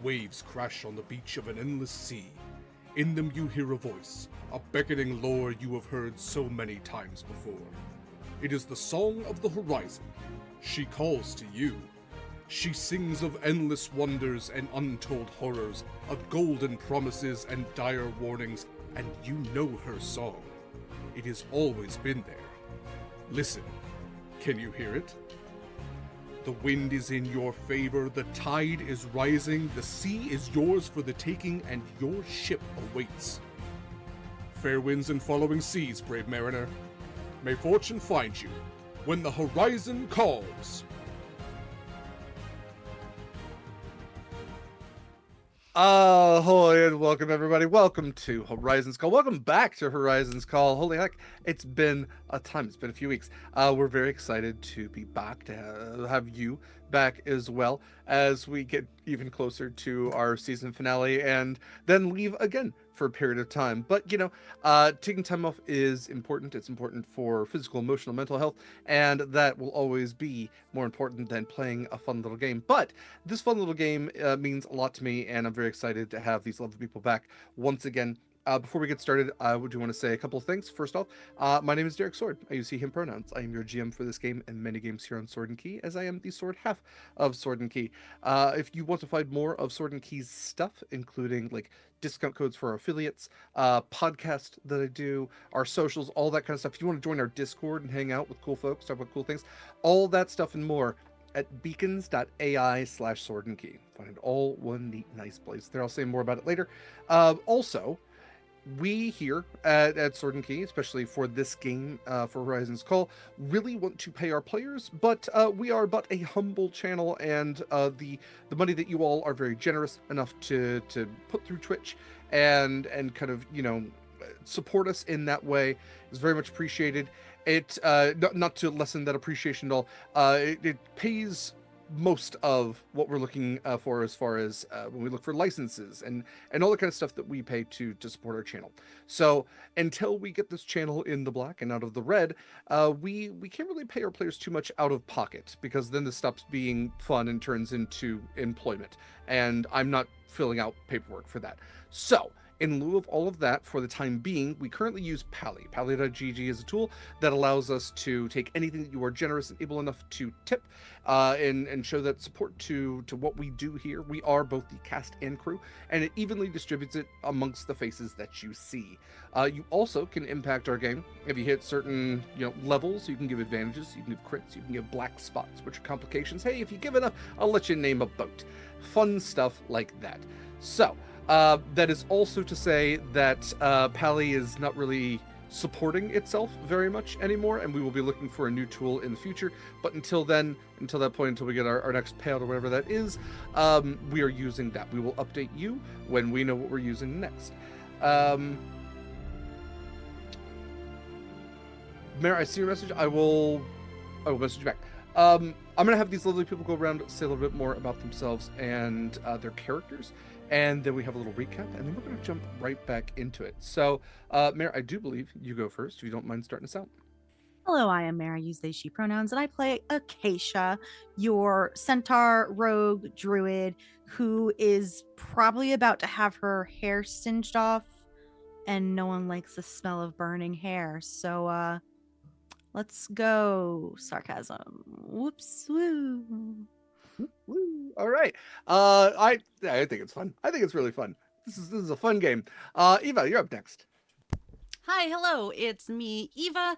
waves crash on the beach of an endless sea. In them you hear a voice, a beckoning lure you have heard so many times before. It is the song of the horizon. She calls to you. She sings of endless wonders and untold horrors, of golden promises and dire warnings, and you know her song. It has always been there. Listen, can you hear it? The wind is in your favor, the tide is rising, the sea is yours for the taking, and your ship awaits. Fair winds and following seas, brave mariner. May fortune find you when the horizon calls. Ahoy and welcome everybody. Welcome to Horizon's Call. Welcome back to Horizon's Call. Holy heck, it's been a time. It's been a few weeks. We're very excited to be back, to have you back as well as we get even closer to our season finale and then leave again for a period of time. But taking time off is important. It's important for physical, emotional, mental health, and that will always be more important than playing a fun little game. But this fun little game means a lot to me, and I'm very excited to have these lovely people back once again. Before we get started, I do want to say a couple of things. First off, my name is Derek Sword. I use he, him pronouns. I am your GM for this game and many games here on Sword and Key, as I am the sword half of Sword and Key. If you want to find more of Sword and Key's stuff, including like discount codes for our affiliates, podcast that I do, our socials, all that kind of stuff. If you want to join our Discord and hang out with cool folks, talk about cool things, all that stuff and more at beacons.ai/sword and key. Find it all one neat, nice place there. I'll say more about it later. Also, we here at Sword and Key, especially for this game, for Horizon's Call, really want to pay our players, but we are but a humble channel, and the money that you all are very generous enough to put through Twitch and kind of support us in that way is very much appreciated. It not to lessen that appreciation at all. It pays most of what we're looking for as far as when we look for licenses and all the kind of stuff that we pay to support our channel. So until we get this channel in the black and out of the red, we can't really pay our players too much out of pocket, because then this stops being fun and turns into employment, and I'm not filling out paperwork for that. So in lieu of all of that, for the time being, we currently use Pally. Pally.gg is a tool that allows us to take anything that you are generous and able enough to tip and show that support to what we do here. We are both the cast and crew, and it evenly distributes it amongst the faces that you see. You also can impact our game. If you hit certain levels, you can give advantages, you can give crits, you can give black spots, which are complications. Hey, if you give enough, I'll let you name a boat. Fun stuff like that. So, that is also to say that Pally is not really supporting itself very much anymore, and we will be looking for a new tool in the future. But until then, until that point, until we get our next payout or whatever that is, we are using that. We will update you when we know what we're using next. Mare, I see your message. I will message you back. I'm going to have these lovely people go around, say a little bit more about themselves and their characters, and then we have a little recap, and then we're going to jump right back into it. So, Mare, I do believe you go first, if you don't mind starting us out. Hello, I am Mary. I use they, she pronouns, and I play Acacia, your centaur rogue druid who is probably about to have her hair singed off, and no one likes the smell of burning hair. So, let's go. Sarcasm. Whoops. Woo. Woo. All right. I think it's fun. I think it's really fun. This is a fun game. Eva, you're up next. Hi, hello, it's me, Eva,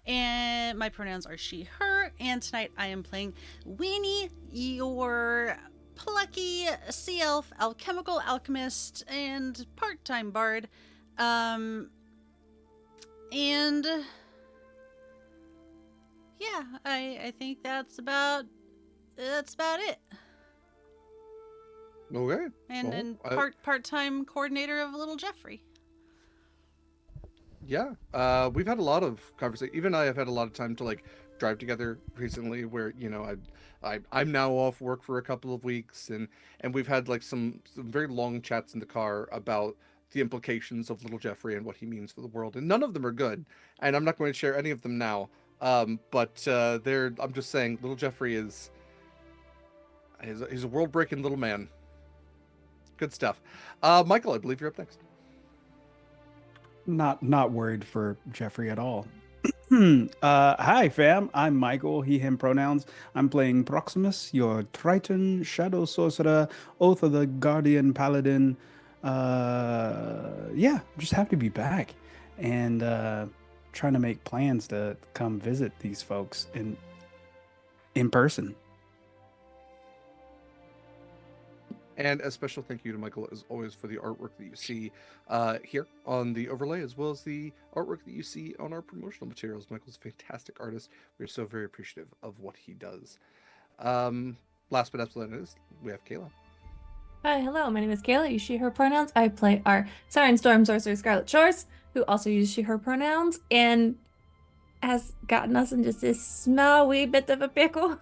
and my pronouns are she, her, and tonight I am playing Weenie, your plucky sea elf, alchemical alchemist, and part-time bard. And yeah, I think that's about it. Okay. And part-time coordinator of Little Jeffrey. Yeah, we've had a lot of conversation. Even I have had a lot of time to drive together recently, where I'm now off work for a couple of weeks, and we've had some very long chats in the car about the implications of Little Jeffrey and what he means for the world, and none of them are good, and I'm not going to share any of them now. But I'm just saying, Little Jeffrey he's a world-breaking little man. Good stuff. Mikyl, I believe you're up next. Not worried for Jeffrey at all. Hi, fam. I'm Mikyl, he, him pronouns. I'm playing Proximus, your Triton, Shadow Sorcerer, Oath of the Guardian Paladin. Yeah, just happy to be back and trying to make plans to come visit these folks in person. And a special thank you to Mikyl, as always, for the artwork that you see here on the overlay, as well as the artwork that you see on our promotional materials. Mykyl's a fantastic artist. We're so very appreciative of what he does. Last but absolutely least, we have Kaila. Hi, hello. My name is Kaila. Use she, her pronouns. I play our Siren Storm Sorcerer Scarlett Shores, who also uses she, her pronouns, and has gotten us in just this small wee bit of a pickle.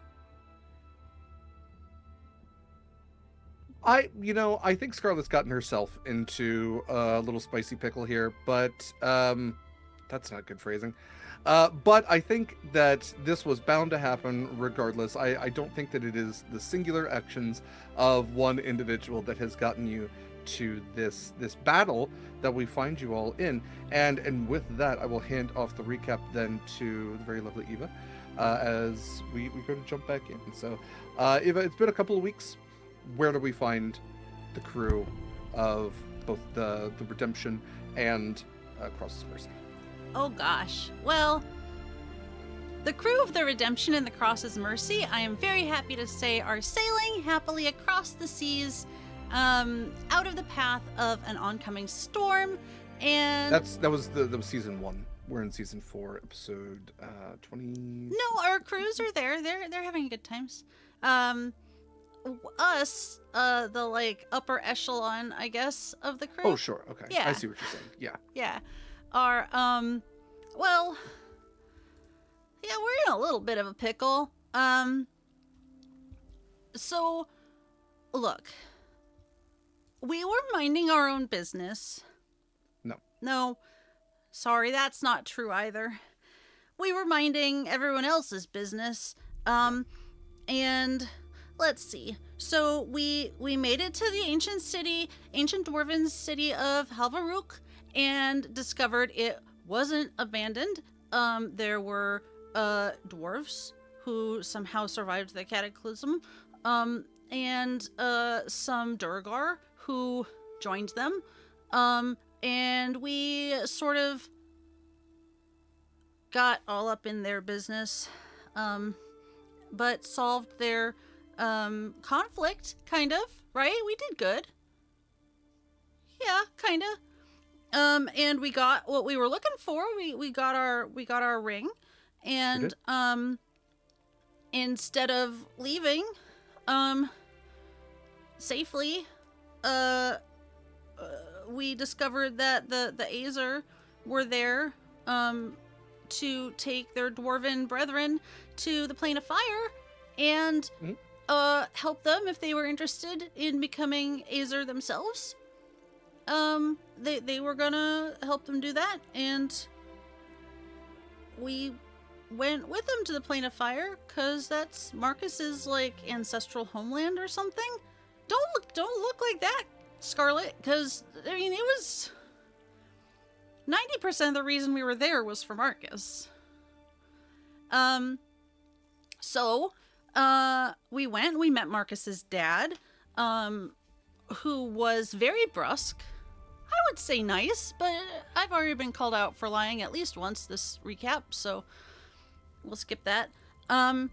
I think Scarlett's gotten herself into a little spicy pickle here, but that's not good phrasing. But I think that this was bound to happen regardless. I don't think that it is the singular actions of one individual that has gotten you to this battle that we find you all in. And with that, I will hand off the recap then to the very lovely Eva as we go to jump back in. So, Eva, it's been a couple of weeks. Where do we find the crew of both the Redemption and Cross's Mercy? Oh gosh. Well, the crew of the Redemption and the Cross's Mercy, I am very happy to say, are sailing happily across the seas, out of the path of an oncoming storm. And that was season 1. We're in season 4, episode 20. No, our crews are there. They're having good times. Us, the like upper echelon, I guess, of the crew. Oh, sure. Okay. Yeah. I see what you're saying. Yeah. Are well, yeah, we're in a little bit of a pickle. So look, we were minding our own business. No, sorry, that's not true either. We were minding everyone else's business. And let's see. So we made it to the ancient dwarven city of Halvaruk, and discovered it wasn't abandoned. There were dwarves who somehow survived the cataclysm, and some Durgar who joined them. And we sort of got all up in their business, but solved their conflict, kind of, right? We did good. Yeah, kind of. And we got what we were looking for. We got our ring, and instead of leaving safely, we discovered that the Azer were there to take their dwarven brethren to the plane of fire and help them if they were interested in becoming Azer themselves. They were gonna help them do that, and we went with them to the plane of fire because that's Marcus's like ancestral homeland or something. Don't look like that, Scarlett, because I mean it was 90% of the reason we were there was for Marcus. So we met Marcus's dad, who was very brusque. I would say nice, but I've already been called out for lying at least once this recap, so we'll skip that. Yeah,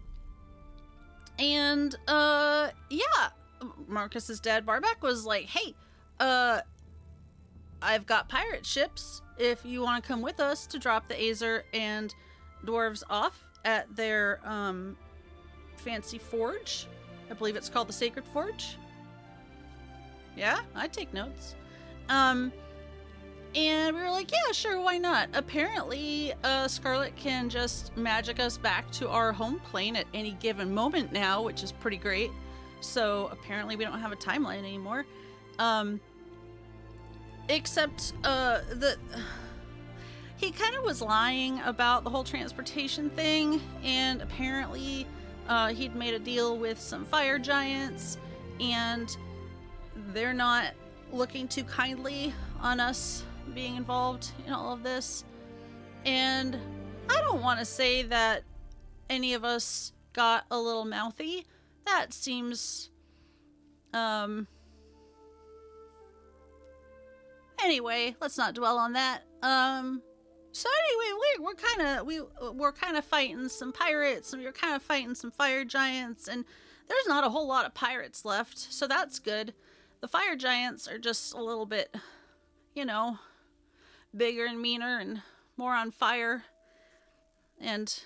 Marcus's dad Barback was like, hey, I've got pirate ships if you want to come with us to drop the Azer and dwarves off at their fancy forge. I believe it's called the Sacred Forge. Yeah, I take notes. And we were like, yeah, sure, why not? Apparently, Scarlett can just magic us back to our home plane at any given moment now, which is pretty great. So apparently we don't have a timeline anymore. Except he kind of was lying about the whole transportation thing, and apparently he'd made a deal with some fire giants, and they're not looking too kindly on us being involved in all of this. And I don't want to say that any of us got a little mouthy. That seems, anyway, let's not dwell on that. So anyway, we're kind of fighting some pirates, and we were kind of fighting some fire giants, and there's not a whole lot of pirates left, so that's good. The fire giants are just a little bit, bigger and meaner and more on fire. And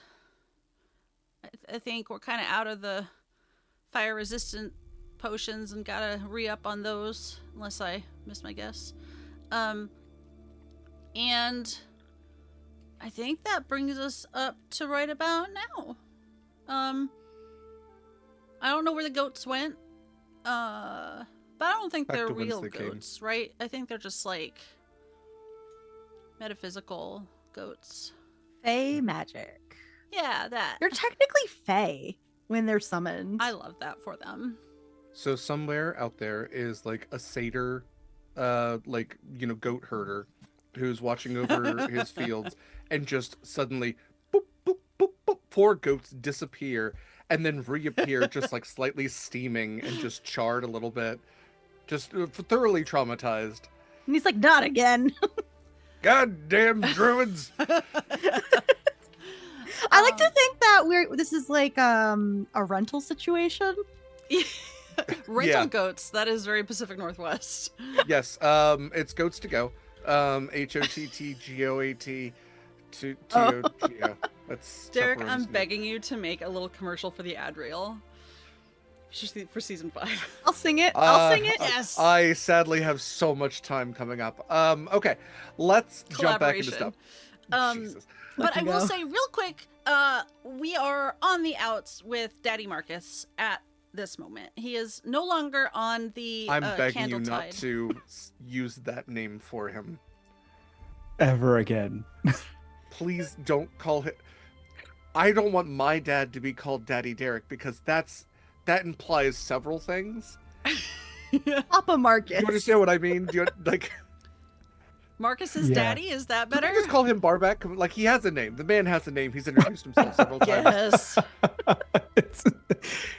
I think we're kind of out of the fire resistant potions and gotta re-up on those, unless I miss my guess. And I think that brings us up to right about now. I don't know where the goats went, but I don't think Back they're to whence real they came. goats, right? I think they're just like metaphysical goats. Fae magic. Yeah, that. They're technically fae when they're summoned. I love that for them. So somewhere out there is like a satyr, goat herder who's watching over his fields, and just suddenly, boop, boop, boop, boop, 4 goats disappear and then reappear just like slightly steaming and just charred a little bit, just thoroughly traumatized. And he's like, not again. Goddamn druids! I like to think that this is like a rental situation. Rental Yeah. goats. That is very Pacific Northwest. Yes, it's goats to go. HOTTGOAT to TOGO. That's Derek, Chaperone's I'm name. begging you to make a little commercial for the ad reel. For season 5. I'll sing it. I'll sing it. Yes. I sadly have so much time coming up. Okay, let's jump back into stuff. Jesus. But I Fucking will go. say real quick, we are on the outs with Daddy Marcus at this moment. He is no longer on the I'm begging you Candletide. not to use that name for him. Ever again. Please don't call him. I don't want my dad to be called Daddy Derek, because that implies several things. Papa Marcus. You understand what I mean? Do you like? Marcus's Yeah. daddy, is that Can better? we just call him Barback? Like, he has a name. The man has a name. He's introduced himself several times. Yes.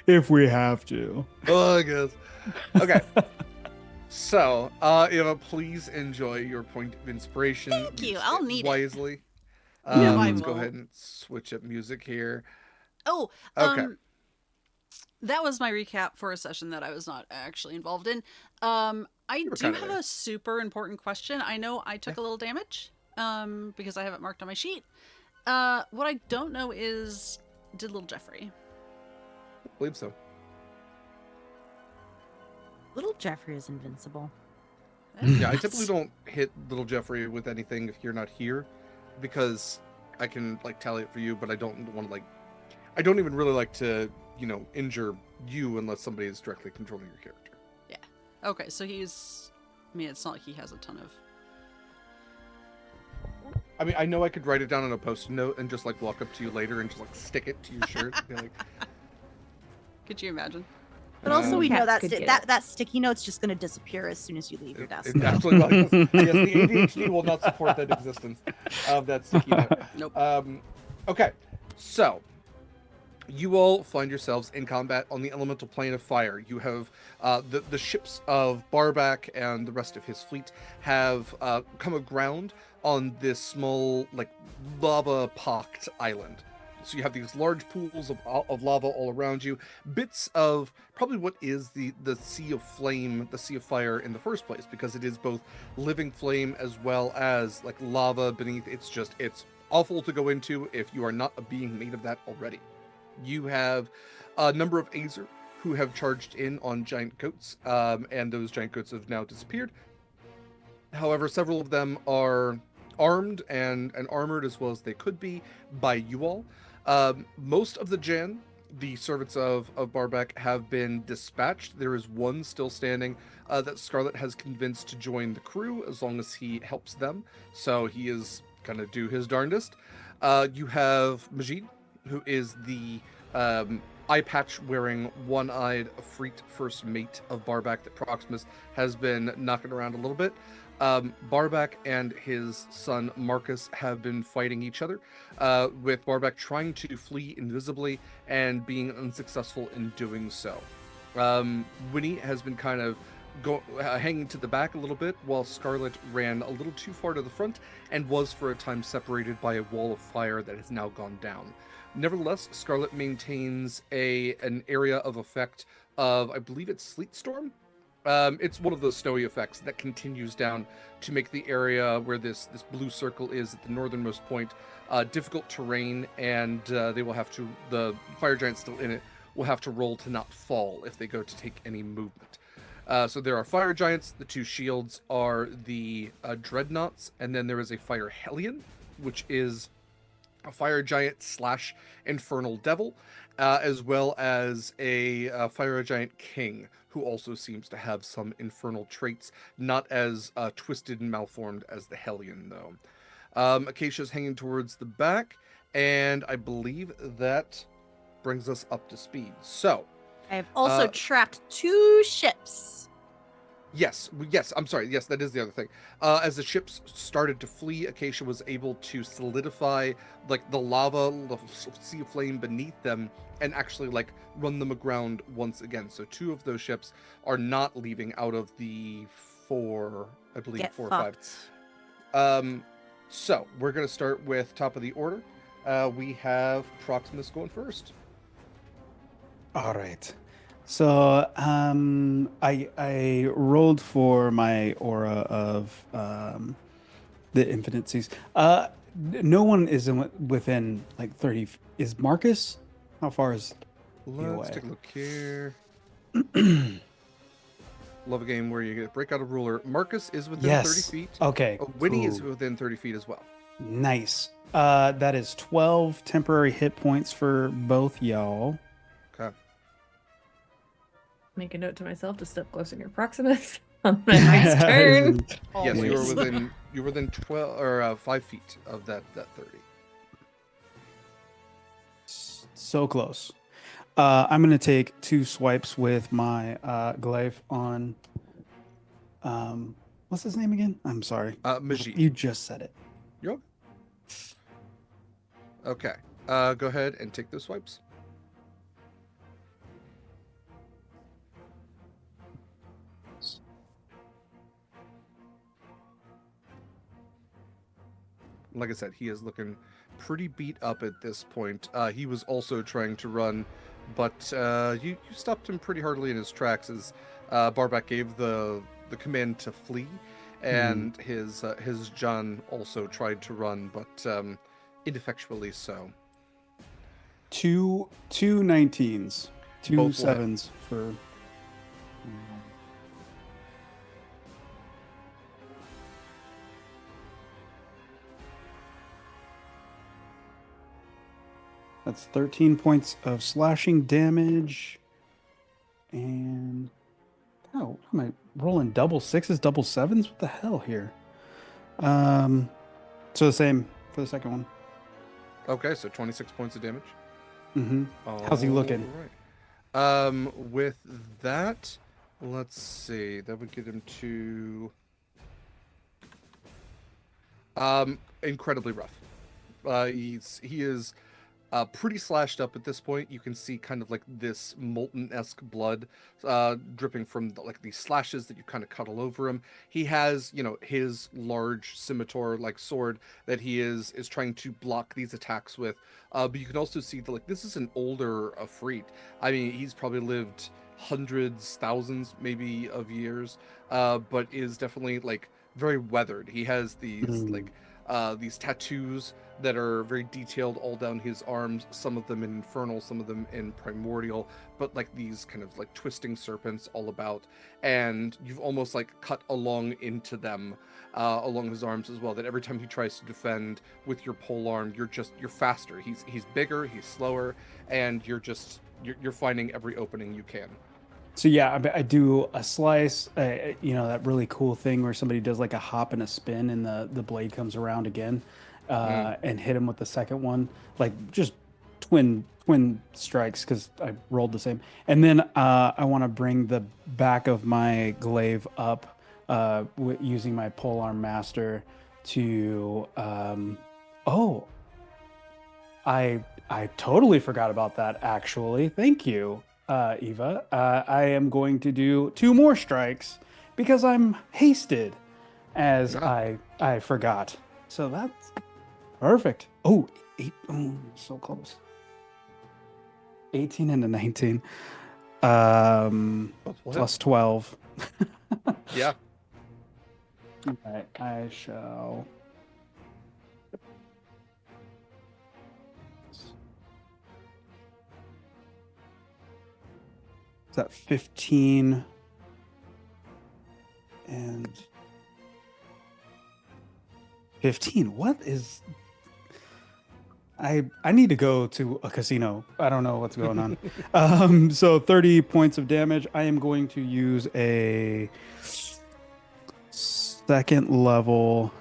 If we have to. Oh, I guess. Okay. So, Eva, please enjoy your point of inspiration. Thank you. Use I'll need it. wisely. Yeah, I Let's go will. ahead and switch up music here. Oh, Okay. that was my recap for a session that I was not actually involved in. I were do kinda have there. a super important question. I know I took a little damage, because I have it marked on my sheet. What I don't know is, did little Jeffrey? I believe so. Little Jeffrey is invincible. Yeah, I typically don't hit little Jeffrey with anything if you're not here, because I can like tally it for you, but I don't want to I don't even really like to, injure you unless somebody is directly controlling your character. Okay, so it's not like he has a ton of... I mean, I know I could write it down on a post-it note and just like walk up to you later and just like stick it to your shirt and be like, Could you imagine? But also, we know Cats that could get that sticky note's just going to disappear as soon as you leave your desk. It absolutely will. Yes, the ADHD will not support that existence of that sticky note. Nope. Okay, so you all find yourselves in combat on the elemental plane of fire. You have the ships of Barback and the rest of his fleet have come aground on this small, like, lava-pocked island. So you have these large pools of lava all around you, bits of probably what is the sea of flame, the sea of fire in the first place, because it is both living flame as well as like lava beneath. It's awful to go into if you are not a being made of that already. You have a number of Azer who have charged in on giant goats, and those giant goats have now disappeared. However, several of them are armed and armored as well as they could be by you all. Most of the Jan, the servants of Barback, have been dispatched. There is one still standing that Scarlett has convinced to join the crew as long as he helps them. So he is going to do his darndest. You have Mikyl, who is the eye patch wearing, one-eyed Freet first mate of Barback that Proximus has been knocking around a little bit. Barback and his son Marcus have been fighting each other, with Barback trying to flee invisibly and being unsuccessful in doing so. Winnie has been kind of hanging to the back a little bit, while Scarlett ran a little too far to the front and was for a time separated by a wall of fire that has now gone down. Nevertheless, Scarlett maintains an area of effect of, I believe it's Sleet Storm. It's one of those snowy effects that continues down to make the area where this blue circle is at the northernmost point difficult terrain, and they will have to, the fire giant still in it will have to roll to not fall if they go to take any movement. So there are fire giants. The two shields are the dreadnoughts, and then there is a fire hellion, which is a fire giant / infernal devil, as well as a fire giant king, who also seems to have some infernal traits, not as twisted and malformed as the hellion, though. Acacia's hanging towards the back, and I believe that brings us up to speed. So I have also trapped 2 ships. Yes, I'm sorry. Yes, that is the other thing. As the ships started to flee, Acacia was able to solidify like the lava, the sea of flame beneath them, and actually like run them aground once again. So 2 of those ships are not leaving out of the 4, I believe. Get 4 or fucked. 5. So we're gonna start with top of the order. We have Proximus going first. All right. So I rolled for my aura of the infinite seas. No one is within like 30. Is Marcus? How far is he Let's away? take a look here. Love a game where you get break out a ruler. Marcus is within 30 Yes. feet. Okay. Winnie is cool. within 30 feet as well. Nice. That is 12 temporary hit points for both y'all. Okay. Make a note to myself to step closer near Proximus on my next turn. Yes, you were Always. within 12 or 5 feet of that 30. So close. I'm gonna take 2 swipes with my glaive on. What's his name again? I'm sorry. Mikyl. You just said it. Yep. Okay. Go ahead and take those swipes. Like I said, he is looking pretty beat up at this point. He was also trying to run, but you stopped him pretty hardly in his tracks as Barback gave the command to flee, and his John also tried to run, but ineffectually so. 2 19s, 2 Both will hit. 7s for. That's 13 points of slashing damage. And oh, am I rolling double 6s, double 7s? What the hell here? So the same for the second one. Okay, so 26 points of damage. Mm-hmm. How's he looking? All right. With that, let's see. That would get him to incredibly rough. He is pretty slashed up at this point. You can see kind of like this molten-esque blood dripping from these slashes that you kind of cut all over him. He has, his large scimitar-like sword that he is trying to block these attacks with. But you can also see that this is an older Afreet. I mean, he's probably lived hundreds, thousands, maybe of years, but is definitely very weathered. He has these tattoos that are very detailed all down his arms, some of them in infernal, some of them in primordial, but these kind of twisting serpents all about, and you've almost cut along into them along his arms as well, that every time he tries to defend with your pole arm, you're faster. He's bigger, he's slower, and you're finding every opening you can. So yeah, I do a slice, that really cool thing where somebody does a hop and a spin and the blade comes around again, and hit him with the second one, just twin strikes because I rolled the same. And then I want to bring the back of my glaive up using my polearm master to oh, I totally forgot about that actually. Thank you, Eva. I am going to do 2 more strikes because I'm hasted as I forgot. So that's perfect. Oh, 8. Oh, so close. 18 and a 19. Plus 12. Yeah. All right, I shall. Is that 15 and 15? What is? I need to go to a casino. I don't know what's going on. So 30 points of damage. I am going to use a 2nd level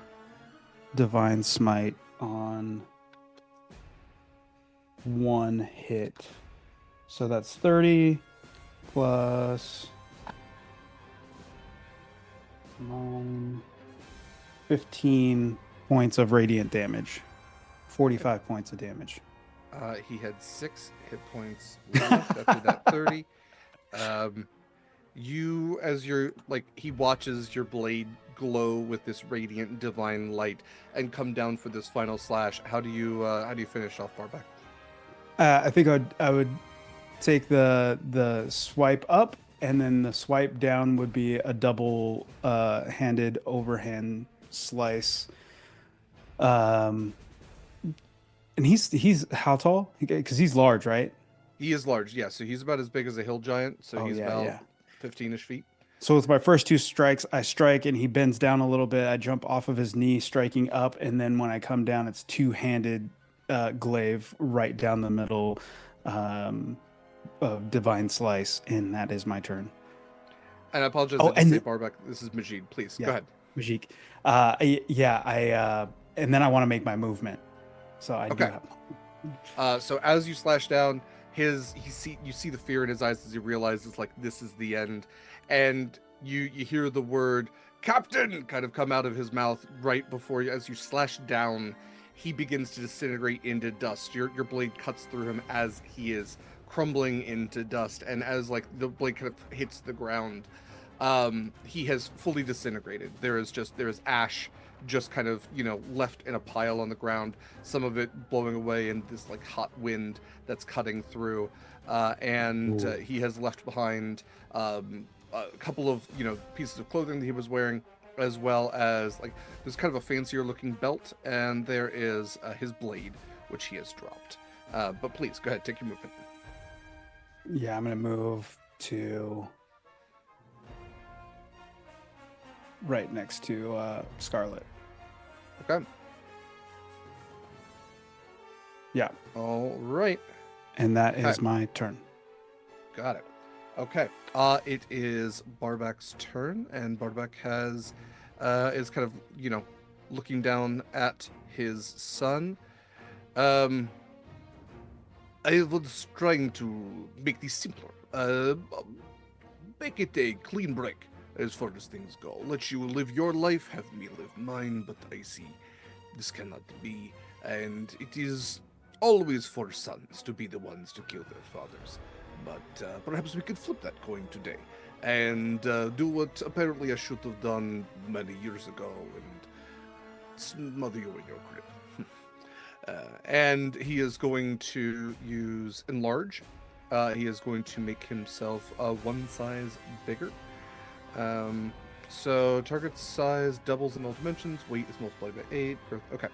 divine smite on 1 hit. So that's 30 plus 9, 15 points of radiant damage. 45 points of damage. He had 6 hit points left after that 30. You, as you're like, he watches your blade glow with this radiant divine light and come down for this final slash. How do you finish off Barback? I think I would take the swipe up, and then the swipe down would be a double handed overhand slice. And he's how tall? Because he's large, right? He is large, yeah. So he's about as big as a hill giant. So he's about 15-ish feet. So with my first 2 strikes, I strike and he bends down a little bit. I jump off of his knee, striking up, and then when I come down, it's 2-handed glaive right down the middle of divine slice, and that is my turn. And I apologize. Oh, I say Barback. This is Majid. Please go ahead. Majid. And then I want to make my movement. So I do have. So as you slash down, you see the fear in his eyes as he realizes like this is the end, and you hear the word "Captain" kind of come out of his mouth right before you. As you slash down, he begins to disintegrate into dust. Your blade cuts through him as he is crumbling into dust, and as like the blade kind of hits the ground, he has fully disintegrated. There is ash just kind of, left in a pile on the ground, some of it blowing away in this like hot wind that's cutting through, and he has left behind a couple of pieces of clothing that he was wearing, as well as like there's kind of a fancier looking belt, and there is his blade, which he has dropped. But please go ahead, take your movement. Yeah, I'm gonna move to right next to Scarlett. Okay. Yeah. All right. And that is my turn. Got it. Okay. It is Barback's turn, and Barback is kind of, looking down at his son. I was trying to make this simpler. Make it a clean break. As far as things go, let you live your life, have me live mine, but I see this cannot be, and it is always for sons to be the ones to kill their fathers. But perhaps we could flip that coin today, and do what apparently I should have done many years ago, and smother you in your crib. And he is going to use Enlarge. He is going to make himself 1 size bigger. So target size doubles in all dimensions, weight is multiplied by 8, growth, okay.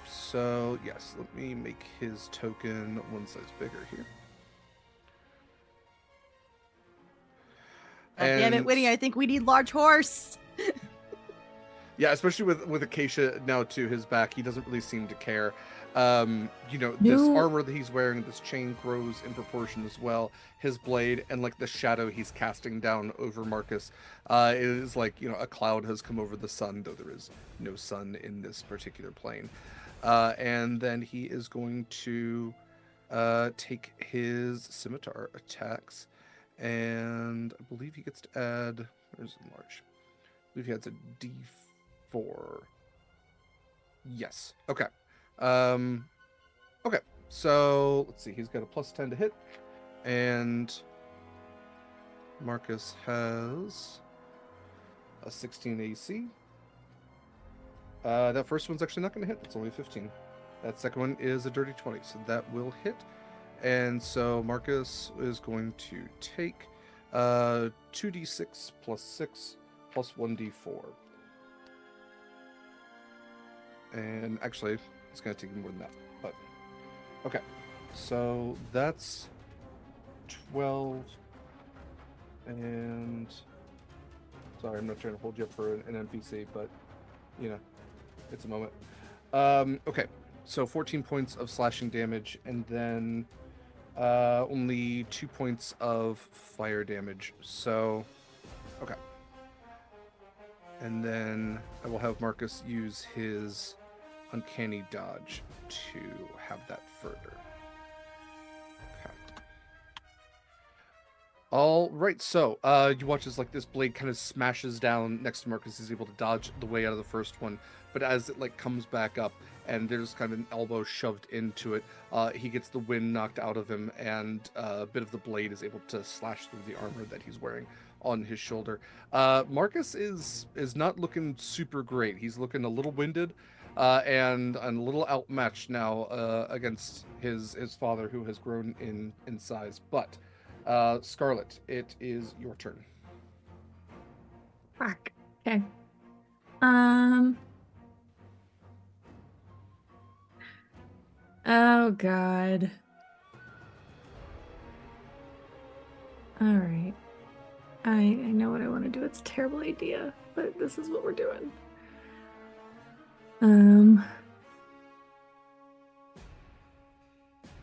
So yes, let me make his token 1 size bigger here. Damn it, Winnie, I think we need large horse. Yeah, especially with Acacia now to his back, he doesn't really seem to care. This No. armor that he's wearing, this chain grows in proportion as well. His blade and like the shadow he's casting down over Marcus, it is like, a cloud has come over the sun, though there is no sun in this particular plane. And then he is going to take his scimitar attacks, and I believe he gets to add. Where's enlarge? I believe he adds a D4. Yes. Okay. Okay. So let's see. He's got a +10 to hit, and Marcus has a 16 AC. That first one's actually not going to hit. It's only 15. That second one is a dirty 20, so that will hit. And so Marcus is going to take 2d6 plus 6 plus 1d4. And actually, it's going to take more than that. But okay, so that's 12. And sorry, I'm not trying to hold you up for an NPC, but you know, it's a moment. Okay, so 14 points of slashing damage, and then only 2 points of fire damage. So, okay. And then I will have Marcus use his uncanny dodge to have that further. Okay. All right, so you watch as like this blade kind of smashes down next to Marcus. He's able to dodge the way out of the first one, but as it like comes back up and there's kind of an elbow shoved into it, he gets the wind knocked out of him, and a bit of the blade is able to slash through the armor that he's wearing on his shoulder. Marcus is not looking super great. He's looking a little winded and a little outmatched now against his father, who has grown in size. But Scarlett, it is your turn. Fuck. Okay. Oh God. All right. I know what I want to do. It's a terrible idea, but this is what we're doing.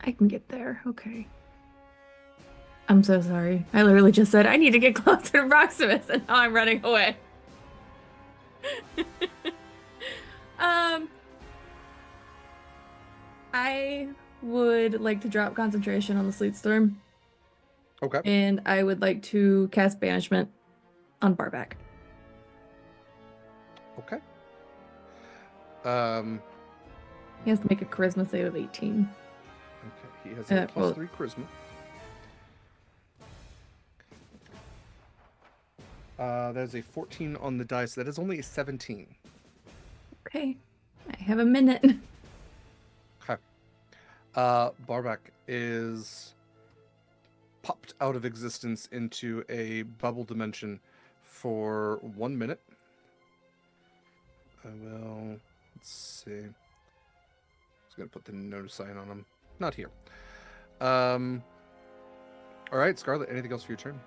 I can get there. Okay. I'm so sorry. I literally just said I need to get closer to Proximus, and now I'm running away. I would like to drop concentration on the Sleet Storm. Okay. And I would like to cast Banishment on Barback. Okay. He has to make a Charisma save of 18. Okay. He has a +3 charisma. That is a 14 on the dice. That is only a 17. Okay. I have a minute. Okay. Barback is popped out of existence into a bubble dimension for 1 minute. I will, let's see. I was going to put the no sign on him. Not here. All right, Scarlett, anything else for your turn?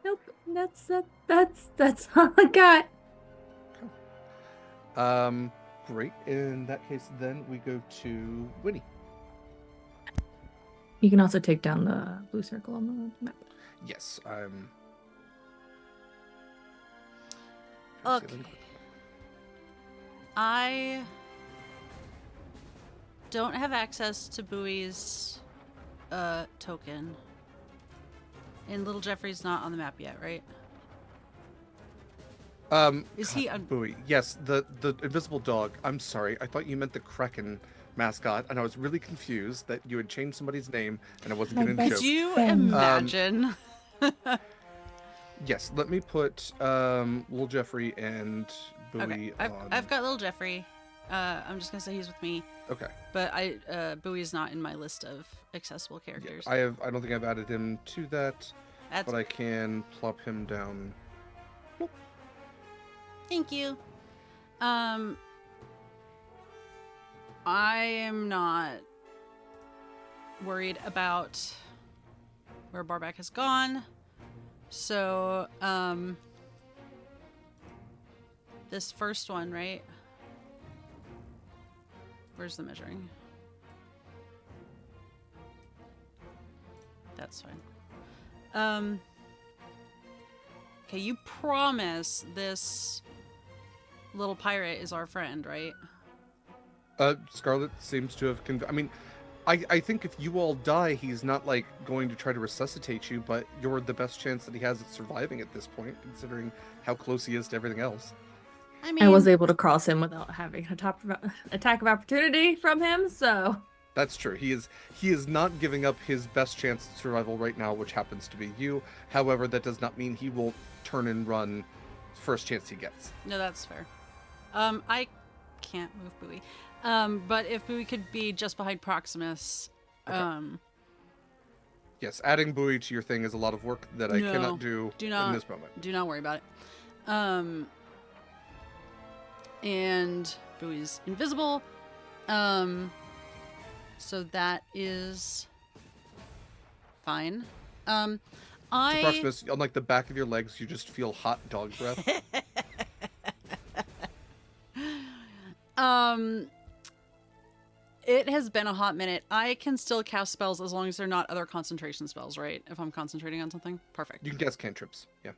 Nope. That's all I got. Okay. Great. In that case, then we go to Winnie. You can also take down the blue circle on the map. Yes, I'm. Okay. I don't have access to Bowie's token. And little Jeffrey's not on the map yet, right? Is he on Bowie? Yes, the invisible dog. I'm sorry. I thought you meant the Kraken mascot, and I was really confused that you had changed somebody's name, and I wasn't getting a Could joke. Do you friend. imagine? Yes, let me put little Jeffrey and Bowie Okay, on. I've got little Jeffrey. I'm just gonna say he's with me, Okay. but Bowie's not in my list of accessible characters. Yeah, I don't think I've added him to that, That's but I can plop him down. Thank you. I am not worried about where Barback has gone. So, this first one, right? Where's the measuring? That's fine. Okay, you promise this little pirate is our friend, right? Scarlett seems to have I mean, I think if you all die, he's not like going to try to resuscitate you, but you're the best chance that he has at surviving at this point, considering how close he is to everything else. I mean, I was able to cross him without having a attack of opportunity from him, so That's true. He is not giving up his best chance at survival right now, which happens to be you. However, that does not mean he will turn and run first chance he gets. no, that's fair. I can't move Bowie. But if Bowie could be just behind Proximus, Okay. Yes, adding buoy to your thing is a lot of work that I cannot do in this moment. do not worry about it. And Bowie's invisible. So that is fine. So Proximus, on like the back of your legs, you just feel hot dog breath. It has been a hot minute. I can still cast spells as long as they're not other concentration spells, right? If I'm concentrating on something, perfect. You can cast cantrips. Yeah.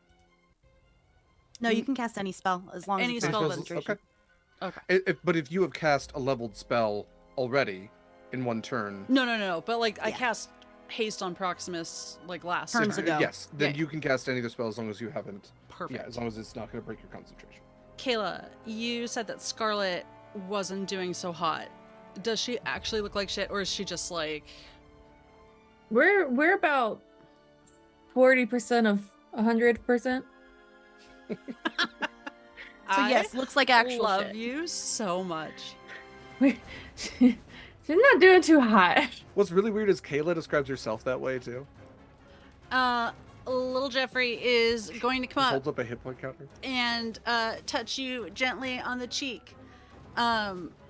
No, you can cast any spell as long Any as it's not spell concentration. Okay. Okay. But if you have cast a leveled spell already in one turn, No. But like I Yeah. cast haste on Proximus like last Turns turn. ago. yes, then Yeah. you can cast any other spell as long as you haven't. Perfect. Yeah, as long as it's not going to break your concentration. Kayla, you said that Scarlett wasn't doing so hot. Does she actually look like shit, or is she just like? we're about 40% of 100%. So yes, looks like actual love shit. you so much. She's not doing too hot. What's really weird is Kaila describes herself that way too. Little Jeffrey is going to come Just up holds up a hit point counter. and touch you gently on the cheek.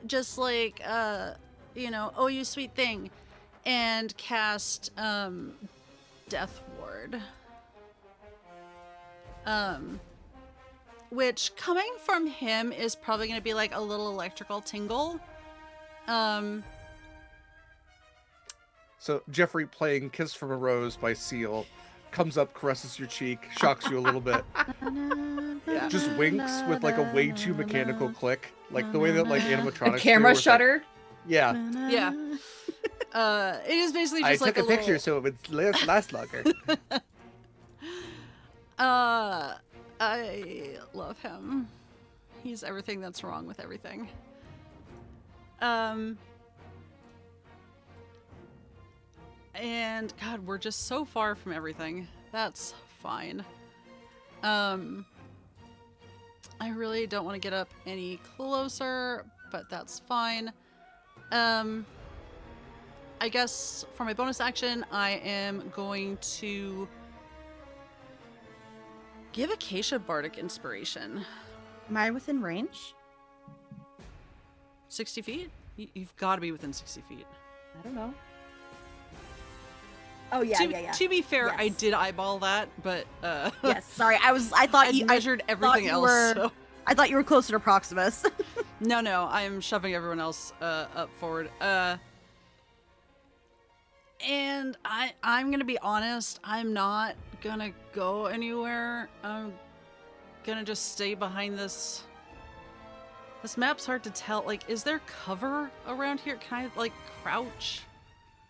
Just like, oh, you sweet thing. And cast, Death Ward. Which, coming from him, is probably going to be like a little electrical tingle. So Jeffrey playing "Kiss from a Rose" by Seal comes up, caresses your cheek, shocks you a little bit, Yeah. just winks with like a way too mechanical click, like the way that like animatronics. A camera do, where it's like, shutter. yeah. Yeah. It is basically I just like took a picture little... so it would last longer. I love him. He's everything that's wrong with everything. And God, we're just so far from everything. That's fine. I really don't want to get up any closer, but that's fine. I guess for my bonus action, I am going to give Acacia Bardic Inspiration. Am I within range? 60 feet? You've got to be within 60 feet. I don't know. Oh yeah, To be fair, I Yes. did eyeball that, but Yes, sorry. I thought I measured everything you else. were- So. I thought you were closer to Proximus. No, I'm shoving everyone else up forward. And I'm gonna be honest, I'm not gonna go anywhere. I'm gonna just stay behind this. This map's hard to tell. Like, is there cover around here? Can I like crouch?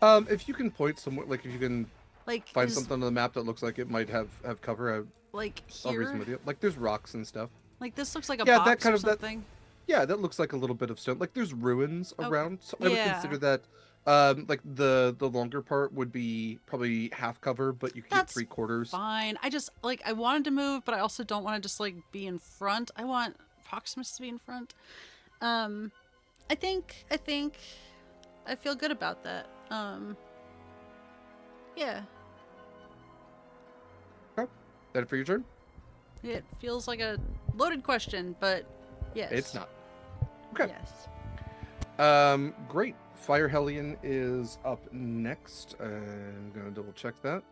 If you can point somewhere, like if you can Like find is, something on the map that looks like it might have cover, like I'll reason here? with you. Like there's rocks and stuff. Like this looks like a Yeah, box that kind or of- that- something. Yeah, that looks like a little bit of stone. Like there's ruins Okay. around. So I would Yeah. consider that like the longer part would be probably half cover, but you can That's get 3/4. Fine. I just like I wanted to move, but I also don't want to just like be in front. I want Proximus to be in front. I think I feel good about that. Yeah. That it for your turn? It feels like a loaded question, but yes. It's not. Okay. Yes. Great. Fire Hellion is up next. I'm gonna double check that.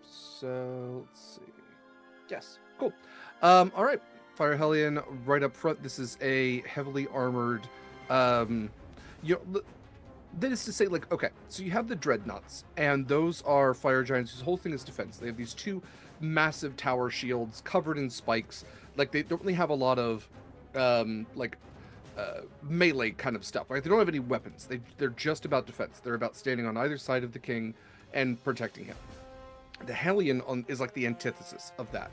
So let's see. Yes, cool. All right. Fire Hellion right up front. This is a heavily armored. That is to say, like, okay, so you have the dreadnoughts, and those are fire giants whose whole thing is defense. They have these two massive tower shields covered in spikes, like they don't really have a lot of melee kind of stuff, right? They don't have any weapons. They're just about defense. They're about standing on either side of the king and protecting him. The Hellion is like the antithesis of that.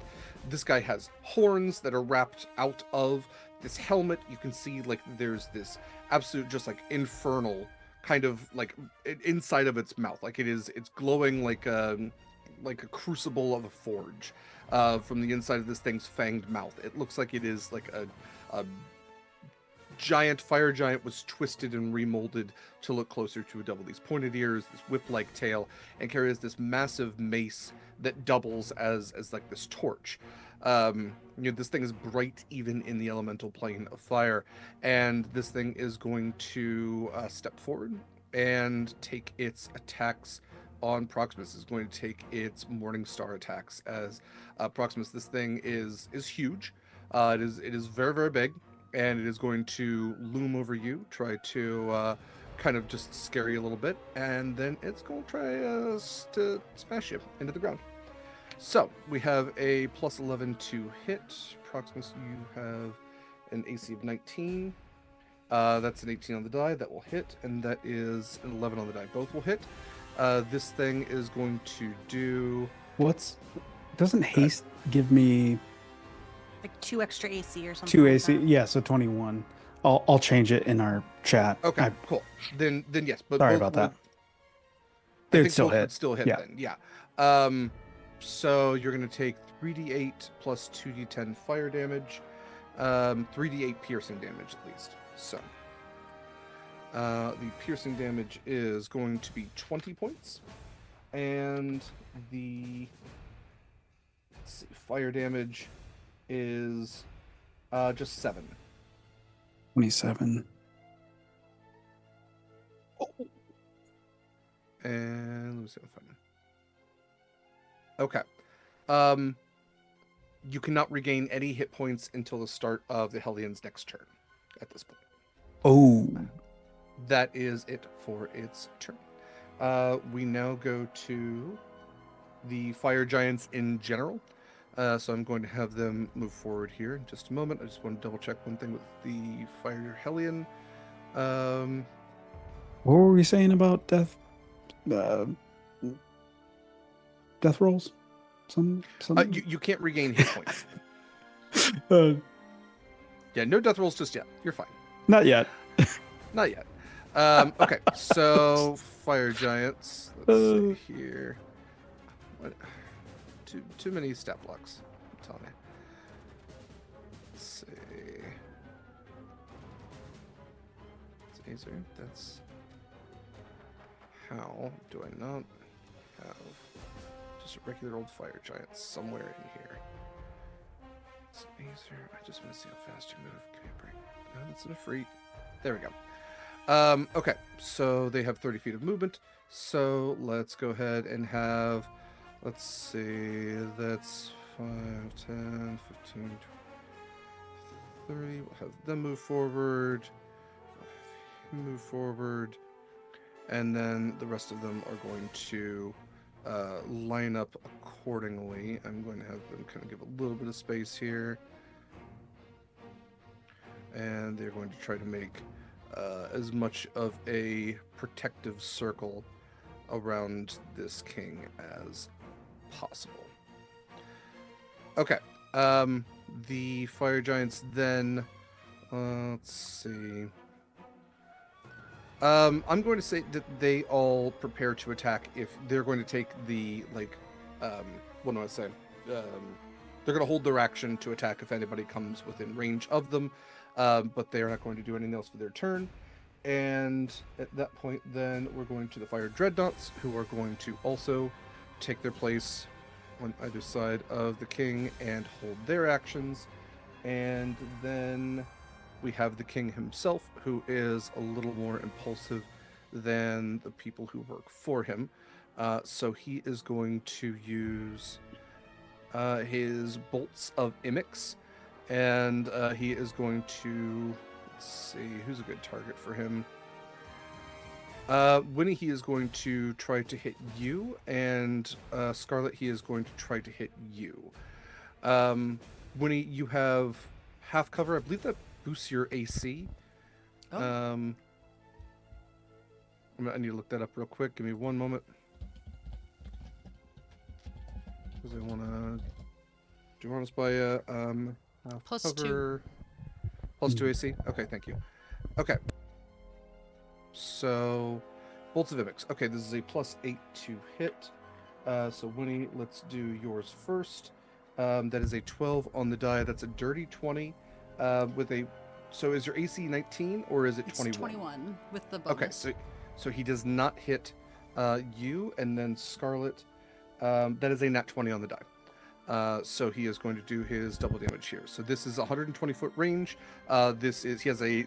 This guy has horns that are wrapped out of this helmet. You can see like there's this absolute just like infernal kind of like inside of its mouth. Like it's glowing like a crucible of a forge from the inside of this thing's fanged mouth. It looks like it is like a giant fire giant was twisted and remolded to look closer to a devil. These pointed ears, this whip-like tail, and carries this massive mace that doubles as like this torch. This thing is bright even in the elemental plane of fire, and this thing is going to step forward and take its attacks on Proximus. Is going to take its Morning Star attacks as Proximus. This thing is huge. It is very, very big. And it is going to loom over you, try to kind of just scare you a little bit, and then it's going to try to smash you into the ground. So we have a plus 11 to hit. Proximus, you have an AC of 19. That's an 18 on the die. That will hit, and that is an 11 on the die. Both will hit. This thing is going to do... Doesn't haste give me... Like 2 extra AC or something. 2 like AC, that. yeah, so 21. I'll change it in our chat. Okay, cool. Then yes. But sorry both about that. I They'd think still both hit. would still hit Yeah. then. Yeah. So you're going to take 3d8 plus 2d10 fire damage, 3d8 piercing damage at least. So the piercing damage is going to be 20 points, and the fire damage is just 7. 27. And let me see if I can. Okay. You cannot regain any hit points until the start of the Hellion's next turn at this point. Oh. That is it for its turn. We now go to the fire giants in general. So I'm going to have them move forward here in just a moment. I just want to double check one thing with the fire Hellion. What were we saying about death rolls? Some You can't regain hit points. Yeah, no death rolls just yet. You're fine. Not yet. Not yet. Okay, so fire giants. Let's see here. What? Too many stat blocks. I'm telling you. Let's see. It's Azer. That's. How do I not have just a regular old fire giant somewhere in here? It's Azer. I just want to see how fast you move. Give me a break. No, that's in a free. There we go. Okay, so they have 30 feet of movement. So let's go ahead and have. Let's see, that's 5, 10, 15, 30. We'll have them move forward, and then the rest of them are going to line up accordingly. I'm going to have them kind of give a little bit of space here. And they're going to try to make as much of a protective circle around this king as possible. Okay. The fire giants then let's see. I'm going to say that they all prepare to attack if they're going to take the what do I say? They're going to hold their action to attack if anybody comes within range of them, but they are not going to do anything else for their turn. And at that point, then we're going to the fire dreadnoughts, who are going to also take their place on either side of the king and hold their actions. And then we have the king himself, who is a little more impulsive than the people who work for him. So he is going to use his bolts of Imix, and he is going to, let's see, who's a good target for him? Winnie, he is going to try to hit you, and Scarlett, he is going to try to hit you. Winnie, you have half cover. I believe that boosts your AC. Oh. I need to look that up real quick. Give me one moment. Because I want to... Do you want us by half Plus cover? 2. Plus 2 AC? Okay, thank you. Okay. So, Bolts of Mimics. Okay, this is a plus 8 to hit. So, Winnie, let's do yours first. That is a 12 on the die. That's a dirty 20 with a... So is your AC 19 or is it 21? It's 21 with the bonus. Okay, so he does not hit you, and then Scarlett, that is a nat 20 on the die. So he is going to do his double damage here. So this is 120-foot range. He has a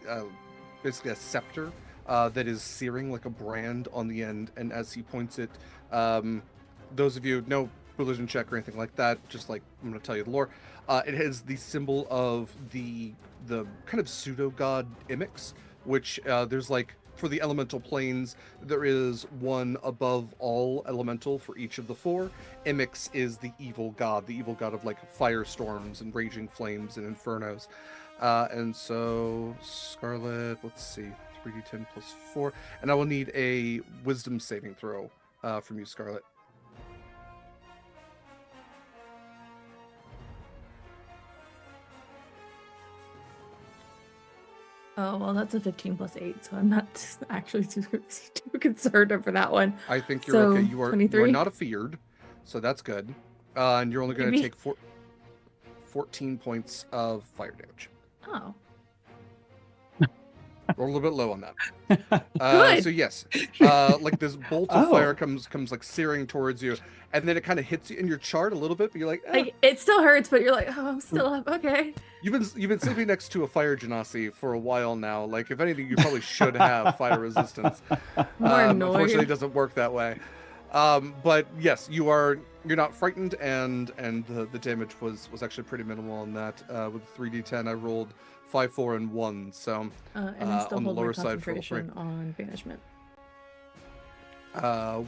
basically a scepter that is searing like a brand on the end, and as he points it, those of you, no religion check or anything like that, just like I'm going to tell you the lore. It has the symbol of the kind of pseudo god Imix, which there's like, for the elemental planes, there is one above all elemental for each of the 4. Imix is the evil god of like firestorms and raging flames and infernos. And so Scarlet, let's see, 3d10 plus 4, and I will need a wisdom saving throw from you, Scarlet. Oh, well, that's a 15 plus 8, so I'm not actually too concerned over that one. I think you're So, okay. You are 23? not afeared, so that's good. And you're only going to Maybe. take 14 points of fire damage. Oh. We're a little bit low on that. Good. So yes, like this bolt of fire comes like searing towards you, and then it kind of hits you in your chart a little bit, but you're like, Like, it still hurts, but you're like, oh, I'm still up. Okay. You've been sleeping next to a fire genasi for a while now. Like, if anything, you probably should have fire resistance. More annoyed. Unfortunately, it doesn't work that way. But yes, you're not frightened, and the damage was actually pretty minimal on that. With 3d10, I rolled 5, 4, and 1. So And I still on the hold lower my side for all three. concentration on banishment.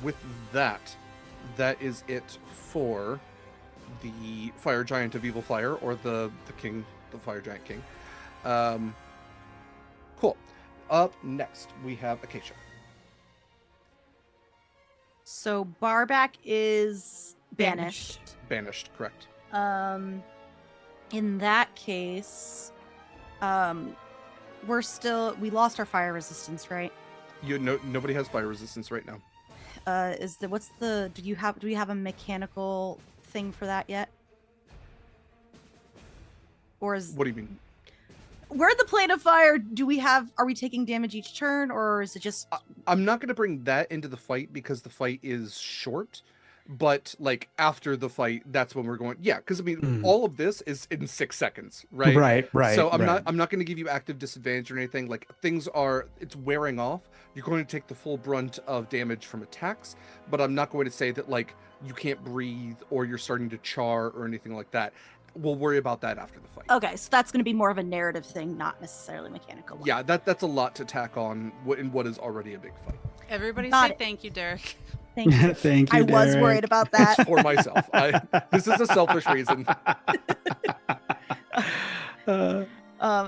With that is it for the fire giant of evil fire, or the king, the fire giant king. Cool. Up next, we have Acacia. So Barback is banished. Banished, correct. In that case, we lost our fire resistance, right? Nobody has fire resistance right now. Do we have a mechanical thing for that yet? Or What do you mean? we're the plane of fire. Are we taking damage each turn, or is it just... I'm not going to bring that into the fight because the fight is short, but like after the fight, that's when we're going. Yeah, because I mean, all of this is in 6 seconds, right? Right. So I'm not going to give you active disadvantage or anything. Like it's wearing off. You're going to take the full brunt of damage from attacks, but I'm not going to say that like you can't breathe or you're starting to char or anything like that. We'll worry about that after the fight. Okay, so that's going to be more of a narrative thing, not necessarily mechanical one. Yeah, that's a lot to tack on in what is already a big fight. Everybody Got say it. thank you, Derek. Thank you. Thank you. I was Derek. worried about that. It's for myself. This is a selfish reason.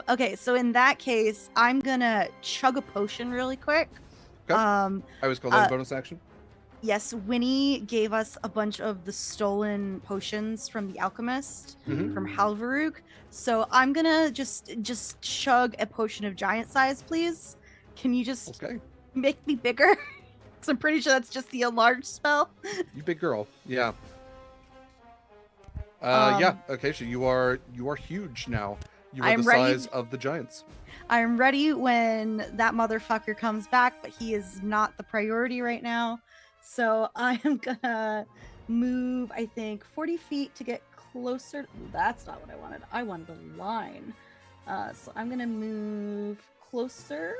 Okay, so in that case, I'm gonna chug a potion really quick. Okay. I always call that a bonus action. Yes, Winnie gave us a bunch of the stolen potions from the alchemist, from Halvaruk. So I'm gonna just chug a potion of giant size, please. Can you just make me bigger? Because I'm pretty sure that's just the enlarge spell. You big girl. Yeah. Yeah. Okay. So you are huge now. You are I'm the ready. size of the giants. I'm ready when that motherfucker comes back, but he is not the priority right now. So I am gonna move, I think, 40 feet to get closer. That's not what I wanted. I wanted a line. So I'm gonna move closer.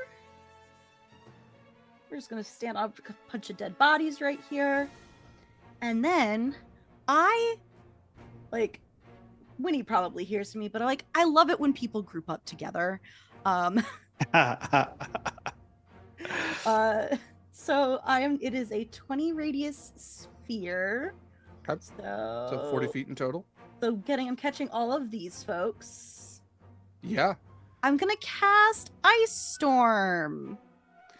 We're just gonna stand up, a bunch of dead bodies right here. And then Winnie probably hears me, but I love it when people group up together. So it is a 20 radius sphere. Okay. So 40 feet in total. So I'm catching all of these folks. Yeah. I'm gonna cast Ice Storm.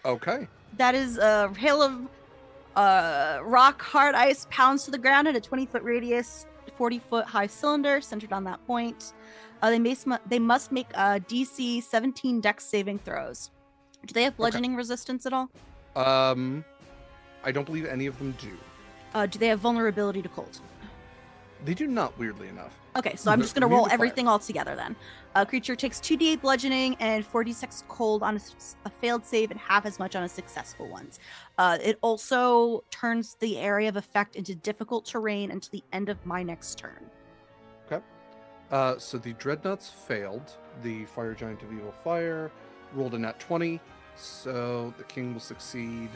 Okay. That is a hail of rock hard ice pounds to the ground at a 20-foot radius, 40-foot high cylinder centered on that point. They must make a DC 17 Dex saving throws. Do they have bludgeoning resistance at all? I don't believe any of them do. Do they have vulnerability to cold? They do not, weirdly enough. Okay, so I'm just going to Immune roll to fire. everything all together then. A creature takes 2d8 bludgeoning and 4d6 cold on a failed save and half as much on a successful one. It also turns the area of effect into difficult terrain until the end of my next turn. Okay. So the Dreadnoughts failed. The Fire Giant of Evil Fire rolled a nat 20, so the King will succeed.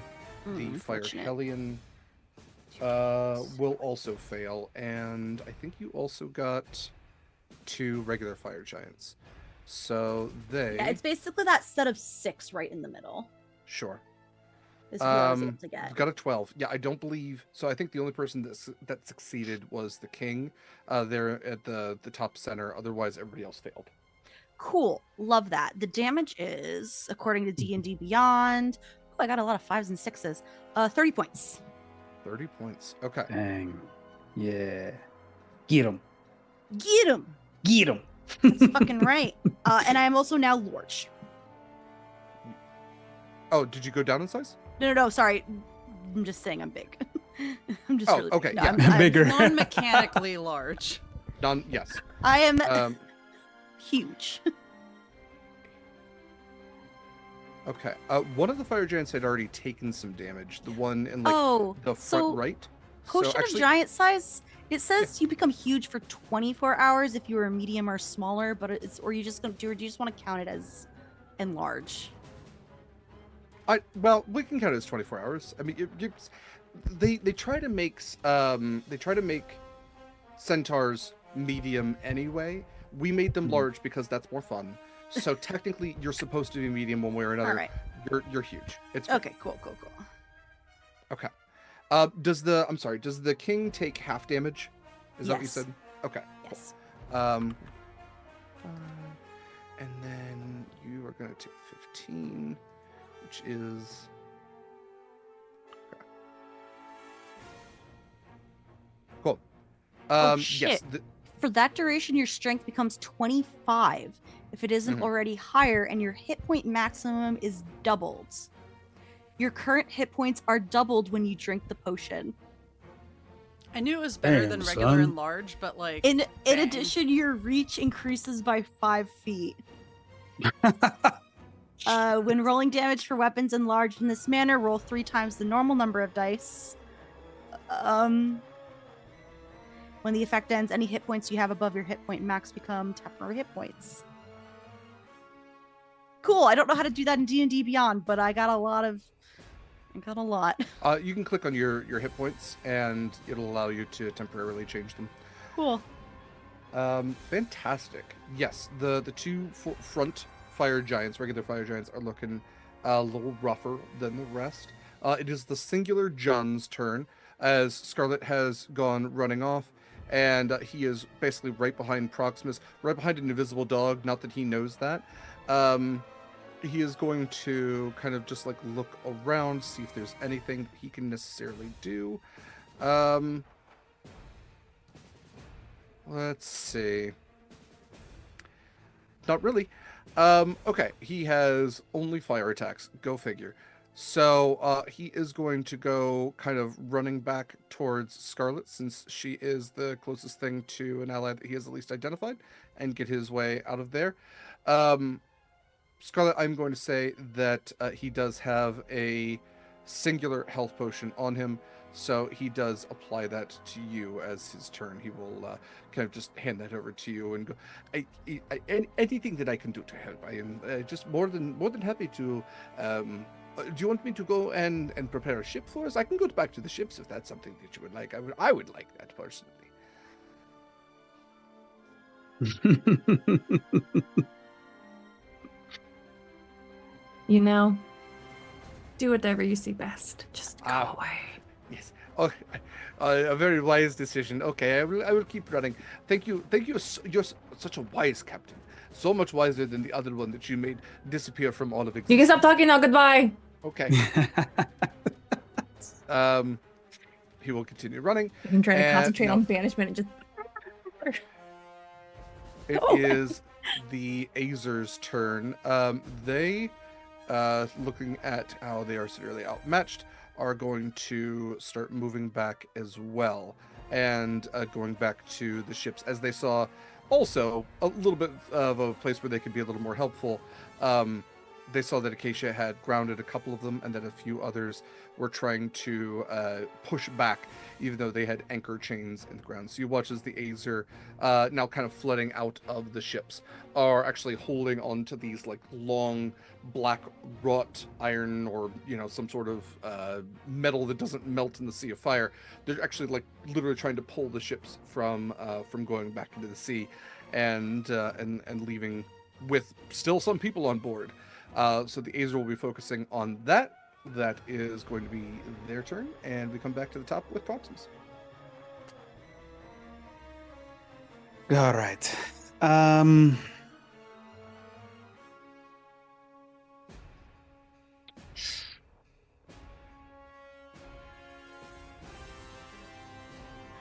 The Fire Unfortunate. Hellion will also fail, and I think you also got 2 regular Fire Giants. So they... Yeah, it's basically that set of 6 right in the middle. Sure. Is what I was able to get. Got a 12. Yeah, I don't believe... So I think the only person that succeeded was the King there at the top center. Otherwise, everybody else failed. Cool. Love that. The damage is, according to D&D Beyond... Oh, I got a lot of 5s and 6s. 30 points. 30 points. Okay. Dang. Yeah. Get him. Get him! Get him. That's fucking right. And I am also now Lorch. Oh, did you go down in size? No, sorry. I'm just saying I'm big. I'm just really okay, big. No, yeah. I'm Bigger. Non-mechanically large. Yes. I am huge. Okay. One of the Fire Giants had already taken some damage. The one in the front so right. Potion So actually, of giant size. It says you become huge for 24 hours if you are medium or smaller, but or you just want to count it as enlarge. well, we can count it as 24 hours. I mean, they try to make centaurs medium anyway. We made them large because that's more fun. So technically, you're supposed to be medium one way or another. All right. You're huge. It's Okay. Cool. okay. Does the King take half damage? Is that what you Yes. said? Okay. Yes. Cool. And then you are going to take 15, which is... Okay. Cool. Yes. shit. For that duration, your strength becomes 25 if it isn't already higher, and your hit point maximum is doubled. Your current hit points are doubled when you drink the potion. I knew it was better Damn, than regular son. and large, but like In dang. addition, your reach increases by 5 feet. When rolling damage for weapons enlarged in this manner, roll 3 times the normal number of dice. When the effect ends, any hit points you have above your hit point max become temporary hit points. Cool. I don't know how to do that in D&D Beyond, but I got a lot. You can click on your hit points, and it'll allow you to temporarily change them. Cool. Fantastic. Yes, the 2 front Fire Giants, regular Fire Giants, are looking a little rougher than the rest. It is the singular John's turn, as Scarlett has gone running off, and he is basically right behind Proximus, right behind an invisible dog, not that he knows that. He is going to kind of just like look around, see if there's anything he can necessarily do. Let's see. Not really. Okay, he has only fire attacks. Go figure. So he is going to go kind of running back towards Scarlett, since she is the closest thing to an ally that he has at least identified, and get his way out of there. Scarlett, I'm going to say that he does have a singular health potion on him, so he does apply that to you as his turn. He will kind of just hand that over to you and go, anything that I can do to help, I am just more than happy to. Do you want me to go and prepare a ship for us? I can go back to the ships if that's something that you would like. I would like that personally. You know, do whatever you see best. Just go away. Yes. Oh, a very wise decision. Okay, I will keep running. Thank you. You're such a wise captain. So much wiser than the other one that you made disappear from all of existence. You can stop talking now. Goodbye. Okay. He will continue running. I'm trying to And concentrate now- on banishment and just. It Oh. is the Azer's turn. They, looking at how they are severely outmatched, are going to start moving back as well, and going back to the ships, as they saw also a little bit of a place where they could be a little more helpful. They saw that Acacia had grounded a couple of them, and that a few others were trying to push back, even though they had anchor chains in the ground. So you watch as the Azer, now kind of flooding out of the ships, are actually holding onto these like long black wrought iron, or some sort of metal that doesn't melt in the sea of fire. They're actually like literally trying to pull the ships from going back into the sea, and leaving with still some people on board. So the Azer will be focusing on that. That is going to be their turn, and we come back to the top with Proximus. All right.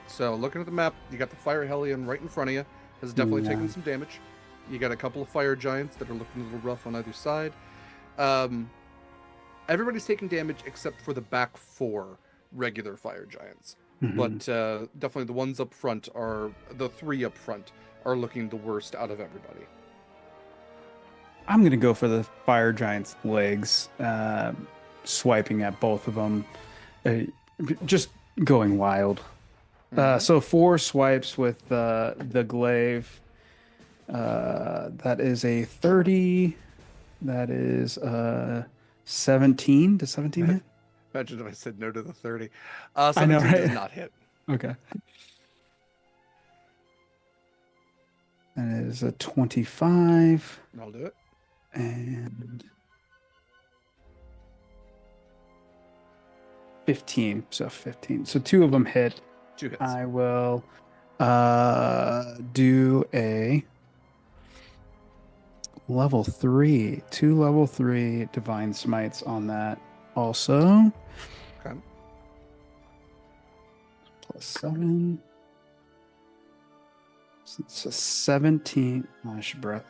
So looking at the map, you got the Fire Hellion right in front of you. Has definitely Yeah. taken some damage. You got a couple of Fire Giants that are looking a little rough on either side. Everybody's taking damage except for the back 4 regular Fire Giants. Mhm. But definitely the ones up front the 3 up front are looking the worst out of everybody. I'm gonna go for the fire giant's legs, swiping at both of them, just going wild. So 4 swipes with the glaive. That is a 30. That is 17. Does 17 hit? Imagine if I said no to the 30. I 17 know, does right? not hit. Okay. That is a 25 I'll do it. and 15. So 15. So 2 of them hit. 2 hits. I will do a level 3, 2 level 3 divine smites on that also. Okay. Plus 7. So it's a 17. Oh, I should breath.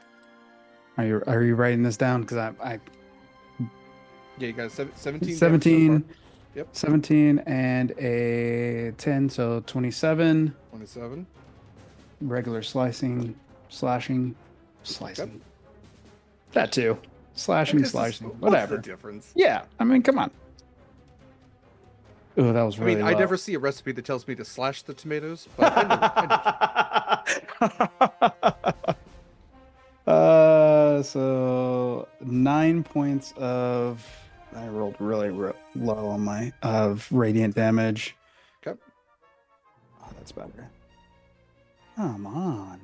Are you writing this down? Because I Yeah, you got 17. 17. Yep. 17 and a 10, so 27. 27. Regular slashing. That too. Slashing, What's whatever. the difference? Yeah, I mean, come on. Oh, that was really I low. never see a recipe that tells me to slash the tomatoes, but I So 9 points of. I rolled really low on my radiant damage. Okay. Oh, that's better. Come on.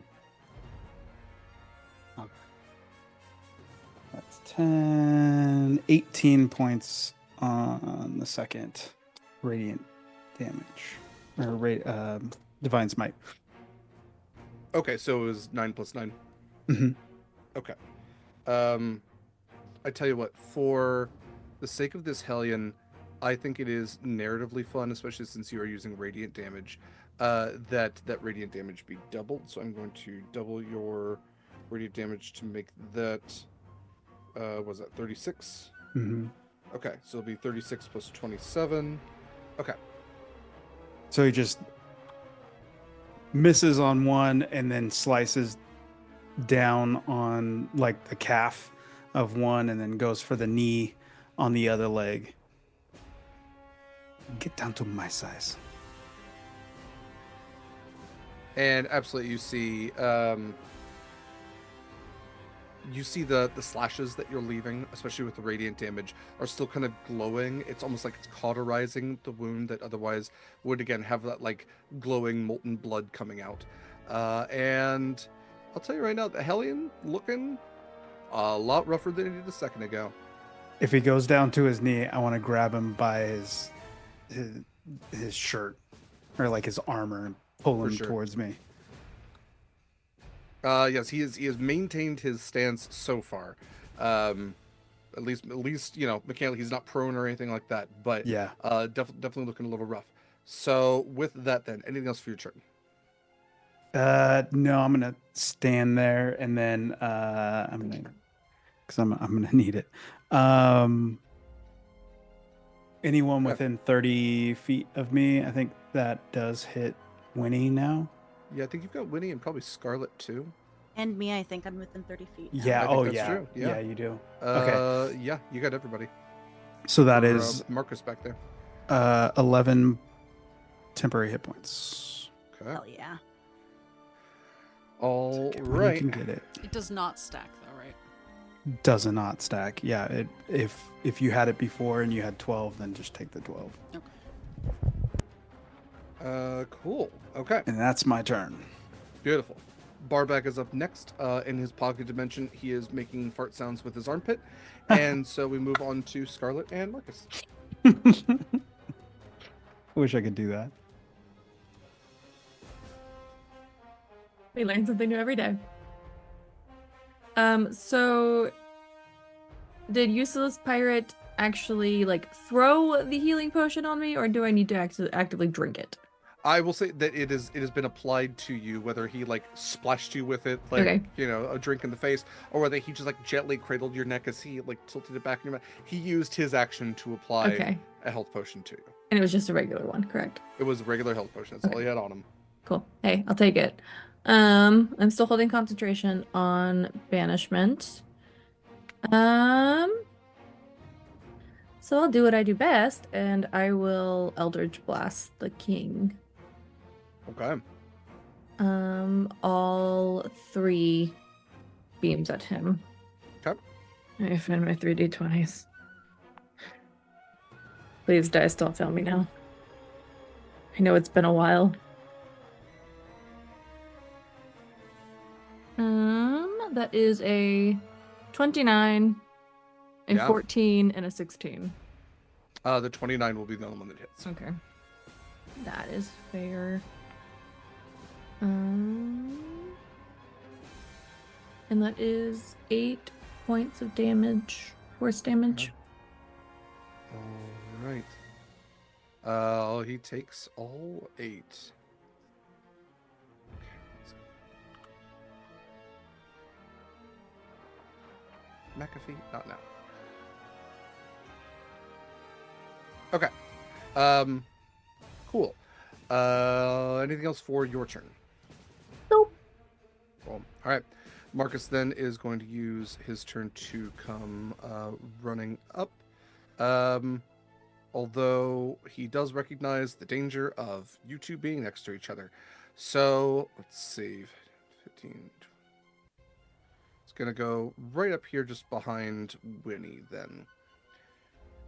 Okay. That's 10, 18 points on the second radiant damage, or divine smite. Okay, so it was 9 plus 9. Mm-hmm. Okay. I tell you what, for the sake of this Hellion, I think it is narratively fun, especially since you are using radiant damage, that radiant damage be doubled. So I'm going to double your radiant damage to make that, was that 36? Mm-hmm. Okay, so it'll be 36 plus 27. Okay. So he just misses on one and then slices down on like the calf of one and then goes for the knee on the other leg. Get down to my size. And absolutely, you see the slashes that you're leaving, especially with the radiant damage, are still kind of glowing. It's almost like it's cauterizing the wound that otherwise would again have that like glowing molten blood coming out. And I'll tell you right now, the Hellion looking a lot rougher than he did a second ago. If he goes down to his knee, I want to grab him by his his shirt or like his armor and pull For him sure. towards me. Yes, he has maintained his stance so far. At least mechanically he's not prone or anything like that. But Yeah. definitely looking a little rough. So with that, then anything else for your turn? No, I'm gonna stand there and then because I'm gonna need it. Anyone Okay. within 30 feet of me, I think that does hit Winnie now. Yeah, I think you've got Winnie and probably Scarlett too. And me, I think I'm within 30 feet. now. Yeah. I think Oh that's yeah. true, yeah. You do. Okay. Yeah, you got everybody. So that Or, is Marcus back there. 11 temporary hit points. Okay. Hell yeah. All When right. you can get it. It does not stack though, right? Does not stack. Yeah. If you had it before and you had 12, then just take the 12. Cool. Okay. And that's my turn. Beautiful. Barback is up next. In his pocket dimension, he is making fart sounds with his armpit. And so we move on to Scarlett and Marcus. Wish I could do that. We learn something new every day. So did Useless Pirate actually like throw the healing potion on me, or do I need to actively drink it? I will say that it has been applied to you, whether he like splashed you with it, like Okay. a drink in the face, or whether he just like gently cradled your neck as he like tilted it back in your mouth. He used his action to apply Okay. a health potion to you. And it was just a regular one, correct? It was a regular health potion. That's all he had on him. Cool. Hey, I'll take it. I'm still holding concentration on banishment. So I'll do what I do best, and I will Eldritch Blast the king. Okay. All 3 beams at him. Okay. I find my 3d20s. Please, dice, don't fail me now. I know it's been a while. That is a 29, a Yeah. 14, and a 16. The 29 will be the only one that hits. Okay. That is fair. And that is 8 points of damage. Force damage. All right. He takes all 8. McAfee, not now. Okay. Cool. Anything else for your turn? Nope. Cool. All right. Marcus then is going to use his turn to come running up. Although he does recognize the danger of you two being next to each other. So, let's see. 15. It's going to go right up here just behind Winnie then.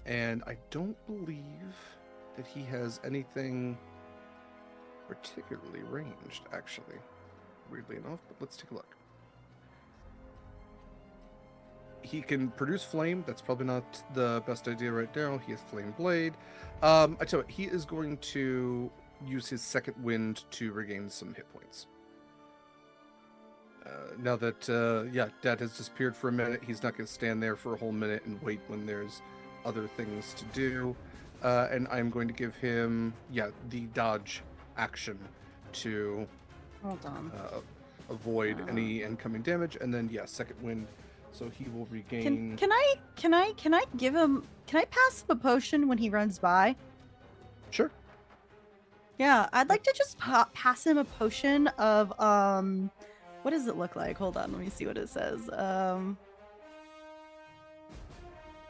And I don't believe that he has anything particularly ranged, actually. Weirdly enough, but let's take a look. He can produce flame. That's probably not the best idea right now. He has flame blade. I tell you what, he is going to use his second wind to regain some hit points. Now that Dad has disappeared for a minute, he's not going to stand there for a whole minute and wait when there's other things to do. And I'm going to give him the dodge action to Hold on. avoid any incoming damage, and then second wind. So he will regain. Can I give him? Can I pass him a potion when he runs by? Sure. Yeah, I'd like to just pass him a potion of what does it look like? Hold on, let me see what it says.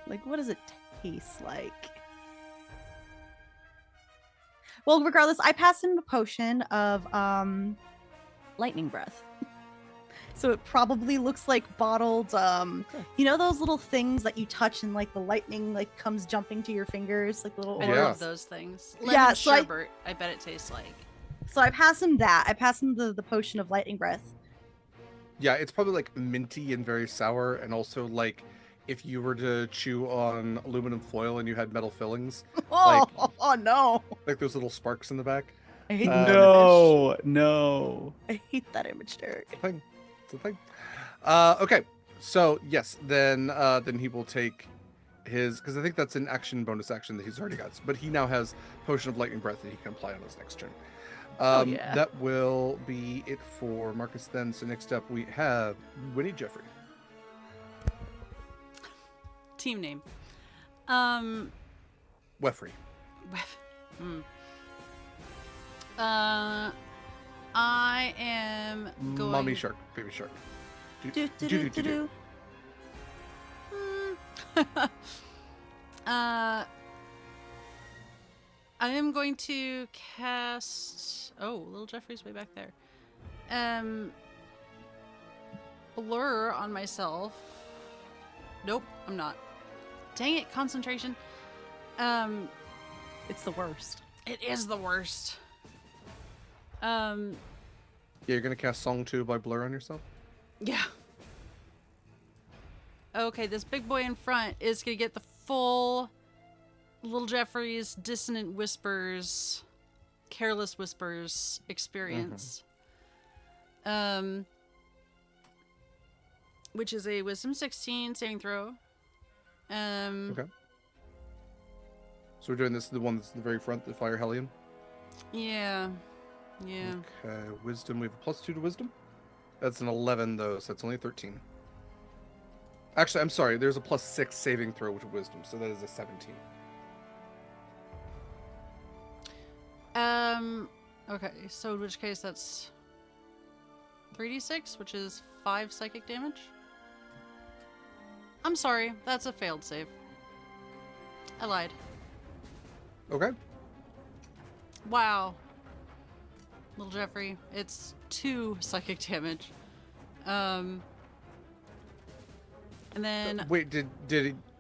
Like what does it taste like? Well, regardless, I pass him a potion of lightning breath. So it probably looks like bottled you know those little things that you touch and like the lightning like comes jumping to your fingers, like little I Yeah. love those things. Lemon Yeah, so sherbet, I bet it tastes like. So I pass him that. I pass him the potion of lightning breath. Yeah, it's probably like minty and very sour, and also like if you were to chew on aluminum foil and you had metal fillings, Oh, Like- no. like those little sparks in the back. I hate that image. No, no. I hate that image, Derek. It's a thing. It's a thing. Okay. So yes, then he will take his, because I think that's an action bonus action that he's already got. But he now has Potion of Lightning Breath that he can apply on his next turn. Yeah. That will be it for Marcus then. So next up we have Winnie Jeffrey. Team name. Weffrey. I am going. Mommy shark, baby shark. Do. I am going to cast. Oh, little Jeffrey's way back there. Blur on myself. Nope, I'm not. Dang it, concentration. It's the worst. It is the worst. Yeah, you're gonna cast Song 2 by Blur on yourself? Yeah. Okay, this big boy in front is gonna get the full Little Jeffrey's Dissonant Whispers, Careless Whispers experience. Which is a Wisdom 16 saving throw. Okay. So we're doing this, the one that's in the very front, the Fire Hellion? Yeah. Yeah. Okay, Wisdom, we have a +2 to Wisdom. That's an 11 though, so that's only 13. Actually, I'm sorry, there's a +6 saving throw to Wisdom, so that is a 17. Okay, so in which case that's 3d6, which is 5 psychic damage. I'm sorry, that's a failed save. I lied. Okay. Wow. Little Jeffrey, it's 2 psychic damage. And then Wait, did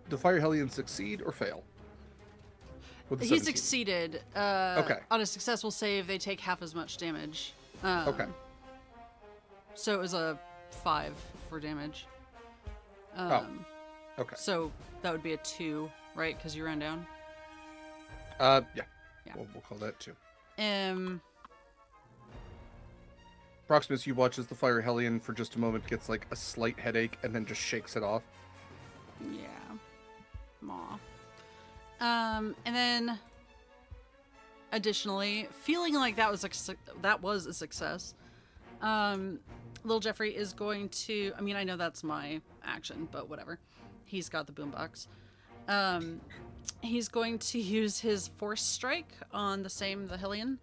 the Fire Hellion succeed or fail? With the he 17? succeeded. Okay. On a successful save, they take half as much damage. Okay. So it was a 5 for damage. Okay. So that would be a 2, right? Because you ran down. Yeah. Yeah. We'll call that 2. Proximus, you watch as the Fire Hellion for just a moment gets like a slight headache and then just shakes it off. Yeah. Maw. And then additionally, feeling like that was a success, Little Jeffrey is going to, I mean, I know that's my action, but whatever. He's got the boombox. He's going to use his Force Strike on the Hellion,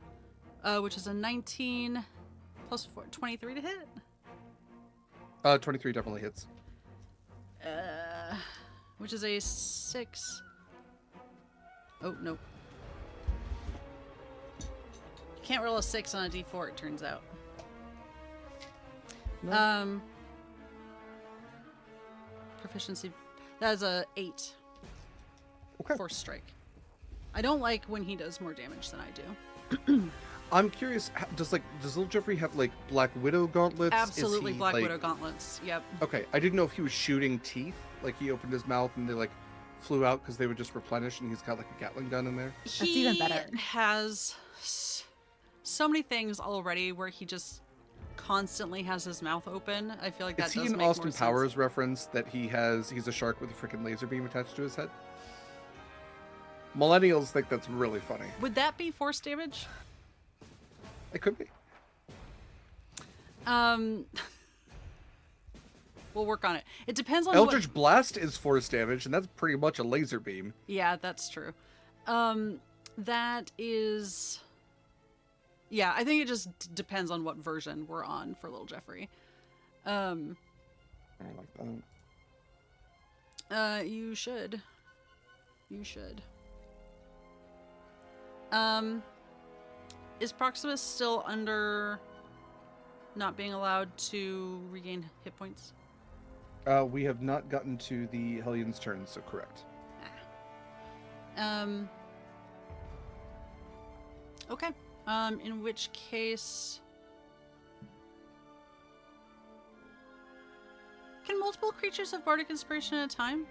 which is a 19 plus 4, 23 to hit. 23 definitely hits. Which is a 6. Oh, nope. You can't roll a 6 on a d4, it turns out. No. Proficiency. That is a 8. Okay. Force Strike. I don't like when he does more damage than I do. I'm curious, does Little Jeffrey have like Black Widow gauntlets? Absolutely, Is he, Black like- Widow gauntlets. Yep. Okay, I didn't know if he was shooting teeth, like he opened his mouth and they like flew out because they would just replenish, and he's got like a Gatling gun in there. That's even better. He has so many things already where he just constantly has his mouth open. I feel like that Is he does an make Austin more sense. Powers reference that he's a shark with a freaking laser beam attached to his head? Millennials think that's really funny. Would that be force damage? It could be. We'll work on it. It depends on Eldritch Blast is force damage, and that's pretty much a laser beam. Yeah, that's true. That is... Yeah, I think it just depends on what version we're on for Little Jeffrey. I don't like that. You should. You should. Is Proximus still under not being allowed to regain hit points? We have not gotten to the Hellion's turn, so correct. Okay. In which case... Can multiple creatures have bardic inspiration at a time?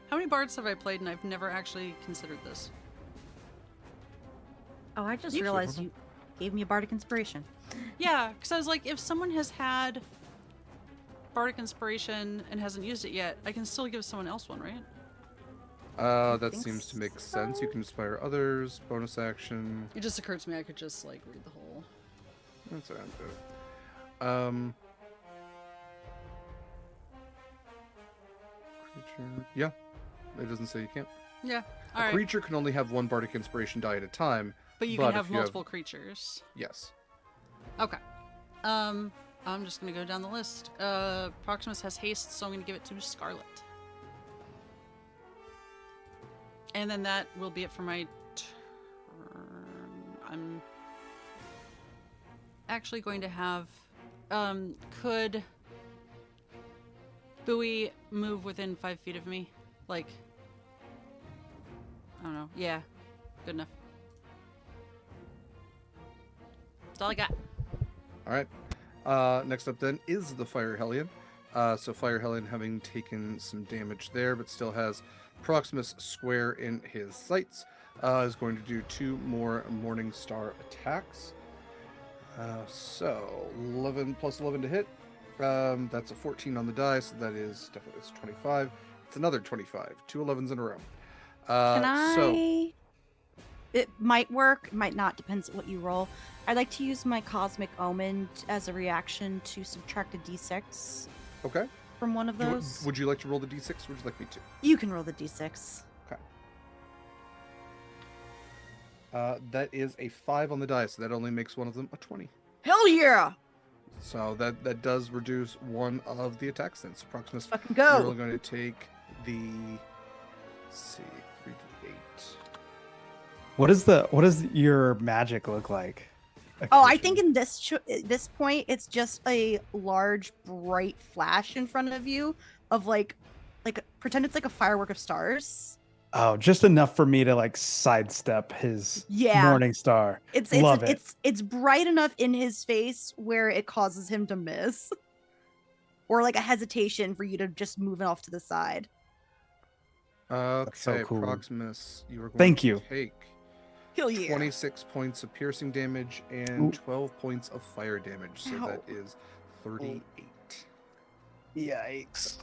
How many bards have I played and I've never actually considered this? Oh, I just You- realized you gave me a bardic inspiration. Yeah, because I was like, if someone has had bardic inspiration and hasn't used it yet, I can still give someone else one, right? That think seems to make sense. You can inspire others. Bonus action. It just occurred to me I could just like read the whole. That's what I'm doing. Creature. Yeah. It doesn't say you can't. Yeah. A All right. creature can only have one bardic inspiration die at a time. But you but can if have you have- multiple creatures. Yes. Okay. I'm just gonna go down the list. Proximus has haste, so I'm gonna give it to Scarlett. And then that will be it for my turn. I'm actually going to have could Bowie move within 5 feet of me? Like, I don't know. Yeah. Good enough. That's all I got. All right. Next up then is the Fire Hellion. So Fire Hellion having taken some damage there, but still has Proximus square in his sights, is going to do 2 more Morning Star attacks. So 11 plus 11 to hit. That's a 14 on the die, so that is definitely it's 25. It's another 25. 2 11s in a row. Can I? So It might work, it might not, depends on what you roll. I'd like to use my Cosmic Omen as a reaction to subtract a d6 okay. from one of You- those. would you like to roll the d6? Or would you like me to? You can roll the d6. That is a 5 on the die, so that only makes one of them a 20. Hell yeah! So that does reduce one of the attack stats. Proximus, Fucking you're go! only going to take the, let's see, 3d8. What does your magic look like? Oh, I Acacia? think in this point, it's just a large, bright flash in front of you of like pretend it's like a firework of stars. Oh, just enough for me to like sidestep his Yeah. morning star. It's Love it. it's bright enough in his face where it causes him to miss, or like a hesitation for you to just move it off to the side. Okay, so cool. Proximus, you are going Thank to you. take Hell yeah! 26 points of piercing damage and Ooh. 12 points of fire damage. So Ow. that is 38. Yikes.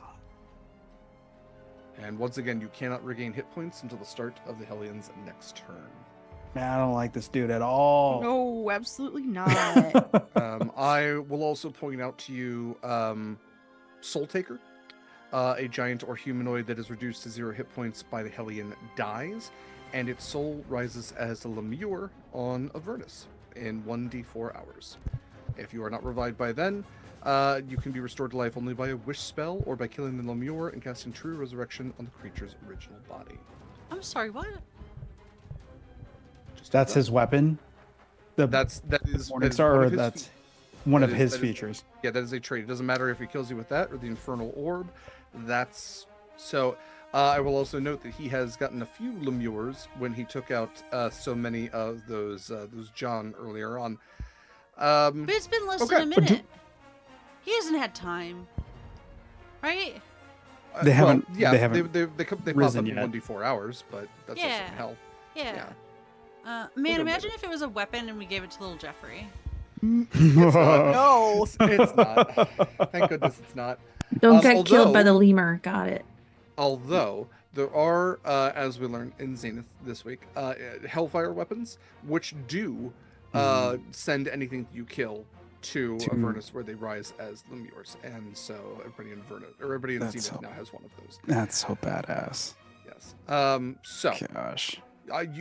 And once again, you cannot regain hit points until the start of the Hellion's next turn. Man, I don't like this dude at all. No, absolutely not. I will also point out to you Soul Taker, a giant or humanoid that is reduced to 0 hit points by the Hellion dies, and its soul rises as a lemure on Avernus in 1d4 hours. If you are not revived by then, you can be restored to life only by a wish spell or by killing the lemure and casting true resurrection on the creature's original body. I'm sorry, what? Just That's heads his up. weapon. The that is morning one star, of or his that's fe- one that of is- his that is- features. Yeah, that is a trait. It doesn't matter if he kills you with that or the infernal orb. That's so. I will also note that he has gotten a few lemures when he took out so many of those John earlier on. But it's been less Okay, than a but do- minute. He hasn't had time, right? They haven't- Yeah, they haven't they pop up risen in yet. 1d4 hours, but that's Yeah. also hell. Yeah. Yeah. Man, go imagine with if it was a weapon and we gave it to little Jeffrey. No. It's not. Thank goodness it's not. Don't get killed by the although- lemur. Got it. Although there are, as we learned in Zenith this week, Hellfire weapons, which do send anything you kill to To- Avernus, where they rise as lemures, and so everybody in Avernus, or everybody in That's Zenith so- now has one of those. That's so badass. Yes. So Gosh.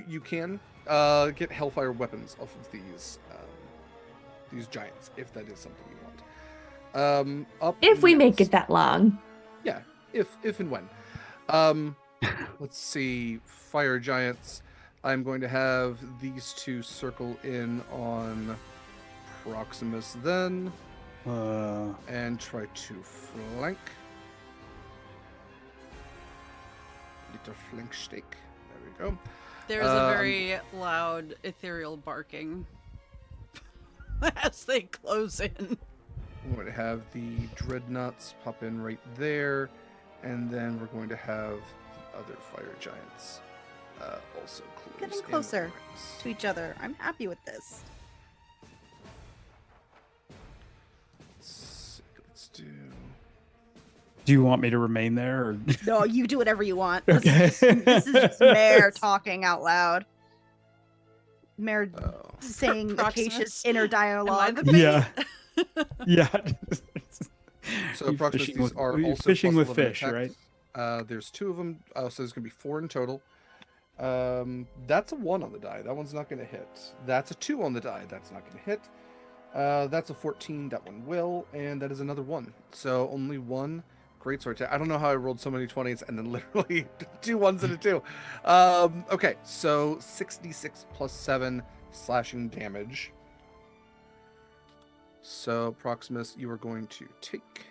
you can get Hellfire weapons off of these giants if that is something you want. Up If we make next- it that long. Yeah, if and when. Let's see, fire giants. I'm going to have these two circle in on Proximus then, and try to flank. Little flank stake. There we go. There's a very loud ethereal barking as they close in. We're going to have the dreadnoughts pop in right there, and then we're going to have the other fire giants also close. Getting in closer ranks. to each other. I'm happy with this. Let's do. Do you want me to remain there? Or... No, you do whatever you want. Okay. This is just Mare talking out loud. Mare saying Proximus. Acacia's inner Am I dialogue. the bait? Yeah. Yeah. So Proximus, fishing these with, are you're also fishing plus with 11 fish, attacks. right? There's 2 of them, so there's going to be 4 in total. That's a 1 on the die. That one's not going to hit. That's a 2 on the die. That's not going to hit. That's a 14. That one will, and that is another 1. So only 1 greatsword attack. I don't know how I rolled so many 20s and then literally 2 1s and a 2. Okay, so 66 plus 7 slashing damage. So Proximus, you are going to take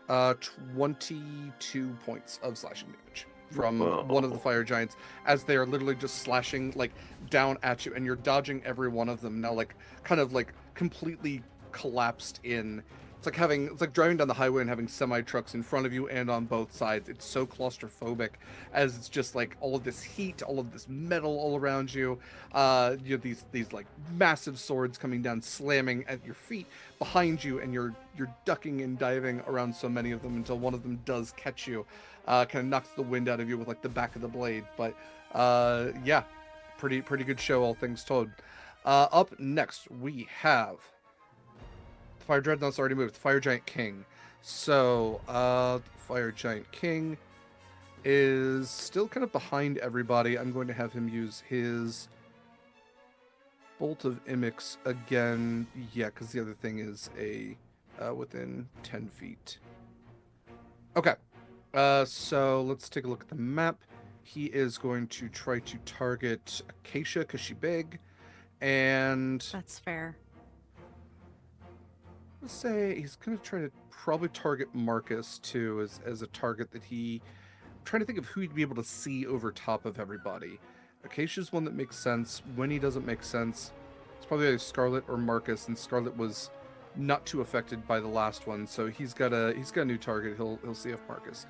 22 points of slashing damage from one of the fire giants as they are literally just slashing like down at you, and you're dodging every one of them now, like kind of like completely collapsed in. It's like driving down the highway and having semi trucks in front of you and on both sides. It's so claustrophobic as it's just like all of this heat, all of this metal all around you. You have these like massive swords coming down, slamming at your feet behind you, and you're ducking and diving around so many of them until one of them does catch you, kind of knocks the wind out of you with like the back of the blade. But yeah, pretty good show, all things told. Up next we have. Fire Dreadnought's already moved. Fire Giant King. So, Fire Giant King is still kind of behind everybody. I'm going to have him use his Bolt of Imix again. Yeah, because the other thing is a within 10 feet. Okay. So let's take a look at the map. He is going to try to target Acacia because she's big. And That's fair. let's say he's going to try to probably target Marcus too as a target that I'm trying to think of who he'd be able to see over top of everybody. Acacia's one that makes sense. Winnie doesn't make sense. It's probably either Scarlett or Marcus, and Scarlett was not too affected by the last one, so he's got a new target. He'll see if Marcus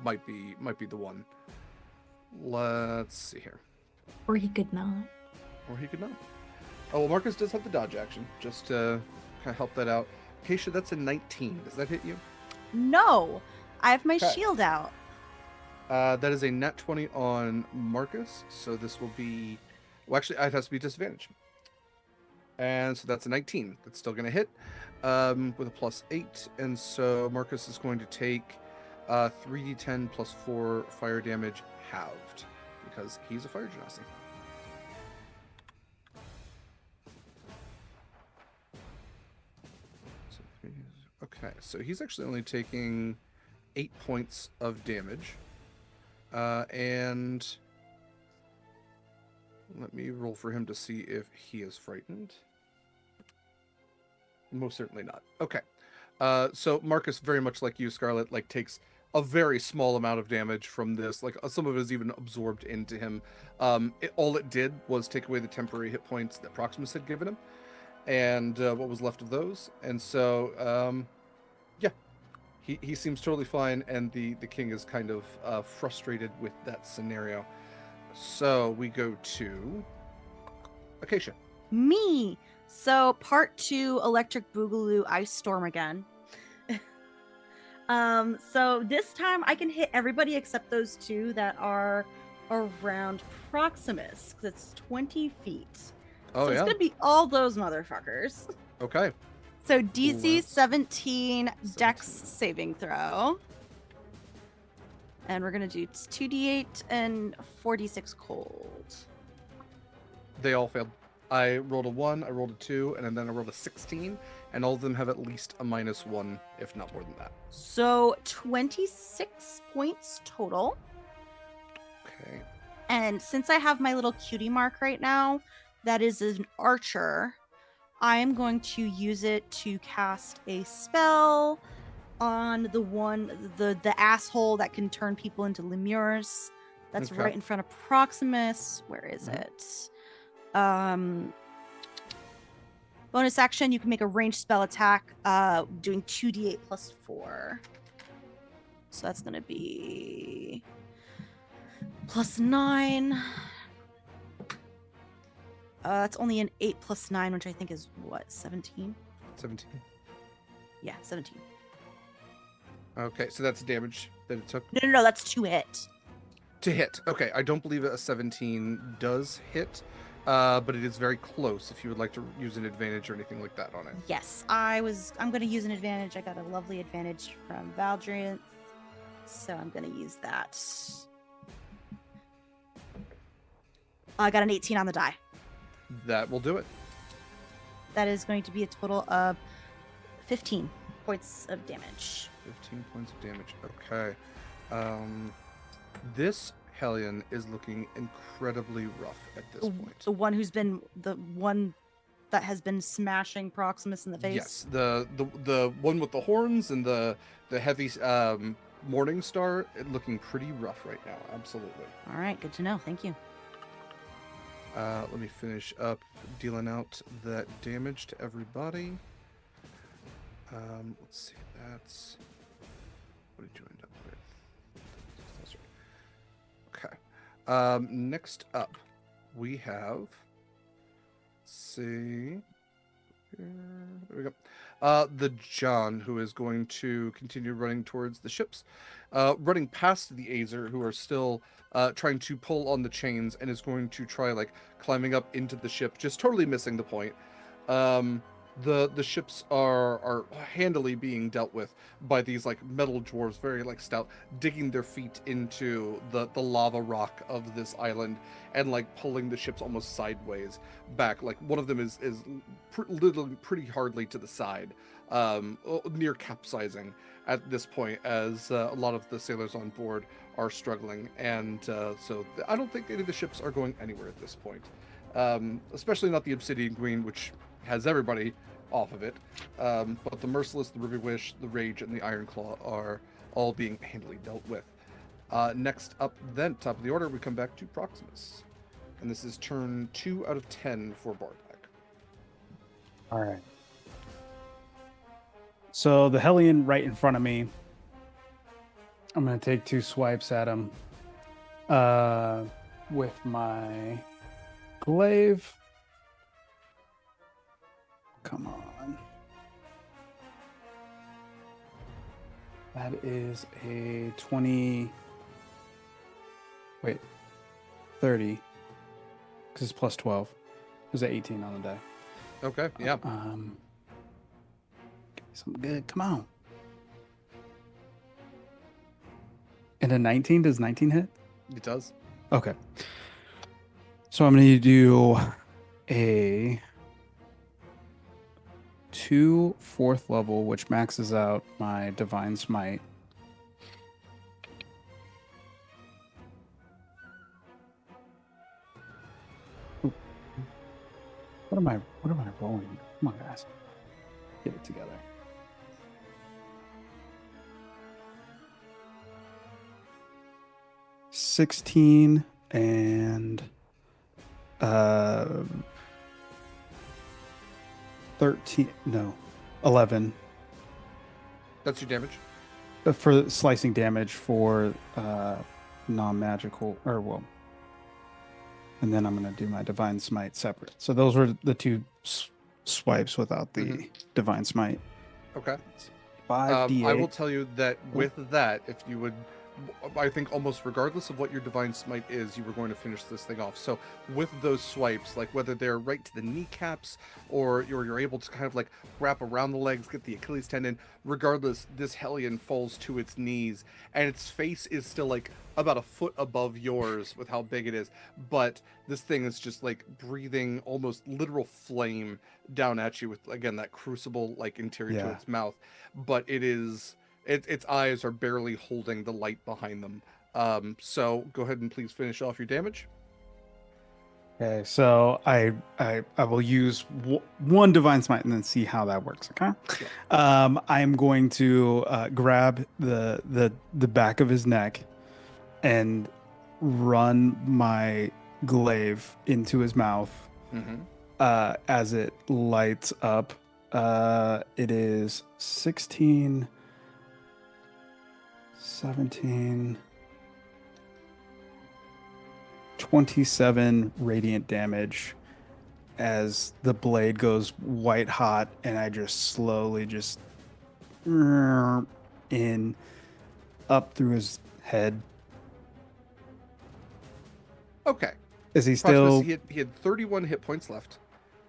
might be the one. Let's see here. Or he could not. Or he could not. Oh, well, Marcus does have the dodge action, just to kind of help that out. Acacia, that's a 19. Does that hit you? No, I have my Okay. shield out. That is a nat 20 on Marcus, so this will be... Well, actually, it has to be disadvantage. And so that's a 19. That's still going to hit with a plus 8. And so Marcus is going to take 3d10 plus 4 fire damage halved, because he's a fire genasi. Okay, so he's actually only taking 8 points of damage. And let me roll for him to see if he is frightened. Most certainly not. Okay. So Marcus, very much like you, Scarlett, like takes a very small amount of damage from this. Like some of it is even absorbed into him. All it did was take away the temporary hit points that Proximus had given him, and what was left of those. And so, yeah, he seems totally fine, and the king is kind of frustrated with that scenario. So we go to Acacia. Me. So part 2, Electric Boogaloo, Ice Storm again. So this time I can hit everybody except those 2 that are around Proximus, because it's 20 feet. Oh, so yeah? it's gonna be all those motherfuckers. Okay. So DC Let's- 17 Dex 17. saving throw. And we're gonna do 2d8 and 4d6 cold. They all failed. I rolled a 1, I rolled a 2, and then I rolled a 16, and all of them have at least a -1, if not more than that. So 26 points total. Okay. And since I have my little cutie mark right now, that is an archer, I am going to use it to cast a spell on the asshole that can turn people into lemurs. That's Okay. right in front of Proximus. Where is Mhm. it? Bonus action, you can make a ranged spell attack doing 2d8 plus 4. So that's going to be plus 9. That's only an 8 plus 9, which I think is what, 17? 17. Yeah, 17. Okay, so that's damage that it took No, that's 2 hit. to hit. Okay, I don't believe a 17 does hit, but it is very close if you would like to use an advantage or anything like that on it. Yes, I'm going to use an advantage. I got a lovely advantage from Valdrian, so I'm going to use that. I got an 18 on the die. That will do it. That is going to be a total of 15 points of damage. 15 points of damage. Okay. This Hellion is looking incredibly rough at this point. The one that has been smashing Proximus in the face. Yes, the one with the horns and the heavy Morning Star, looking pretty rough right now. Absolutely. All right, good to know. Thank you. Let me finish up dealing out that damage to everybody. Let's see. That's what did you end up with? Okay. Next up, we have. Let's see. Here, there we go. The John, who is going to continue running towards the ships, running past the Azer, who are still trying to pull on the chains, and is going to try like climbing up into the ship, just totally missing the point. The ships are handily being dealt with by these like metal dwarves, very like stout, digging their feet into the lava rock of this island and like pulling the ships almost sideways back. Like one of them is literally pretty hardly to the side, near capsizing at this point, as a lot of the sailors on board are struggling, and so I don't think any of the ships are going anywhere at this point, especially not the Obsidian Queen, which has everybody off of it, but the Merciless, the Ruby Wish, the Rage, and the Iron Claw are all being handily dealt with. Next up then, top of the order, we come back to Proximus, and this is turn 2 out of 10 for Bartek. All right. So the Hellion right in front of me, I'm going to take 2 swipes at him with my glaive. Come on. That is a 20. Wait. 30. Because it's plus 12. It was an 18 on the die. Okay, yeah. Give me something good. Come on. And a 19? Does 19 hit? It does. Okay. So I'm going to do a 2 4th level, which maxes out my Divine Smite. Ooh. What am I rolling? Come on, guys. Get it together. $16 and 13, no, 11 That's your damage. for slicing damage for non-magical, or well, and then I'm going to do my Divine Smite separate. So those were the 2 swipes without the Divine Smite. Okay. 5d8. I will tell you that with that, if you would, I think almost regardless of what your Divine Smite is, you were going to finish this thing off. So with those swipes, like whether they're right to the kneecaps or you're able to kind of like wrap around the legs, get the Achilles tendon, regardless, this Hellion falls to its knees and its face is still like about a foot above yours with how big it is. But this thing is just like breathing almost literal flame down at you with, again, that crucible like interior to its mouth. But it is... Its eyes are barely holding the light behind them. So go ahead and please finish off your damage. Okay, so I will use one Divine Smite and then see how that works. Okay, I am going to grab the back of his neck and run my glaive into his mouth, as it lights up. It is 16, 17, 27 radiant damage as the blade goes white hot, and I just slowly just in up through his head. Okay. Is he Proximus, still? he had 31 hit points left.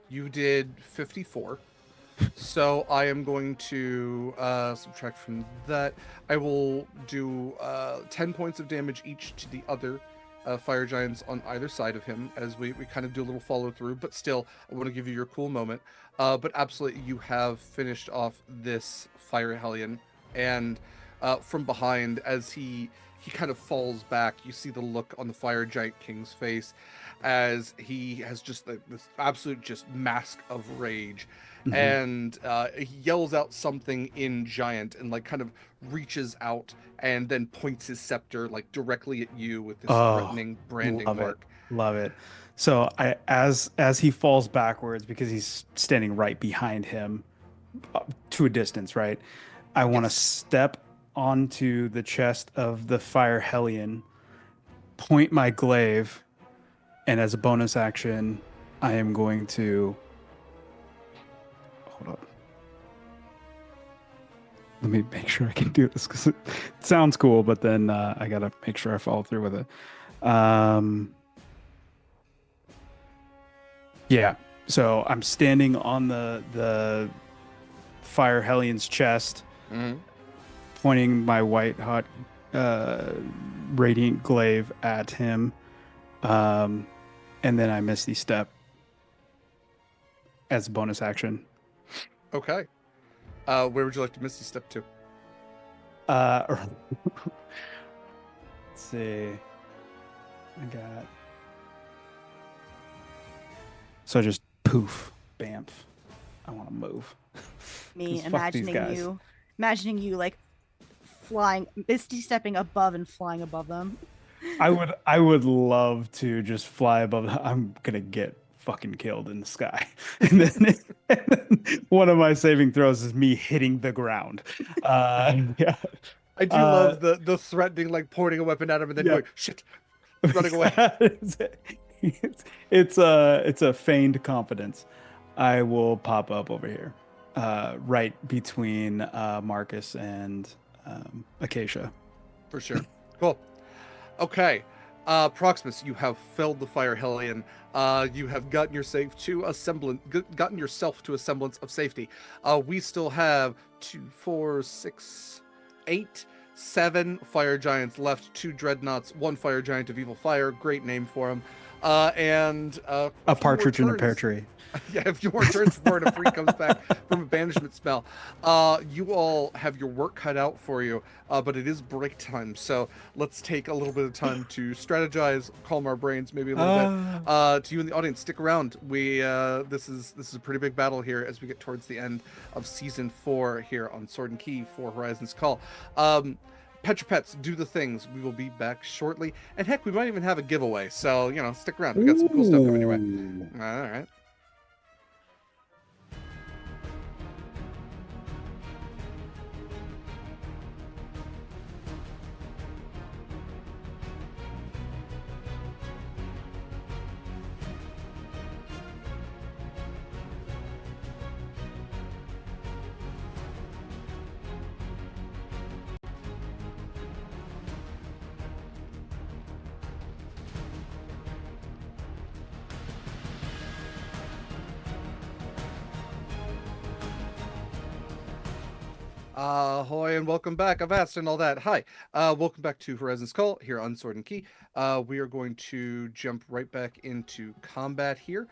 You did 54. So I am going to subtract from that. I will do 10 points of damage each to the other fire giants on either side of him as we kind of do a little follow through. But still, I want to give you your cool moment. But absolutely, you have finished off this fire hellion. And from behind, as he kind of falls back, you see the look on the fire giant king's face as he has just this absolute just mask of rage. Mhm. And he yells out something in giant and like kind of reaches out and then points his scepter like directly at you with this threatening branding mark. Love it. So as he falls backwards, because he's standing right behind him to a distance, right? I want to Yes. step onto the chest of the fire hellion, point my glaive, and as a bonus action, I am going to hold up. Let me make sure I can do this because it sounds cool, but then I gotta make sure I follow through with it. Yeah. So I'm standing on the fire hellion's chest, pointing my white hot radiant glaive at him, and then I misty step as a bonus action. Okay. Where would you like to misty step to? Let's see. I got. So just poof, bamf. I want to move. Me 'Cause fuck these guys. imagining you like flying, misty stepping above and flying above them. I would love to just fly above. I'm gonna get fucking killed in the sky, and then one of my saving throws is me hitting the ground. Yeah. I do love the threatening, like pointing a weapon at him and then going, shit, running away. It's a feigned confidence. I will pop up over here, right between Marcus and Acacia. For sure. Cool. Okay. Proximus, you have felled the fire hellion. You have gotten yourself to a semblance of safety. We still have 2, 4, 6, 8, 7 fire giants left. 2 dreadnoughts, 1 fire giant of evil fire. Great name for him. And A partridge in a pear tree. Yeah, a few more turns before a freak comes back from a banishment spell. You all have your work cut out for you, but it is break time, so let's take a little bit of time to strategize, calm our brains, maybe a little bit. To you in the audience, stick around. This is a pretty big battle here as we get towards the end of season 4 here on Sword and Key for Horizon's Call. Pet your pets, do the things. We will be back shortly, and heck, we might even have a giveaway. So stick around. We got some cool stuff coming your way. All right. Ahoy and welcome back, Avast and all that. Hi, welcome back to Horizon's Call here on Sword and Key. We are going to jump right back into combat here.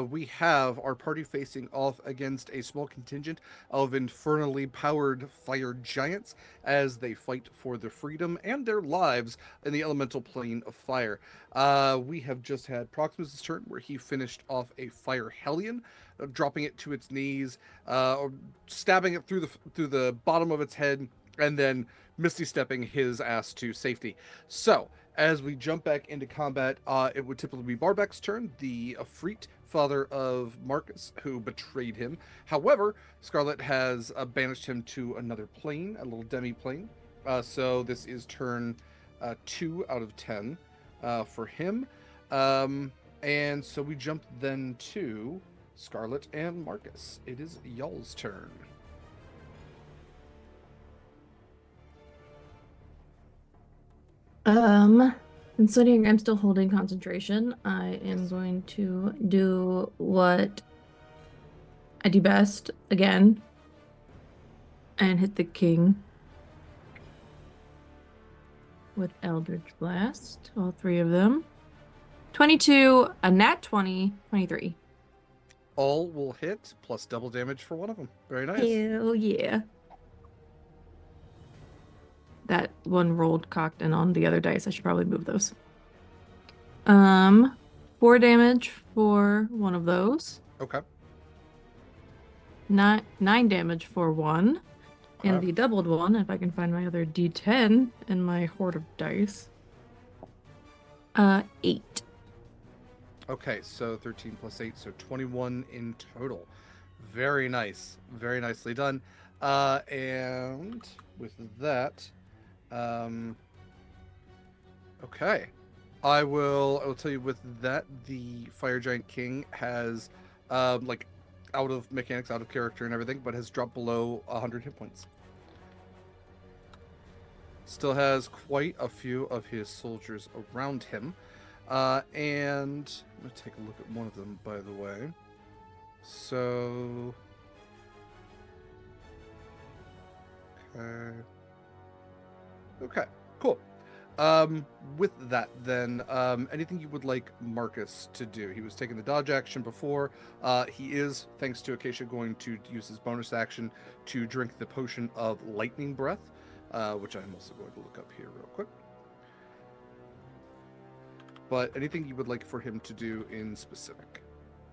We have our party facing off against a small contingent of infernally powered fire giants as they fight for their freedom and their lives in the elemental plane of fire. We have just had Proximus' turn where he finished off a fire hellion, dropping it to its knees, stabbing it through the bottom of its head, and then misty stepping his ass to safety. So As we jump back into combat, it would typically be Barbek's turn, the Afreet, father of Marcus, who betrayed him. However, Scarlett has banished him to another plane, a little demi-plane. So this is turn 2 out of 10 for him. And so we jump then to Scarlett and Marcus. It is y'all's turn. Considering I'm still holding concentration, I am going to do what I do best again and hit the king with Eldritch Blast, all three of them. 22, a nat 20, 23. All will hit, plus double damage for one of them. Very nice. Hell yeah. That one rolled cocked and on the other dice. I should probably move those. 4 damage for one of those. Okay. 9 damage for one. And the doubled one, if I can find my other d10 in my hoard of dice. 8. Okay, so 13 plus 8, so 21 in total. Very nice. Very nicely done. And with that, okay. I will tell you with that, the Fire Giant King has, like, out of mechanics, out of character and everything, but has dropped below 100 hit points. Still has quite a few of his soldiers around him. And I'm going to take a look at one of them, by the way. So... Okay, cool. With that, then, anything you would like Marcus to do? He was taking the dodge action before. He is, thanks to Acacia, going to use his bonus action to drink the potion of lightning breath, which I'm also going to look up here real quick. But anything you would like for him to do in specific?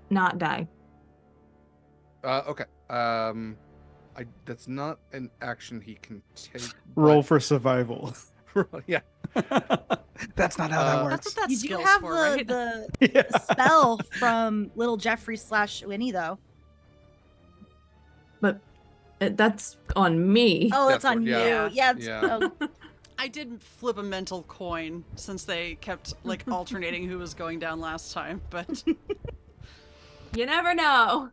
Not die. Okay. That's not an action he can take. Roll for survival. Yeah. That's not how that That's works. what that You do skill's have for, right? the Yeah. spell from Little Jeffrey / Winnie, though. But that's on me. Oh, Yeah, it's on yeah. you. Yeah. Yeah. Oh, I did flip a mental coin since they kept like alternating who was going down last time, but You never know.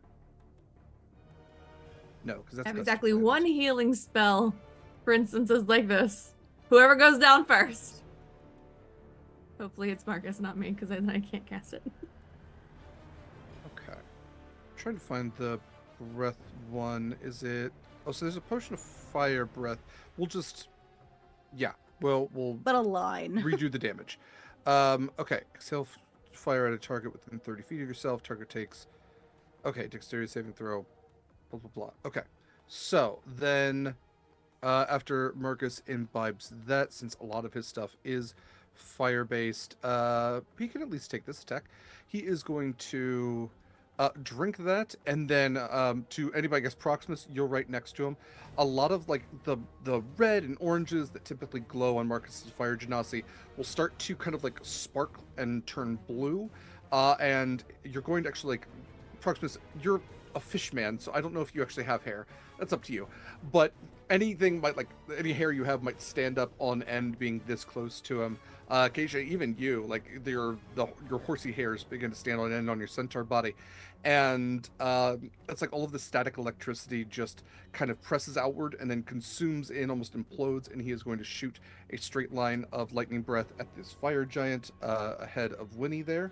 No, because I that's have gust exactly damage. one healing spell for instances like this. Whoever goes down first. Hopefully it's Marcus, not me, because then I can't cast it. Okay. I'm trying to find the breath one. Is it? Oh, so there's a potion of fire breath. We'll just, yeah. We'll but a line. redo the damage. Okay. Exhale fire at a target within 30 feet of yourself. Target takes. Okay. Dexterity saving throw. Blah blah blah. Okay. So then, after Marcus imbibes that, since a lot of his stuff is fire-based, he can at least take this attack. He is going to drink that, and then to anybody, I guess Proximus, you're right next to him. A lot of like the red and oranges that typically glow on Marcus's fire genasi will start to kind of like spark and turn blue, and you're going to actually like Proximus. You're a fish man, so I don't know if you actually have hair. That's up to you. But anything might like any hair you have might stand up on end, being this close to him. Acacia, even you, like your horsey hairs begin to stand on end on your centaur body, and it's like all of the static electricity just kind of presses outward and then consumes in, almost implodes, and he is going to shoot a straight line of lightning breath at this fire giant ahead of Winnie there.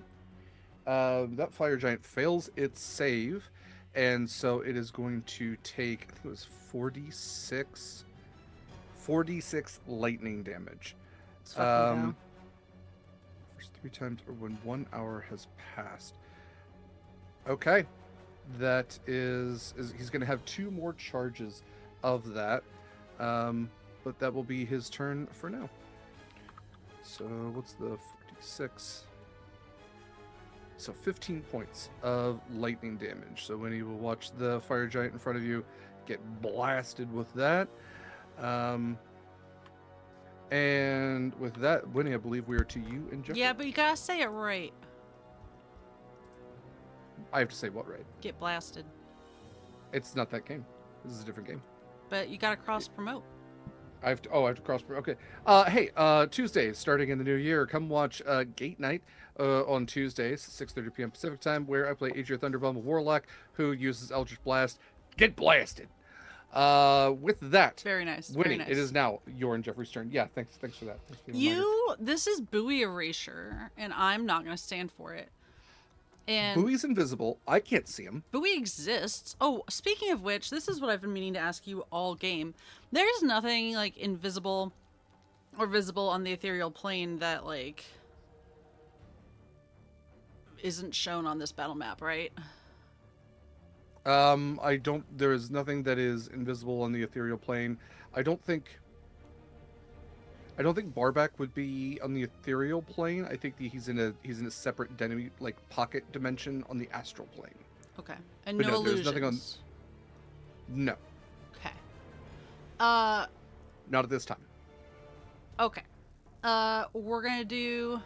That fire giant fails its save, and so it is going to take, I think it was 46 lightning damage. It's fucking down. First 3 times or when 1 hour has passed. Okay. That is he's going to have 2 more charges of that. But that will be his turn for now. So what's the 46? So 15 points of lightning damage. So when you will watch the fire giant in front of you get blasted with that. And with that, Winnie, I believe we are to you and Jeffrey. Yeah, but you gotta say it right. I have to say what, right? Get blasted. It's not that game. This is a different game. But you gotta cross promote. I have to cross. Okay. Hey, Tuesdays, starting in the new year, come watch Gate Night on Tuesdays, 6:30 p.m. Pacific time, where I play Aegir Thunderbomb, a warlock who uses Eldritch Blast. Get blasted. With that, Very nice. Winnie, Very nice. it is now your and Jeffrey's turn. Yeah, thanks for that. Thanks for the reminder. This is buoy erasure, and I'm not gonna stand for it. And Bowie's invisible. I can't see him. buoy exists. Oh, speaking of which, this is what I've been meaning to ask you all game. There's nothing like invisible or visible on the ethereal plane that like isn't shown on this battle map, right? I don't. There is nothing that is invisible on the ethereal plane. I don't think Barback would be on the ethereal plane. I think he's in a separate pocket dimension on the astral plane. Okay. And But no no, there's illusions. nothing on- No, Okay. not at this time. Okay. We're gonna do.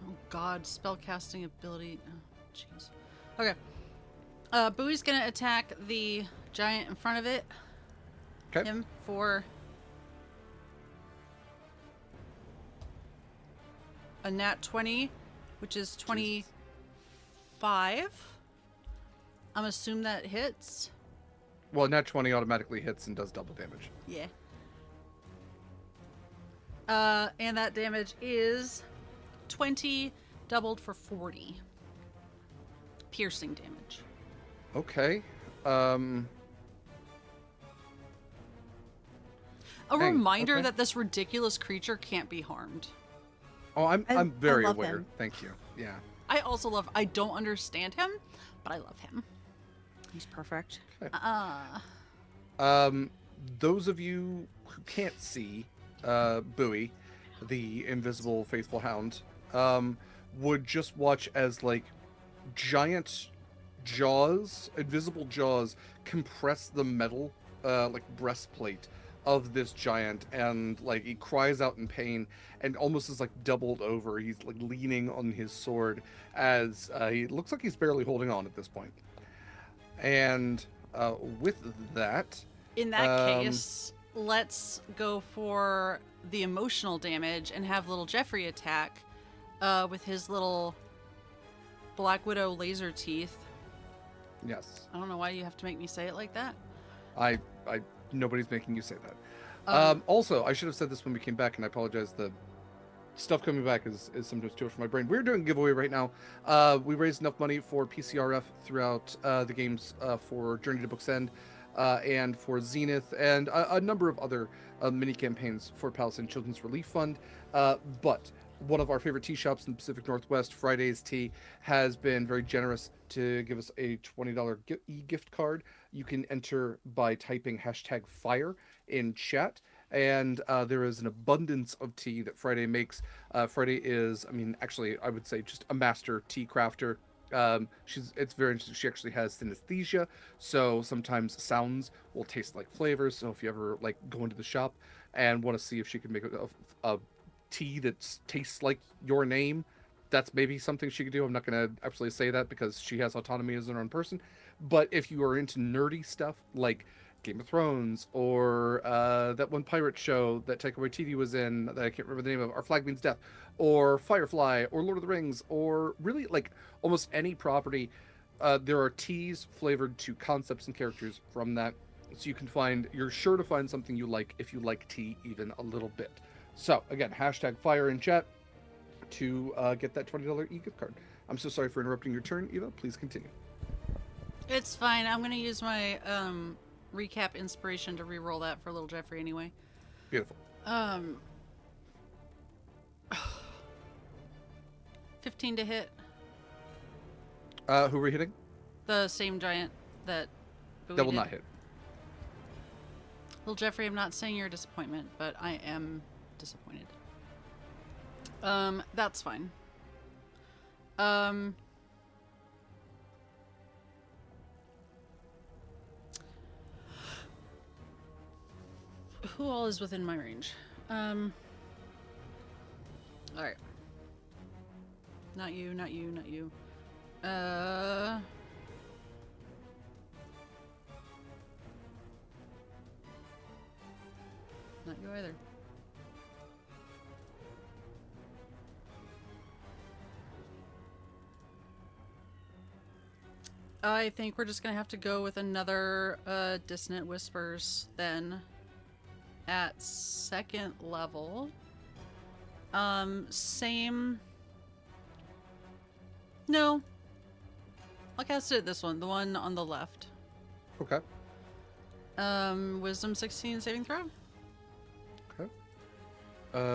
Oh God, spellcasting ability. Oh, jeez. Okay. Bowie's gonna attack the giant in front of it. Okay. Him for a nat 20, which is 25. I'm assuming that hits. Well, nat 20 automatically hits and does double damage. Yeah. And that damage is 20 doubled for 40. Piercing damage. Okay. A Dang, reminder okay. that this ridiculous creature can't be harmed. Oh, I'm I very love aware. him. Thank you. Yeah. I also love. I don't understand him, but I love him. He's perfect. Those of you who can't see Bowie, the invisible faithful hound, would just watch as like giant jaws, invisible jaws, compress the metal breastplate of this giant, and like he cries out in pain and almost is like doubled over. He's like leaning on his sword as he looks like he's barely holding on at this point. And with that, In that case, let's go for the emotional damage and have little Jeffrey attack with his little Black Widow laser teeth. yes, I don't know why you have to make me say it like that. I nobody's making you say that. Um, Also, I should have said this when we came back, and I apologize. The stuff coming back is sometimes too much for my brain. We're doing a giveaway right now. We raised enough money for PCRF throughout the games for Journey to Book's End and for Zenith and a number of other mini campaigns for Palestine Children's Relief Fund. But one of our favorite tea shops in the Pacific Northwest, Friday's Tea, has been very generous to give us a $20 e-gift card. You can enter by typing #fire in chat. And there is an abundance of tea that Friday makes. Friday is, actually, I would say just a master tea crafter. It's very interesting. She actually has synesthesia, so sometimes sounds will taste like flavors. So if you ever like go into the shop and want to see if she can make a tea that tastes like your name, that's maybe something she could do. I'm not going to absolutely say that because she has autonomy as her own person. But if you are into nerdy stuff like Game of Thrones or that one pirate show that Taika Waititi was in that I can't remember the name of, Our Flag Means Death, or Firefly, or Lord of the Rings, or really like almost any property, there are teas flavored to concepts and characters from that. So you're sure to find something you like if you like tea even a little bit. So again, #fire in chat to get that $20 e-gift card. I'm so sorry for interrupting your turn, Eva. Please continue. It's fine. I'm going to use my recap inspiration to re-roll that for little Jeffrey anyway. Beautiful. 15 to hit. Who were we hitting? The same giant that Bowie That will did. not hit. Little Jeffrey, I'm not saying you're a disappointment, but I am disappointed. That's fine. Who all is within my range? Alright. Not you, not you, not you. Not you either. I think we're just gonna have to go with another Dissonant Whispers then at 2nd level. Same. No. I'll cast it at this one, the one on the left. Okay. Wisdom 16 saving throw. Okay.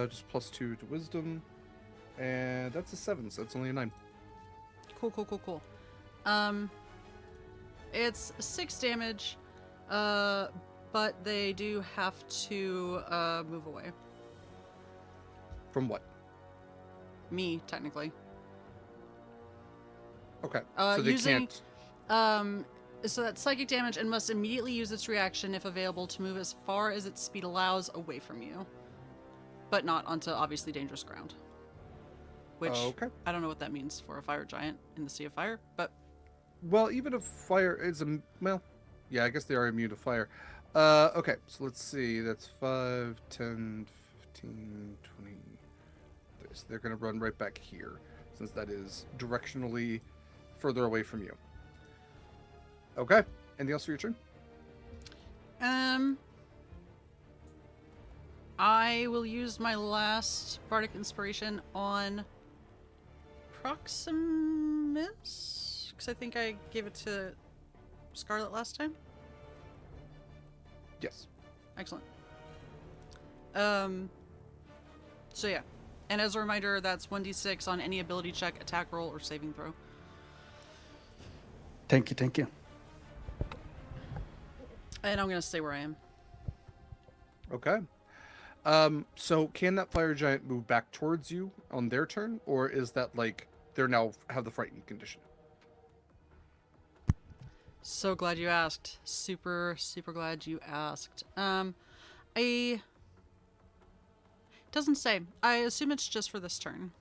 Just +2 to wisdom. And that's a 7, so that's only a 9. Cool. It's 6 damage, but they do have to move away. From what? Me, technically. Okay. So they using, can't. So that's psychic damage and must immediately use its reaction if available to move as far as its speed allows away from you. But not onto obviously dangerous ground. Which, Okay. I don't know what that means for a fire giant in the Sea of Fire, but... Well, even if fire is a... Well, yeah, I guess they are immune to fire. Okay, so let's see. That's 5, 10, 15, 20... So they're going to run right back here, since that is directionally further away from you. Okay. Anything else for your turn? I will use my last Bardic Inspiration on Proximus, because I think I gave it to Scarlett last time. Yes. Excellent. So yeah. And as a reminder, that's 1d6 on any ability check, attack roll, or saving throw. Thank you. And I'm gonna stay where I am. Okay. So can that fire giant move back towards you on their turn, or is that like they're now have the frightened condition? So glad you asked. Super glad you asked. I doesn't say. I assume it's just for this turn.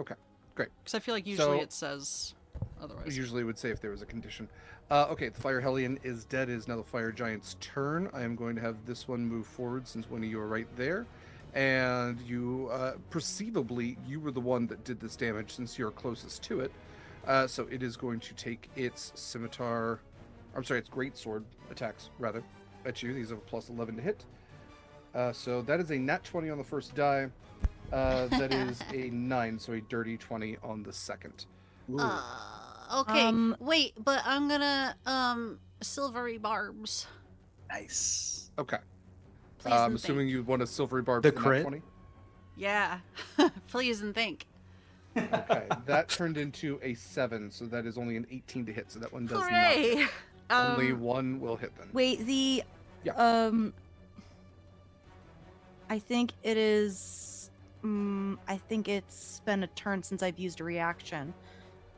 Okay, great. Because I feel like usually So- it says otherwise. Usually would say if there was a condition. Okay, the fire hellion is dead. It is now the fire giant's turn. I am going to have this one move forward since one of you are right there. And you, perceivably, you were the one that did this damage since you're closest to it. So it is going to take its scimitar, I'm sorry, its greatsword attacks, rather, at you. These have a +11 to hit. So that is a nat 20 on the first die. That is a 9, so a dirty 20 on the second. Okay. Wait, but I'm gonna silvery barbs. Nice. Okay. Please I'm and assuming you want a silvery barb The in that crit? 20? Yeah. Please and think. Okay, that turned into a 7, so that is only an 18 to hit, so that one does not Hooray! hit. Only one will hit then. Wait, the Yeah. I think it is. I think it's been a turn since I've used a reaction.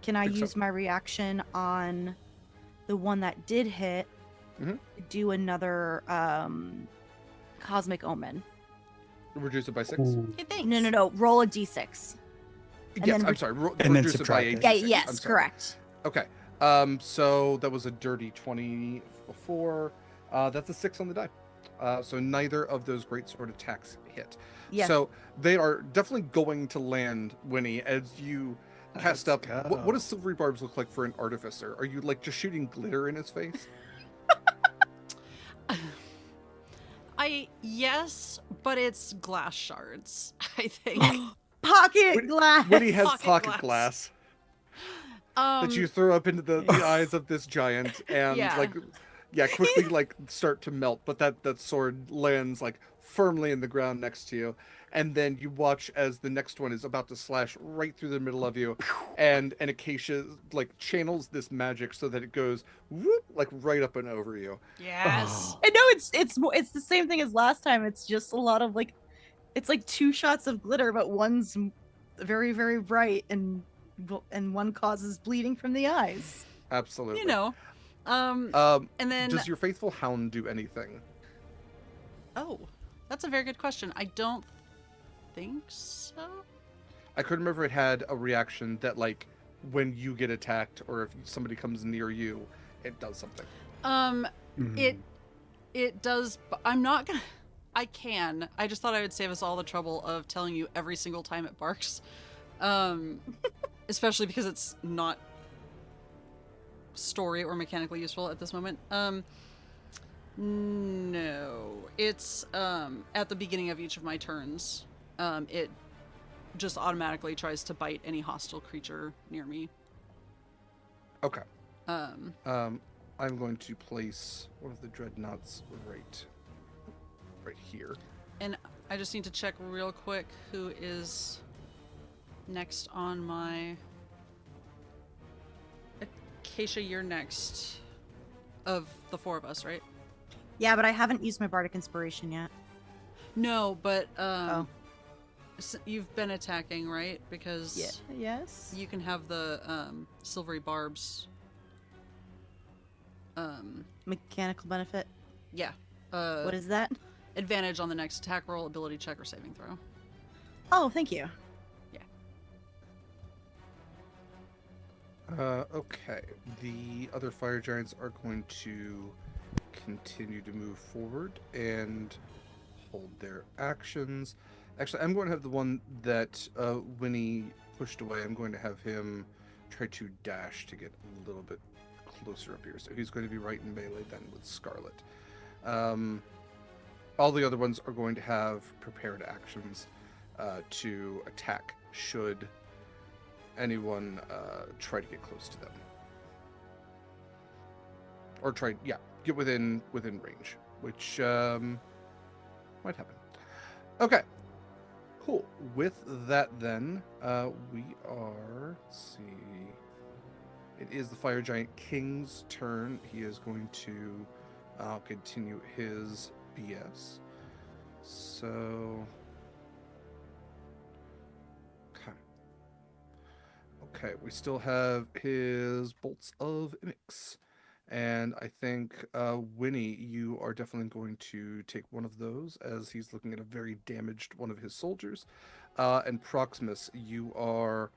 Can I Think so. use my reaction on the one that did hit? Mhm. Do another cosmic omen. Reduce it by 6? Ooh. Hey, thanks. No. Roll a d6. And Yes, then I'm sorry. And then reduce it by subtract it. 8. Yeah. I'm Yes. sorry. Correct. Okay. So that was a dirty 20 before. That's a 6 on the die. So neither of those greatsword attacks hit. Yes. So they are definitely going to land, Winnie, as you cast up. Let's What go. does silvery barbs look like for an artificer? Are you like just shooting glitter in his face? Yes, but it's glass shards, I think. Pocket When- glass. Winnie has Pocket pocket glass. glass. That you throw up into the eyes of this giant and Yeah. quickly start to melt, but that sword lands like firmly in the ground next to you, and then you watch as the next one is about to slash right through the middle of you, and Acacia like channels this magic so that it goes whoop, like right up and over you. Yes. Oh. I know it's the same thing as last time. It's just a lot of like, it's like 2 shots of glitter, but one's very very bright and one causes bleeding from the eyes. Absolutely. You know. And then does your faithful hound do anything? oh, That's a very good question. I don't think so. I couldn't remember if it had a reaction that, like, when you get attacked or if somebody comes near you, it does something. Mhm. It does. I'm not gonna. I can. I just thought I would save us all the trouble of telling you every single time it barks. Especially because it's not story or mechanically useful at this moment. No. It's at the beginning of each of my turns. It just automatically tries to bite any hostile creature near me. Okay. Um, I'm going to place one of the dreadnoughts right here. and I just need to check real quick who is next on my Acacia. You're next of the four of us, right? Yeah, but I haven't used my bardic inspiration yet. No, but Oh. you've been attacking, right? Because Yes. you can have the silvery barbs. Mechanical benefit. Yeah. What is that? Advantage on the next attack roll, ability check, or saving throw. Oh, thank you. Okay. The other fire giants are going to continue to move forward and hold their actions. Actually, I'm going to have the one that Winnie pushed away. I'm going to have him try to dash to get a little bit closer up here. So he's going to be right in melee then with Scarlett. All the other ones are going to have prepared actions to attack should anyone try to get close to them. Or get within range, which might happen. Okay, cool. With that, then we are. Let's see. It is the Fire Giant King's turn. He is going to continue his BS. So. Okay, we still have his Bolts of Imix. And I think, Winnie, you are definitely going to take one of those as he's looking at a very damaged one of his soldiers. And Proximus, you are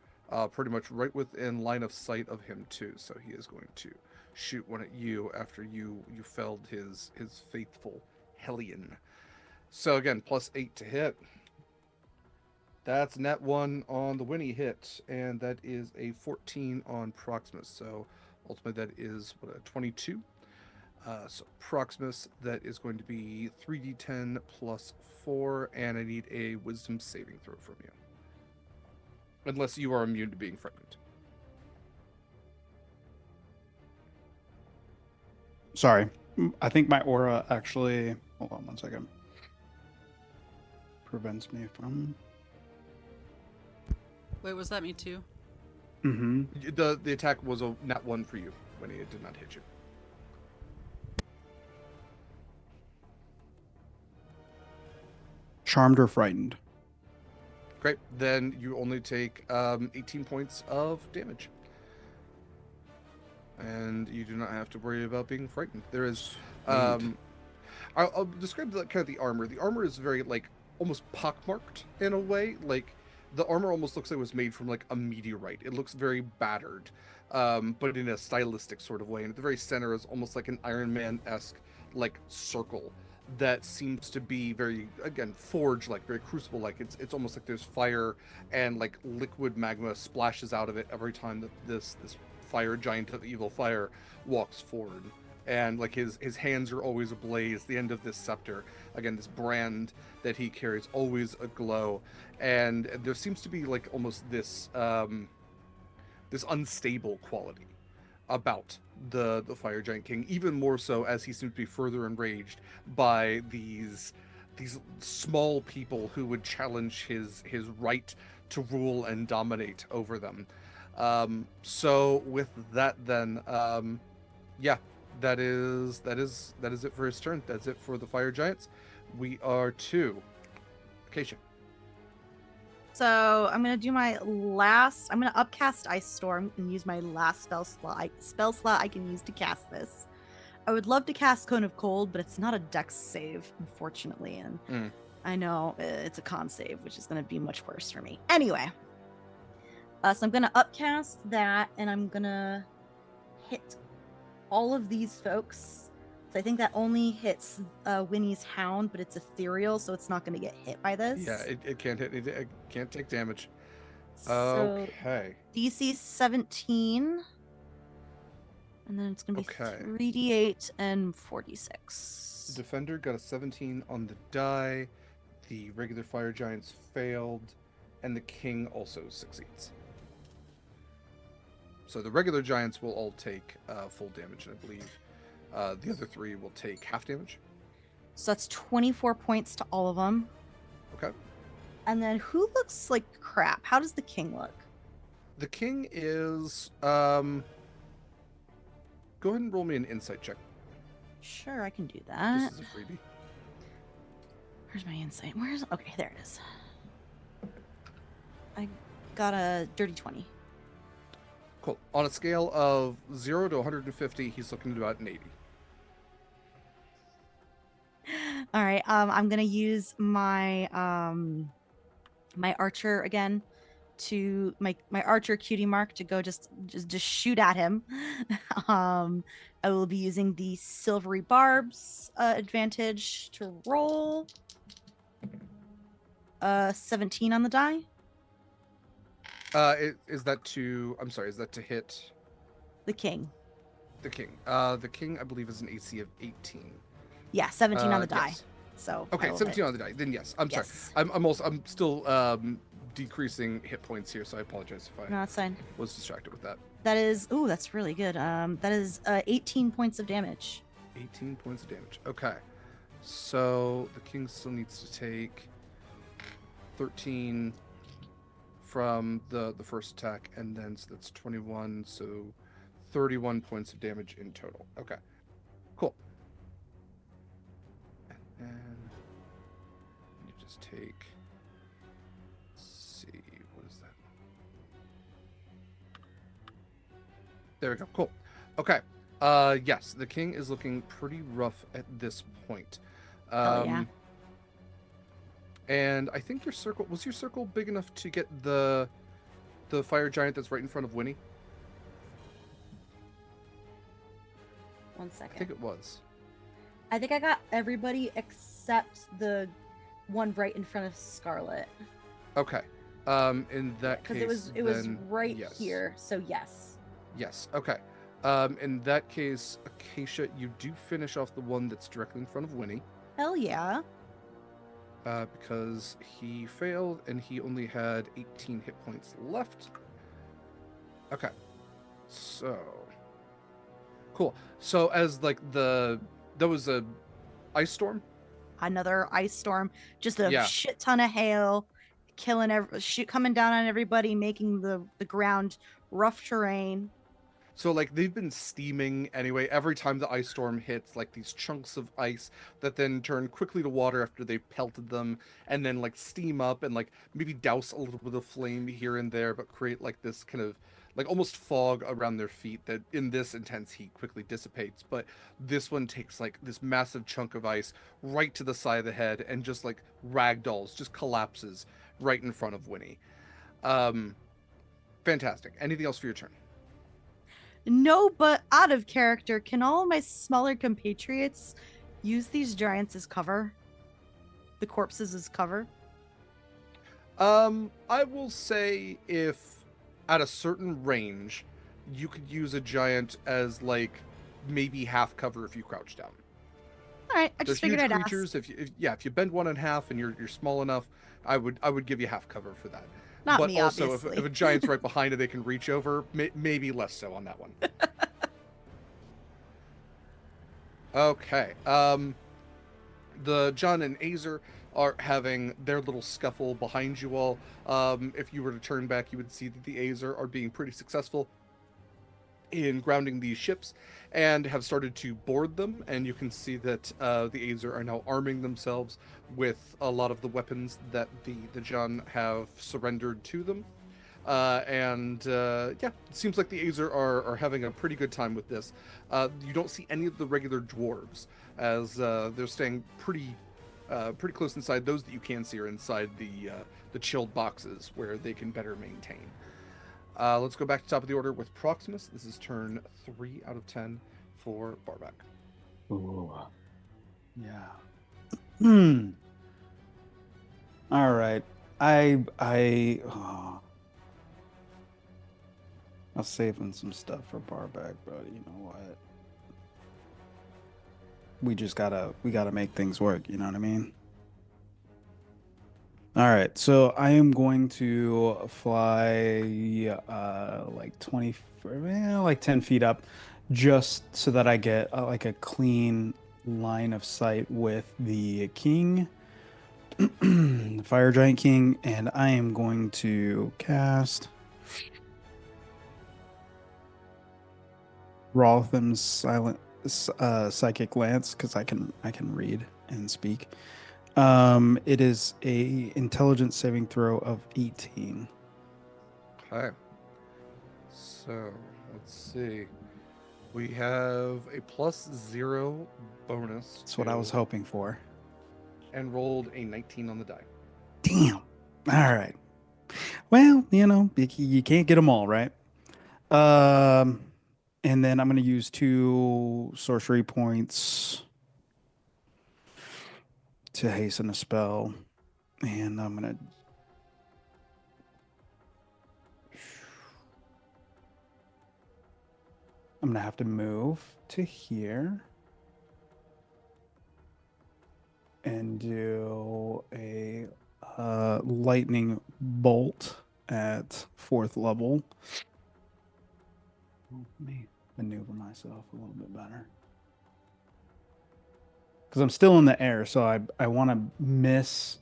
pretty much right within line of sight of him too. So he is going to shoot one at you after you felled his faithful Hellion. So again, +8 to hit. That's net 1 on the Winnie hit, and that is a 14 on Proximus. So ultimately that is a 22. So Proximus, that is going to be 3d10 plus 4, and I need a Wisdom saving throw from you. Unless you are immune to being frightened. Sorry. I think my aura actually. Hold on one second. Prevents me from. Wait, was that me too? Mm-hmm. The attack was a nat 1 for you when it did not hit you. Charmed or frightened? Great. Then you only take 18 points of damage. And you do not have to worry about being frightened. There is... I'll describe kind of the armor. The armor is very, almost pockmarked in a way. The armor almost looks like it was made from, a meteorite. It looks very battered, but in a stylistic sort of way. And at the very center is almost like an Iron Man-esque, circle that seems to be very, again, forge-like, very crucible-like. It's almost like there's fire and, liquid magma splashes out of it every time that this fire giant of evil fire walks forward. And his hands are always ablaze. The end of this scepter, again, this brand that he carries, always aglow. And there seems to be almost this this unstable quality about the Fire Giant King, even more so as he seems to be further enraged by these small people who would challenge his right to rule and dominate over them. So with that, then, That is it for his turn. That's it for the Fire Giants. We are to Acacia. So I'm gonna do my last. I'm gonna upcast Ice Storm and use my last spell slot I can use to cast this. I would love to cast Cone of Cold, but it's not a dex save, unfortunately. And I know it's a con save, which is going to be much worse for me. Anyway, so I'm going to upcast that, and I'm going to hit all of these folks. So I think that only hits Winnie's Hound, but it's ethereal, so it's not going to get hit by this. Yeah, it can't hit. It can't take damage. So Okay. DC 17. And then it's going to be Okay. 3d8 and 46. The defender got a 17 on the die. The regular fire giants failed, and the king also succeeds. So the regular giants will all take full damage, and I believe the other 3 will take half damage. So that's 24 points to all of them. Okay. And then who looks like crap? How does the king look? The king is go ahead and roll me an insight check. Sure, I can do that. This is a freebie. Where's my insight? Okay, there it is. I got a dirty 20. Cool. On a scale of 0 to 150, he's looking at about an 80. All right, I'm gonna use my my archer again to my archer cutie mark to go just shoot at him. I will be using the silvery barbs advantage to roll 17 on the die. Is that to hit The king. the king? The king, I believe, is an AC of 18. Yeah, 17 on the die. Yes. So Okay, I will 17 hit. on the die. Then yes. I'm sorry. Yes. I'm still decreasing hit points here, so I apologize if I No, it's fine. was distracted with that. That is, that's really good. That is 18 points of damage. 18 points of damage. Okay. So the king still needs to take 13 from the first attack, and then so that's 21, so 31 points of damage in total. Okay. Cool. And then you just take, let's see, what is that? There we go. Cool. Okay. Yes, the king is looking pretty rough at this point. Oh, yeah. And I think your circle big enough to get the fire giant that's right in front of Winnie? 1 I second. think it was. I think I got everybody except the one right in front of Scarlett. Okay. In that case, Because it was then right yes. here. So yes. Yes. Okay. In that case, Acacia, you do finish off the one that's directly in front of Winnie. Hell yeah. Because he failed and he only had 18 hit points left. Okay. So cool. So as like there was a ice storm. Another ice storm. Just a Yeah. shit ton of hail, killing coming down on everybody, making the ground rough terrain. So like they've been steaming anyway. Every time the ice storm hits, like these chunks of ice that then turn quickly to water after they've pelted them, and then like steam up and like maybe douse a little bit of flame here and there, but create like this kind of like almost fog around their feet that in this intense heat quickly dissipates. But this one takes like this massive chunk of ice right to the side of the head and just like ragdolls, just collapses right in front of Winnie. Fantastic. Anything else for your turn? No, but out of character, can all of my smaller compatriots use these giants as cover? The corpses as cover? I will say if at a certain range, you could use a giant as like maybe half cover if you crouch down. All right, I just They're figured huge I'd creatures. ask. If you bend one in half and you're small enough, I would give you half cover for that. Not but me, also, obviously. if a giant's right behind it, they can reach over. Maybe less so on that one. Okay. The John and Azer are having their little scuffle behind you all. If you were to turn back, you would see that the Azer are being pretty successful in grounding these ships and have started to board them. And you can see that the Azer are now arming themselves with a lot of the weapons that the John have surrendered to them. Yeah, it seems like the Azer are having a pretty good time with this. You don't see any of the regular dwarves, as they're staying pretty close inside. Those that you can see are inside the chilled boxes where they can better maintain. Let's go back to top of the order with Proximus. This is turn 3 out of 10 for Barback. Ooh. Yeah. All right. I was saving some stuff for Barback, but you know what? We gotta make things work, you know what I mean? All right, so I am going to fly like 20, like 10 feet up, just so that I get like a clean line of sight with the king, the fire giant king, and I am going to cast Rotham's psychic lance because I can read and speak. It is a intelligence saving throw of 18. Okay. So let's see. We have a +0 bonus. That's what I was hoping for. And rolled a 19 on the die. Damn. All right. Well, you know, you can't get them all, right? And then I'm going to use 2 sorcery points to hasten a spell. And I'm going to have to move to here and do a lightning bolt at 4th level. Let me maneuver myself a little bit better. Because I'm still in the air, so I want to miss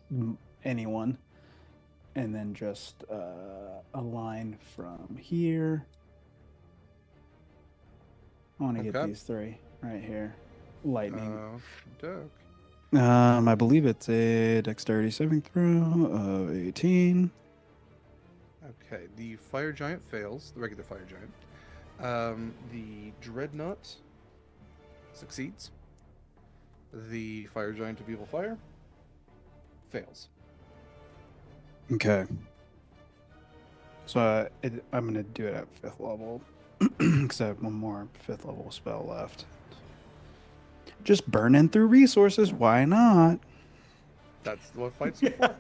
anyone. And then just a line from here. I want to get these 3 right here. Lightning. Dope. I believe it's a dexterity saving throw of 18. Okay, the fire giant fails, the regular fire giant. The dreadnought succeeds. The fire giant of evil fire fails. Okay. So I'm going to do it at 5th level because I have one more 5th level spell left. Just burning through resources. Why not? That's what fights are for.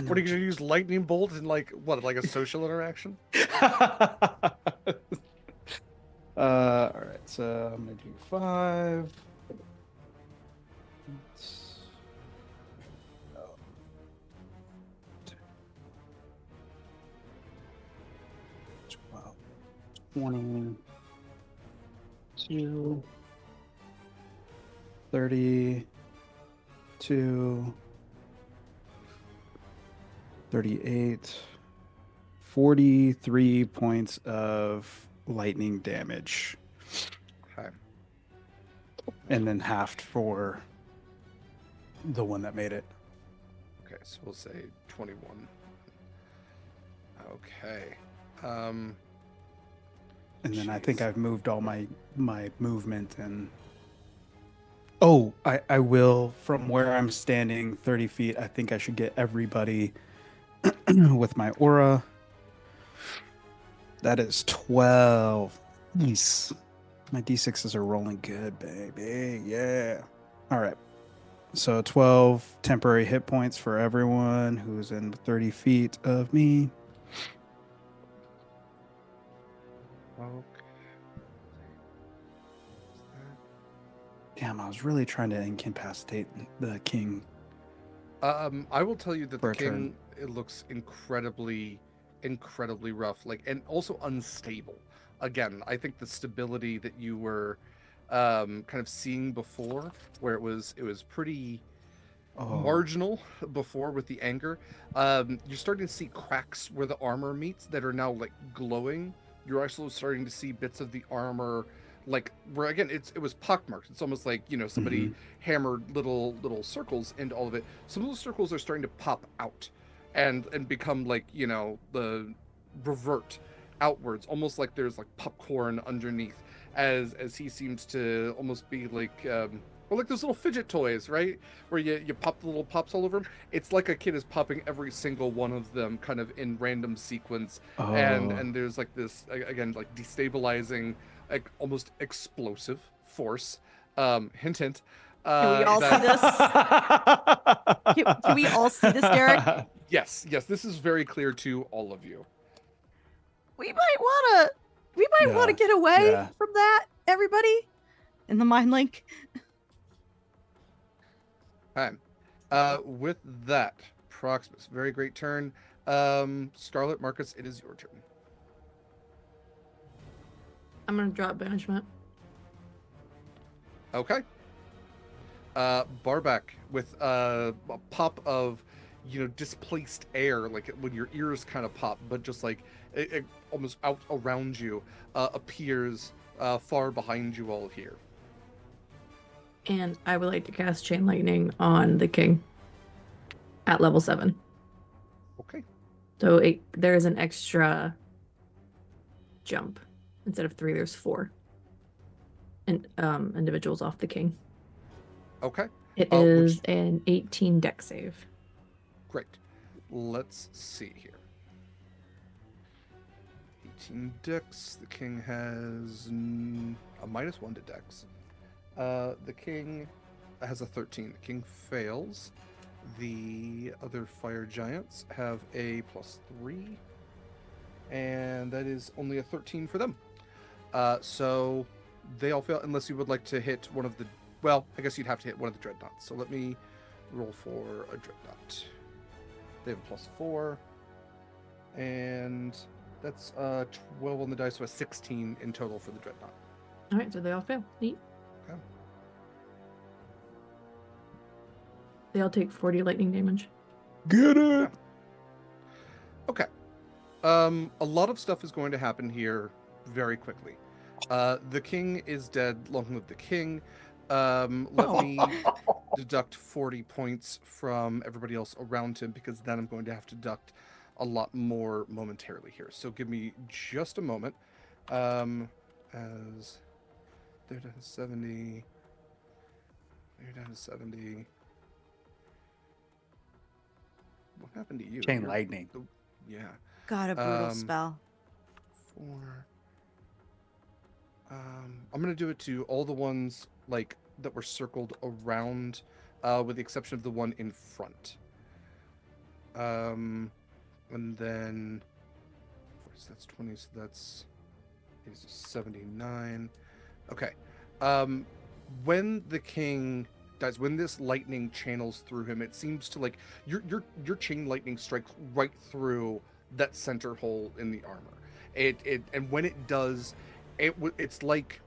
What are you going to use? Lightning bolt in like a social interaction? All right, so I'm gonna do 5. Wow. 22, 32, 38, 43 points of lightning damage. Okay. And then halved for the one that made it. Okay, so we'll say 21. Okay. And then I think I've moved all my movement and... Oh, I will, from where I'm standing 30 feet, I think I should get everybody with my aura. That is 12. Yes. My D6s are rolling good, baby. Yeah. All right. So 12 temporary hit points for everyone who's in 30 feet of me. Okay. Damn, I was really trying to incapacitate the king. I will tell you that the king, turn. it looks incredibly rough, like, and also unstable. Again, I think the stability that you were kind of seeing before, where it was pretty marginal before with the anger, you're starting to see cracks where the armor meets that are now like glowing. You're also starting to see bits of the armor, like where again it was pockmarked. It's almost like, you know, somebody hammered little circles into all of it. Some of those circles are starting to pop out, and become like, the revert outwards, almost like there's like popcorn underneath, as he seems to almost be like like those little fidget toys, right? Where you pop the little pops all over them. It's like a kid is popping every single one of them kind of in random sequence. Oh. And there's like this, again, like destabilizing, like almost explosive force. Hint, hint. Can we all see this? Can we all see this, Derek? Yes, this is very clear to all of you. We might want to get away from that, everybody, in the mind link. Okay. With that, Proximus, very great turn. Scarlett, Marcus, it is your turn. I'm gonna drop banishment. Okay. Barback, with a pop of, displaced air, like when your ears kind of pop, but just like it almost out around you, appears far behind you all here. And I would like to cast Chain Lightning on the king at level 7. Okay. So there is an extra jump. Instead of 3, there's 4. And individuals off the king. Okay. It is an 18 deck save. Great. Let's see here. 18 dex. The king has a -1 to dex. The king has a 13. The king fails. The other fire giants have a +3. And that is only a 13 for them. So they all fail, unless you would like to hit one of the... Well, I guess you'd have to hit one of the dreadnoughts. So let me roll for a dreadnought. They have a +4. And that's 12 on the dice, so a 16 in total for the dreadnought. All right, so they all fail. Neat. Okay. They all take 40 lightning damage. Get it. Okay. A lot of stuff is going to happen here very quickly. The king is dead. Long live the king. Let me deduct 40 points from everybody else around him, because then I'm going to have to deduct a lot more momentarily here. So give me just a moment. As they're down to 70. They're down to 70. What happened to you? Chain lightning. Yeah. God, a brutal spell. 4. I'm gonna do it to all the ones like that were circled around, with the exception of the one in front. And then, of course, that's 20. So that's 79. Okay. When the king dies, when this lightning channels through him, it seems to like your chain lightning strikes right through that center hole in the armor. And when it does, it's like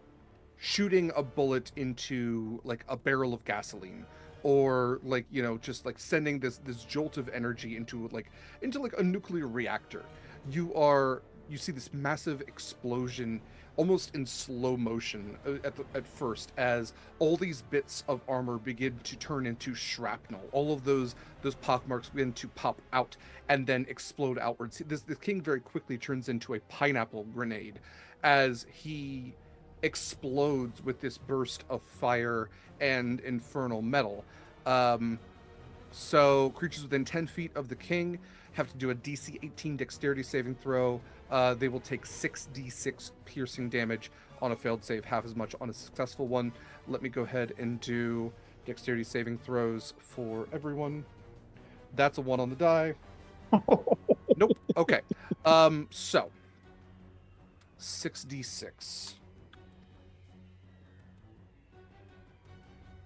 shooting a bullet into like a barrel of gasoline, or like, just like sending this jolt of energy into a nuclear reactor. You see this massive explosion almost in slow motion at first, as all these bits of armor begin to turn into shrapnel. All of those pockmarks begin to pop out and then explode outwards. The king very quickly turns into a pineapple grenade as he explodes with this burst of fire and infernal metal. So creatures within 10 feet of the king have to do a DC 18 dexterity saving throw. They will take 6d6 piercing damage on a failed save, half as much on a successful one. Let me go ahead and do dexterity saving throws for everyone. That's a 1 on the die. Nope. Okay. So 6d6.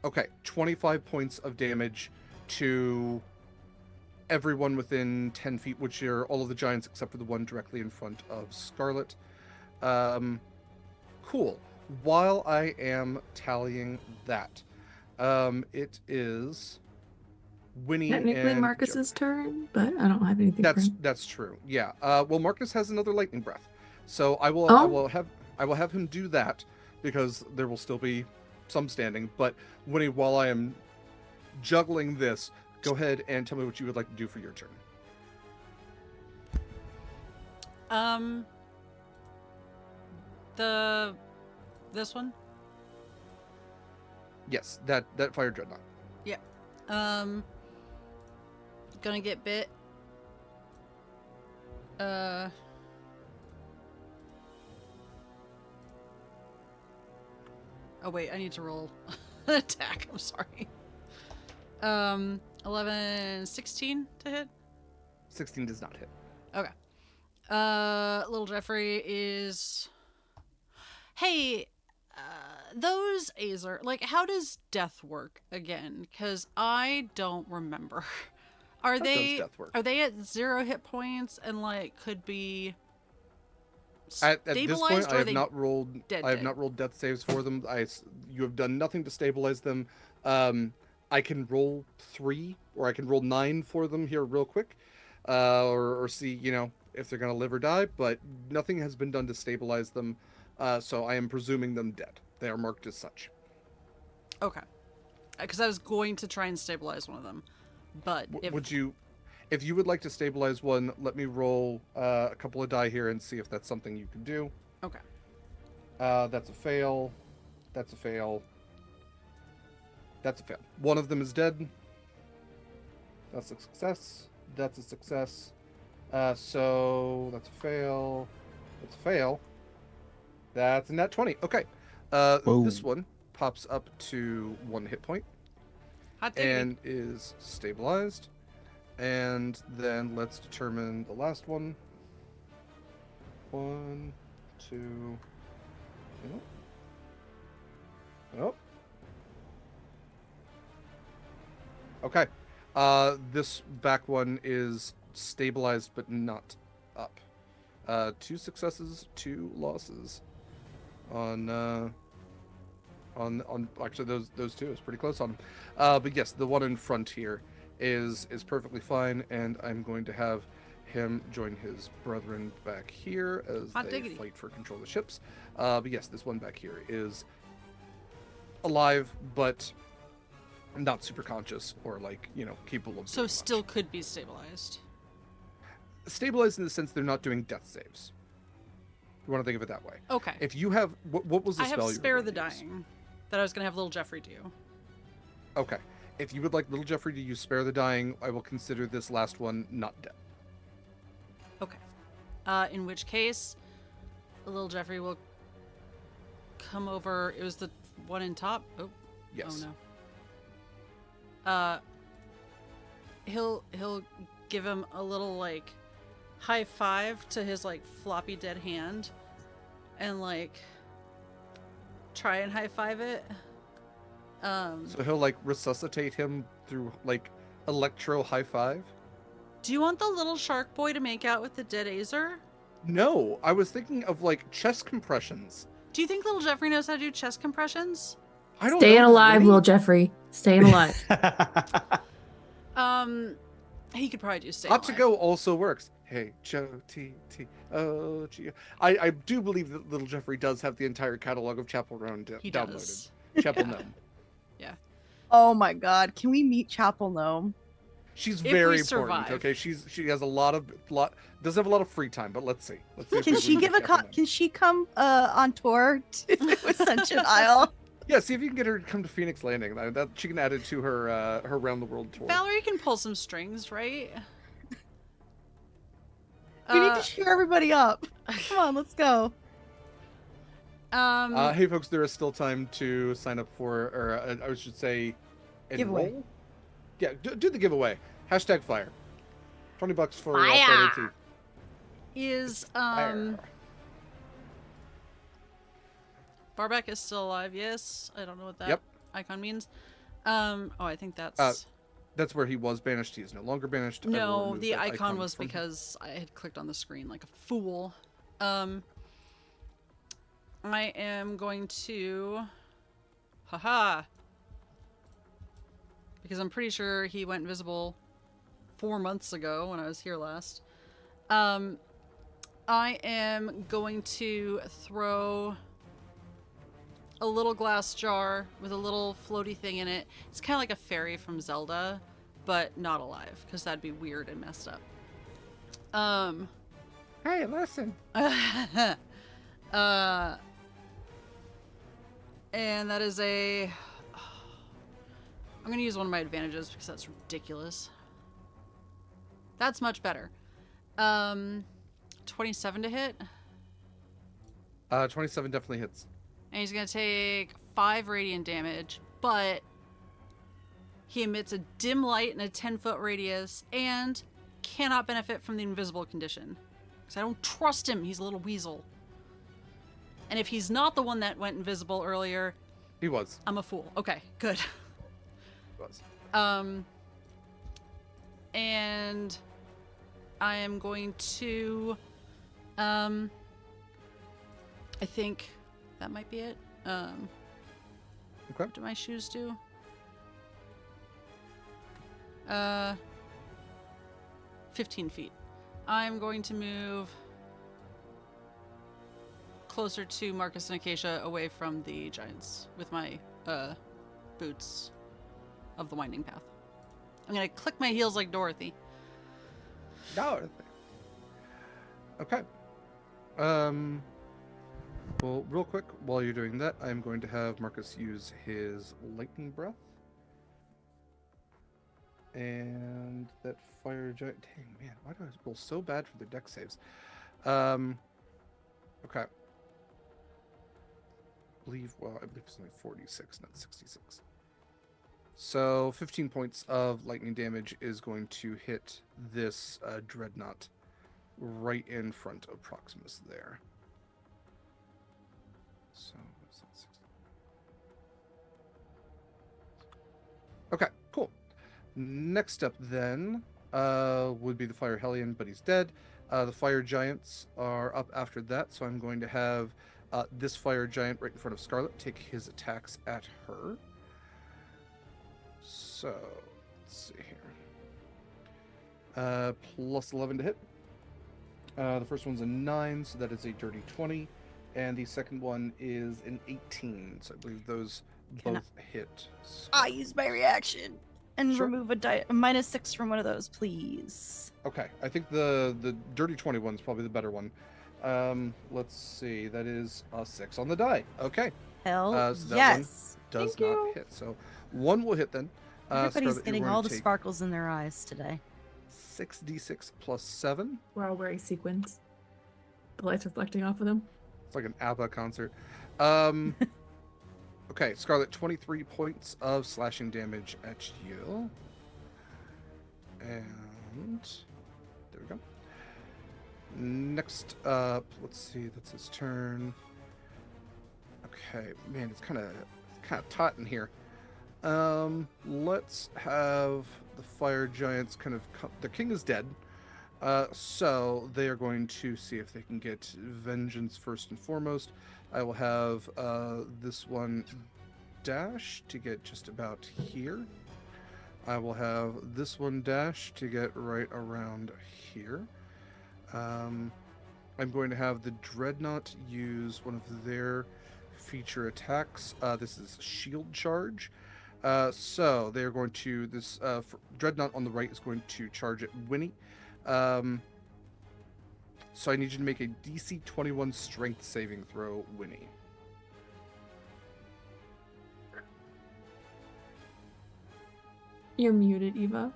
Okay, 25 points of damage to everyone within 10 feet, which are all of the giants except for the one directly in front of Scarlett. Cool. While I am tallying that, it is Winnie Technically and Marcus's turn, but I don't have anything for him. That's true. Yeah. Well, Marcus has another lightning breath, so I will have him do that, because there will still be some standing. But Winnie, while I am juggling this, go ahead and tell me what you would like to do for your turn. This one? Yes, that fire dreadnought. Yeah. Gonna get bit. Oh wait, I need to roll an attack. I'm sorry. 11, 16 to hit. 16 does not hit. Okay. Little Jeffrey is. Hey, those Azer, like, how does death work again? Because I don't remember. Are How they does death work? Are they at 0 hit points and like could be At stabilized, this point, or I are have they not rolled. dead, I have dead? not rolled death saves for them. You have done nothing to stabilize them. I can roll 3, or I can roll 9 for them here real quick, or see, you know, if they're gonna live or die. But nothing has been done to stabilize them, so I am presuming them dead. They are marked as such. Okay. Because I was going to try and stabilize one of them, but If you would like to stabilize one, let me roll a couple of die here and see if that's something you can do. Okay. That's a fail. That's a fail. That's a fail. One of them is dead. That's a success. That's a success. So that's a fail. That's a fail. That's a nat 20. Okay. Whoa. This one pops up to 1 hit point Hot diggity. and is stabilized. And then let's determine the last one. 1, 2. Nope. Okay. This back one is stabilized but not up. 2 successes, 2 losses. On actually those 2 is pretty close on them. But yes, the one in front here is perfectly fine, and I'm going to have him join his brethren back here as Hot they diggity. fight for control of the ships. But yes, this one back here is alive, but not super conscious or, like, you know, capable of So doing still much. could be stabilized. Stabilized in the sense they're not doing death saves. You want to think of it that way. Okay. If you have what was the I have spell you were Spare going the to use? Dying that I was going to have Little Jeffrey do. Okay. If you would like Little Jeffrey to use Spare the Dying, I will consider this last one not dead. Okay. In which case, Little Jeffrey will come over. It was the one in top. Oh. Yes. Oh no. He'll give him a little, like, high five to his, like, floppy dead hand, and, like, try and high five it. So he'll, like, resuscitate him through, like, electro high five? Do you want the little shark boy to make out with the dead Azer? No, I was thinking of, like, chest compressions. Do you think Little Jeffrey knows how to do chest compressions? I don't Staying know. alive, Winnie? little Jeffrey. Staying alive. He could probably do stay Hot to alive. go also works. Hey, Joe, oh, Gio. I do believe that Little Jeffrey does have the entire catalog of Chapel Roan He downloaded. does. Chapel Gnome. Oh my god, can we meet Chapel Gnome? She's If we very important. survive. Okay, she has does have a lot of free time, but let's see. Let's see if Can we she can give get a Chapel Gnome. can she come on tour to Ascension Isle? Yeah, see if you can get her to come to Phoenix Landing. That she can add it to her her round the world tour. Valerie can pull some strings, right? We need to cheer everybody up. Come on, let's go. Hey folks, there is still time to sign up for, or I should say, Giveaway. enroll. Yeah, do the giveaway. #fire. $20 for Fire. Friday Tea. Is Fire. Barback is still alive? Yes. I don't know what that Yep. icon means. Oh, I think that's That's where he was banished. He is no longer banished. I will no. remove The that icon was from- because I had clicked on the screen like a fool. I am going to, haha, because I'm pretty sure he went visible 4 months ago when I was here last. I am going to throw a little glass jar with a little floaty thing in it. It's kind of like a fairy from Zelda, but not alive, because that'd be weird and messed up. Hey, listen. And that is a... I'm going to use one of my advantages because that's ridiculous. That's much better. 27 to hit. 27 definitely hits. And he's going to take 5 radiant damage, but he emits a dim light in a 10-foot radius and cannot benefit from the invisible condition. Because I don't trust him. He's a little weasel. And if he's not the one that went invisible earlier... He was. I'm a fool. Okay, good. He was. And I am going to... I think that might be it. Okay. What do my shoes do? 15 feet. I'm going to move closer to Marcus and Acacia, away from the giants, with my boots of the winding path. I'm gonna click my heels like Dorothy. Dorothy. Okay. Well, real quick, while you're doing that, I'm going to have Marcus use his lightning breath. And that fire giant. Dang, man, why do I roll so bad for the deck saves? Okay. I believe it's only 46, not 66. So 15 points of lightning damage is going to hit this dreadnought right in front of Proximus there. So what's that, 60? Okay, cool. Next up then would be the Fire Hellion, but he's dead. The Fire Giants are up after that, so I'm going to have this Fire Giant right in front of Scarlett take his attacks at her. So, let's see here. Plus 11 to hit. The first one's a 9, so that is a dirty 20. And the second one is an 18, so I believe those both hit. I use my reaction and Sure. remove a -6 from one of those, please. Okay, I think the dirty 20 one's probably the better one. Let's see, that is a 6 on the die. Okay, Hell so that yes. does Thank not you. hit. So one will hit then. Everybody's Scarlett, you're getting going all to the take sparkles in their eyes today. 6d6 plus 7. We're all wearing sequins. The light's reflecting off of them. It's like an ABBA concert. Okay, Scarlett, 23 points of slashing damage at you. And there we go. Next up, let's see, that's his turn. Okay, man, it's kind of taut in here. Let's have the fire giants kind of the king is dead. So they are going to see if they can get vengeance first and foremost. I will have this one dash to get just about here. I will have this one dash to get right around here. I'm going to have the dreadnought use one of their feature attacks. This is shield charge. So they're going to dreadnought on the right is going to charge at Winnie. So I need you to make a DC 21 strength saving throw, Winnie. You're muted, Eva.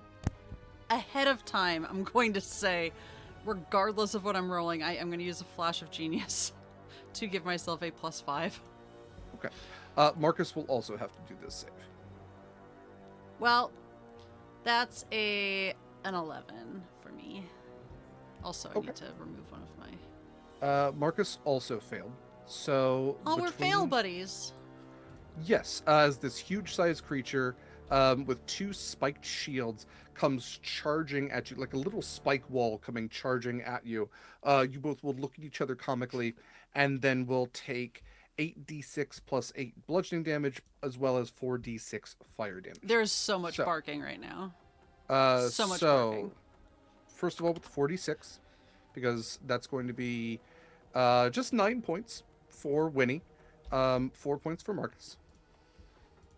Ahead of time, I'm going to say, regardless of what I'm rolling, I'm going to use a flash of genius to give myself a +5. Okay. Marcus will also have to do this save. Well, that's an 11 for me. Also, I Okay. need to remove one of my... Marcus also failed. So Oh, we're fail buddies. Yes, as this huge-sized creature with 2 spiked shields comes charging at you, like a little spike wall coming charging at you. You both will look at each other comically, and then will take 8d6 plus 8 bludgeoning damage, as well as 4d6 fire damage. There's so much barking right now. So much so, barking. First of all, with 4d6, because that's going to be just 9 points for Winnie, 4 points for Marcus.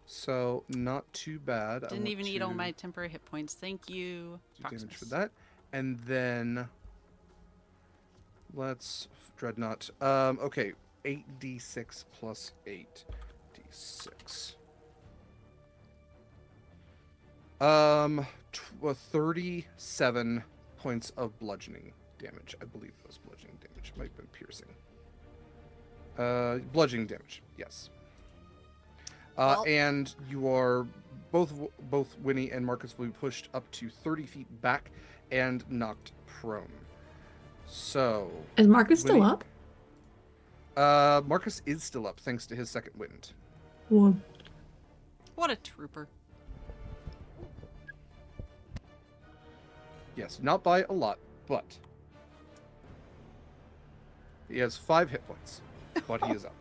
So not too bad. Didn't even eat all my temporary hit points. Thank you. Do damage for that, and then let's Dreadnought. Okay, 8d6 plus 8d6. 37 points of bludgeoning damage. I believe it was bludgeoning damage. It might have been piercing. Bludgeoning damage. Yes. Well- And you are both Winnie and Marcus will be pushed up to 30 feet back and knocked prone. So Is Marcus still Winnie- up? Marcus is still up thanks to his second wind. Whoa. What a trooper. Yes, not by a lot, but he has 5 hit points, but he is up.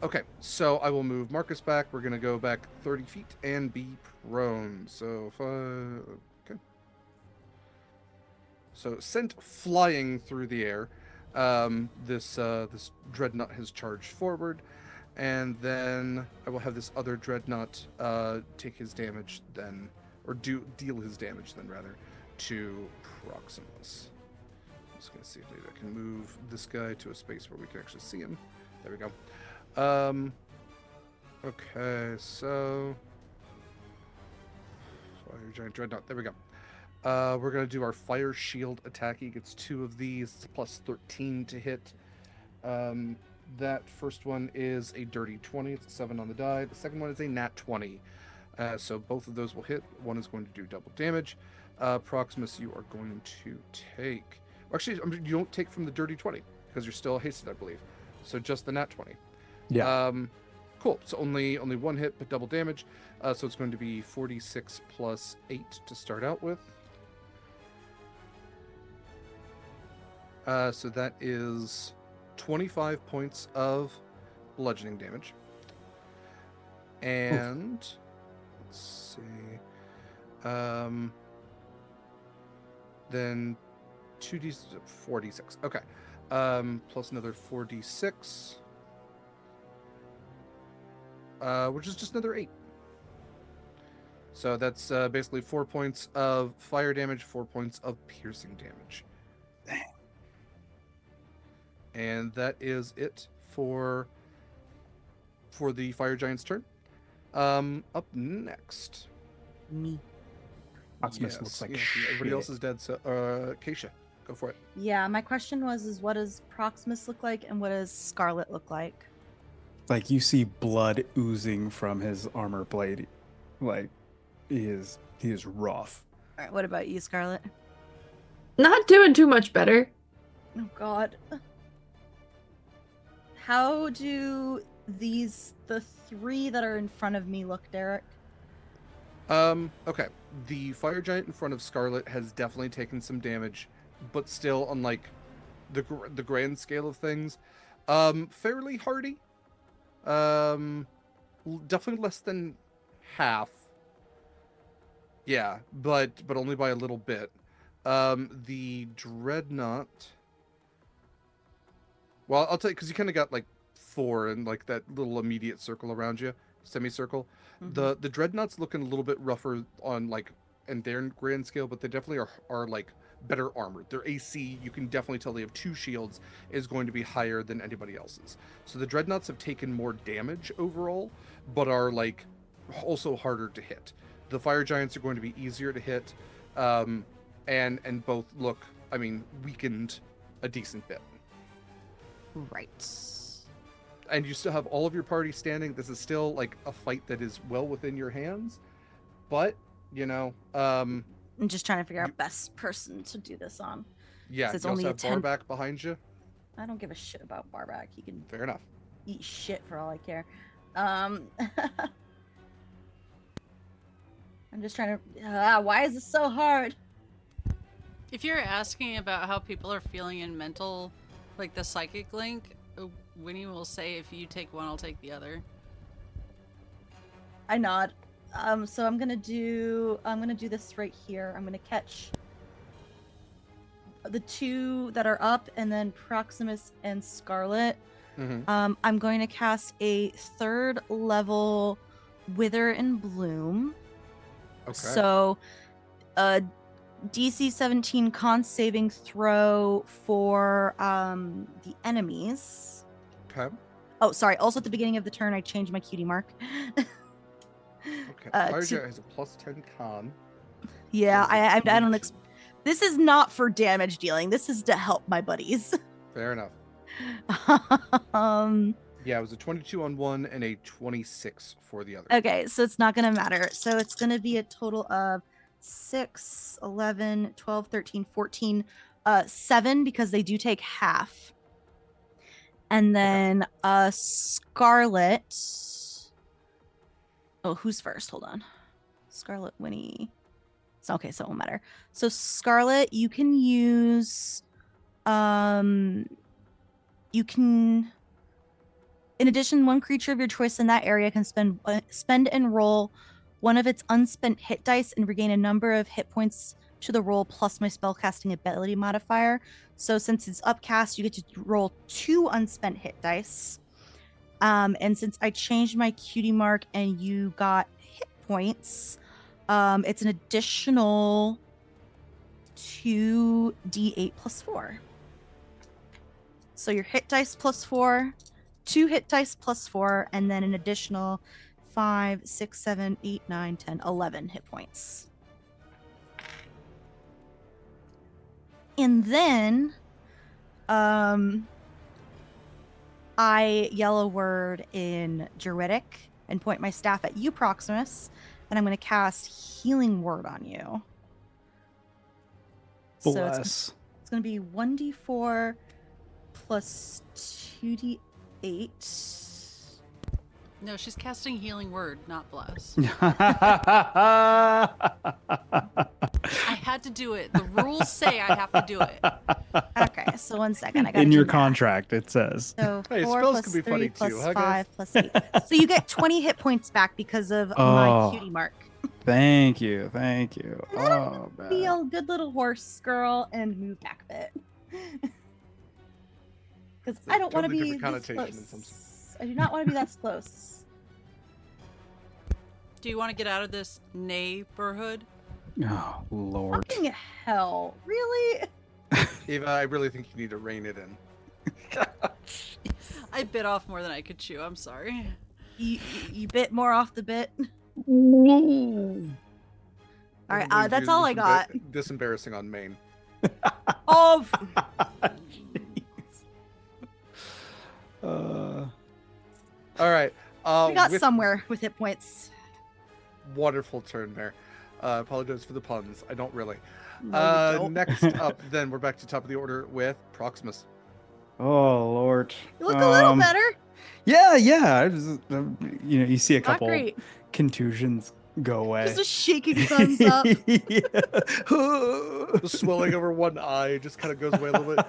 Okay, so I will move Marcus back. We're gonna go back 30 feet and be prone. So, okay. So sent flying through the air. This dreadnought has charged forward, and then I will have this other dreadnought take his damage then, or deal his damage then rather, to Proximus. I'm just gonna see if maybe I can move this guy to a space where we can actually see him. There we go. Okay, so Fire Giant Dreadnought. There we go. We're gonna do our Fire Shield attack. He gets 2 of these, plus 13 to hit. That first one is a dirty 20. It's a 7 on the die. The second one is a nat 20. So both of those will hit. One is going to do double damage. Proximus, you are going to take... Actually, you don't take from the dirty 20, because you're still hasted, I believe. So just the nat 20. Yeah. Cool. So only one hit, but double damage. So it's going to be 46 plus 8 to start out with. So that is 25 points of bludgeoning damage. And let's see. Then 4d6. Okay. Plus another 4d6. Which is just another 8. So that's basically 4 points of fire damage, 4 points of piercing damage. Dang. And that is it for the fire giant's turn. Up next. Me. Proximus looks like everybody shit. else is dead. So, Acacia, go for it. Yeah, my question was what does Proximus look like and what does Scarlett look like? Like you see blood oozing from his armor plate. Like he is rough. All right, what about you, Scarlett? Not doing too much better. Oh God. How do the 3 that are in front of me look, Derek? Okay. The fire giant in front of Scarlett has definitely taken some damage, but still, on like the grand scale of things, fairly hardy. Definitely less than half. Yeah, but only by a little bit. The dreadnought. Well, I'll tell you, because you kind of got like 4 in like that little immediate circle around you, semicircle. Mhm. The dreadnoughts looking a little bit rougher on like in their grand scale, but they definitely are like better armored. Their AC, you can definitely tell they have 2 shields, is going to be higher than anybody else's. So the dreadnoughts have taken more damage overall, but are like also harder to hit. The fire giants are going to be easier to hit, and both look, I mean, weakened a decent bit. Right. And you still have all of your party standing. This is still like a fight that is well within your hands, but you know, I'm just trying to figure out best person to do this on. yeah, It's you only also a have 10 Barback behind you. I don't give a shit about Barback. He can Fair enough. eat shit for all I care. I'm just trying to. Why is this so hard? If you're asking about how people are feeling in mental, like the psychic link, Winnie will say if you take one, I'll take the other. I nod. So I'm gonna do this right here. I'm gonna catch the 2 that are up, and then Proximus and Scarlet. Mm-hmm. I'm going to cast a 3rd level Wither and Bloom. Okay. So, DC 17 con saving throw for the enemies. Okay. Oh, sorry. Also, at the beginning of the turn, I changed my cutie mark. Okay. Uh, Fire to- Jet has a +10 con. Yeah, So it's a I don't. 22. This is not for damage dealing. This is to help my buddies. Fair enough. um. Yeah, it was a 22 on one and a 26 for the other. Okay, so it's not gonna matter. So it's gonna be a total of 6, 11, 12, 13, 14, 7 because they do take half. And then Scarlett. Oh, who's first? Hold on. Scarlett, Winnie. So okay, so it won't matter. So Scarlett, you can use you can, in addition, one creature of your choice in that area can spend and roll one of its unspent hit dice and regain a number of hit points to the roll plus my spellcasting ability modifier. So since it's upcast, you get to roll 2 unspent hit dice. And since I changed my cutie mark and you got hit points, it's an additional 2d8 plus 4. So your hit dice plus 4, 2 hit dice plus 4, and then an additional 5, 6, 7, 8, 9, 10, 11 hit points. And then I yell a word in Druidic and point my staff at you, Proximus, and I'm going to cast Healing Word on you. So Bless. it's going to be 1d4 plus 2d8. No, she's casting Healing Word, not Bless. I I had to do it. The rules say I have to do it. Okay, so 1 second. I got In your contract, it says. So Hey, 4 spells plus can be 3 funny plus too, huh, 5 guys? plus 8. So you get 20 hit points back because of my Oh. cutie mark. Thank you. Thank you. And then Oh, Be man. a good little horse girl and move back a bit. Because It's a I don't want to totally be different this connotation in close. I do not want to be that close. Do you want to get out of this neighborhood? Oh, Lord. Fucking hell. Really? Eva, I really think you need to rein it in. I bit off more than I could chew. I'm sorry. You bit more off the bit. All All right, Doesn't that's leave all I you got. This embarrassing on Maine. Oh, All right. we got With somewhere with hit points. wonderful turn there. Apologize for the puns. I don't really. No, you don't. Next up, then we're back to top of the order with Proximus. Oh, Lord. You look a little better. Yeah. I just, you see a Not couple great. contusions go away. Just a shaking thumbs up. The swelling over one eye just kind of goes away a little bit.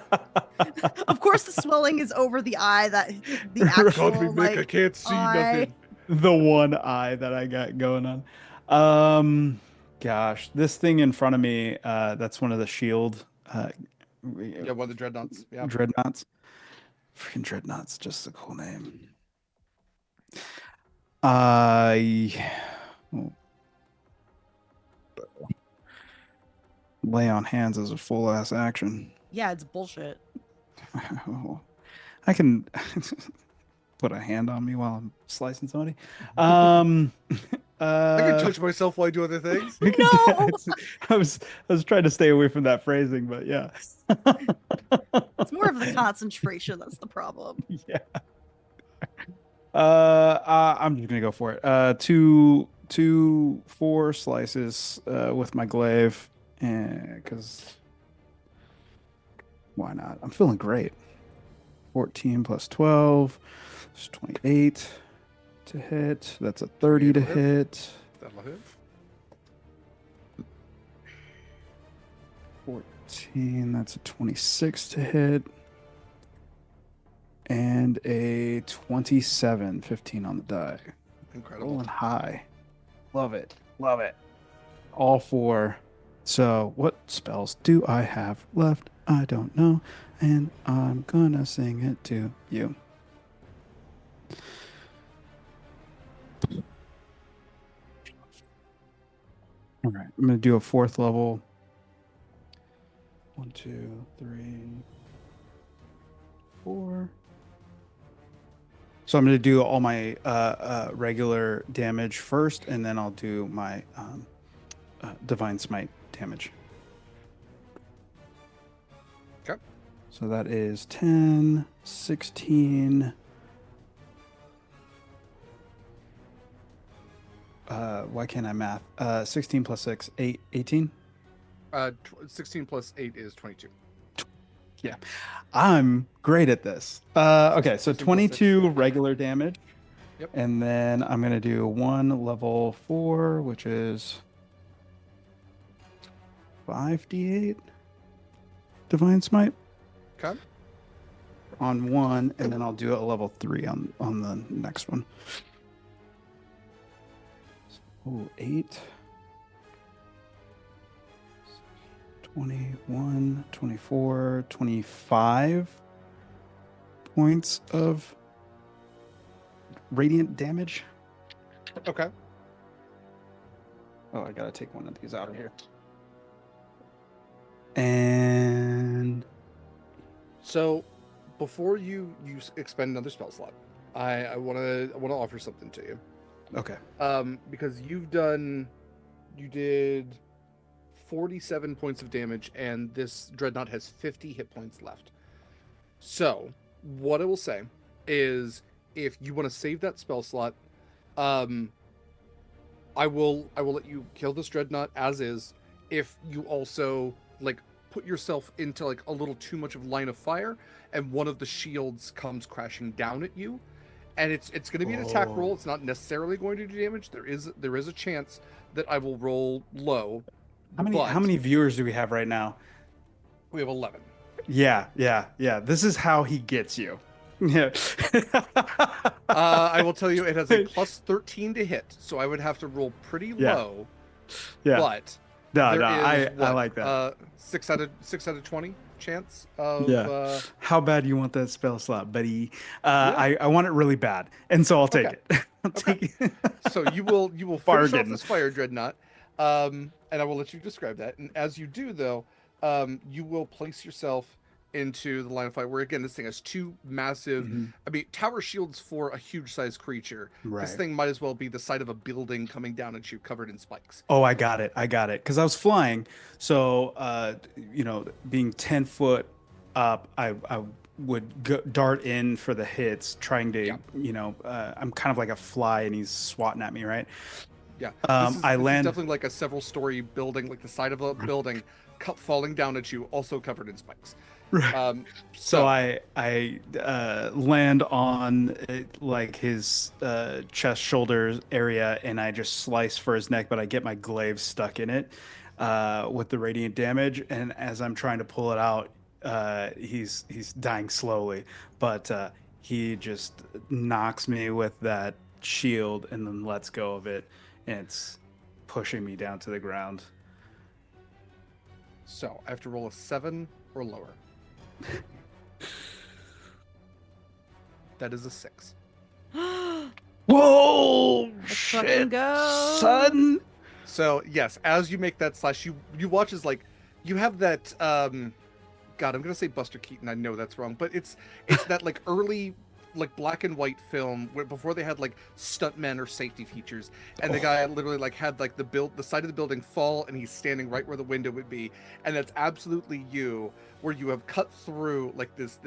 Of course, the swelling is over the eye. That the Right. actual God, me Mick, I can't see eye. nothing. The one eye that I got going on. Gosh, this thing in front of me, that's one of the shield Yeah, one of the dreadnoughts. Yeah. dreadnoughts. Freaking dreadnoughts, just a cool name. Lay on hands as a full ass action. Yeah, it's bullshit. I can put a hand on me while I'm slicing somebody. I I can touch myself while I do other things. No! I was trying to stay away from that phrasing, but yeah. It's more of the concentration that's the problem. Yeah. I'm just gonna go for it. Two 4 slices with my glaive, and because why not? I'm feeling great. 14 plus 12, it's 28 to hit. That's a 30 to hit. That'll hit. 14, that's a 26 to hit. And a 27, 15 on the die. Incredible. Rolling high. Love it. Love it. All 4. So, what spells do I have left? I don't know. And I'm gonna sing it to you. All right. I'm gonna do a 4th level 1, 2, 3, 4. So I'm going to do all my regular damage first, and then I'll do my Divine Smite damage. Okay. So that is 10, 16. Why can't I math? 16 plus 6, 18. 16 plus 8 is 22. Yeah, I'm great at this. Okay, so 22 regular damage. Yep. And then I'm going to do 1 level 4, which is 5d8 Divine Smite. Okay. On 1, and then I'll do a level 3 on the next one. Oh, 8. 21, 24, 25 points of radiant damage. Okay. Oh, I gotta take one of these out of here. And So, before you expend another spell slot, I want to offer something to you. okay. Because you did 47 points of damage, and this dreadnought has 50 hit points left. So, what I will say is, if you want to save that spell slot, I will let you kill this dreadnought as is. If you also like put yourself into like a little too much of line of fire, and one of the shields comes crashing down at you, and it's going to be an attack roll. It's not necessarily going to do damage. There is a chance that I will roll low. How many viewers do we have right now? We have 11. Yeah. This is how he gets you. Yeah. I will tell you, it has a plus 13 to hit, so I would have to roll pretty low. Yeah. But I like that. 6 out of 20 chance of How bad you want that spell slot, buddy? I want it really bad, and so I'll take it. I'll take it. So you will finish off this fire dreadnought, and I will let you describe that. And as you do, though, you will place yourself into the line of fire, where again this thing has 2 massive tower shields for a huge sized creature. Right. This thing might as well be the side of a building coming down at you covered in spikes. Oh, I got it because I was flying, so being 10 foot up, I would dart in for the hits, trying to I'm kind of like a fly, and he's swatting at me, right? Yeah. This is definitely like a several story building, like the side of a building falling down at you, also covered in spikes. Right. So I land on like his chest, shoulders area, and I just slice for his neck, but I get my glaive stuck in it with the radiant damage. And as I'm trying to pull it out, he's dying slowly, but he just knocks me with that shield and then lets go of it, and it's pushing me down to the ground. So I have to roll a 7 or lower. That is a 6. Whoa! Let's Shit, fucking go. son! So yes, as you make that slash, you watch as like you have that God, I'm gonna say Buster Keaton. I know that's wrong, but it's that like early like black and white film where before they had like stuntmen or safety features, and the guy literally like had like the side of the building fall, and he's standing right where the window would be, and that's absolutely you, where you have cut through like this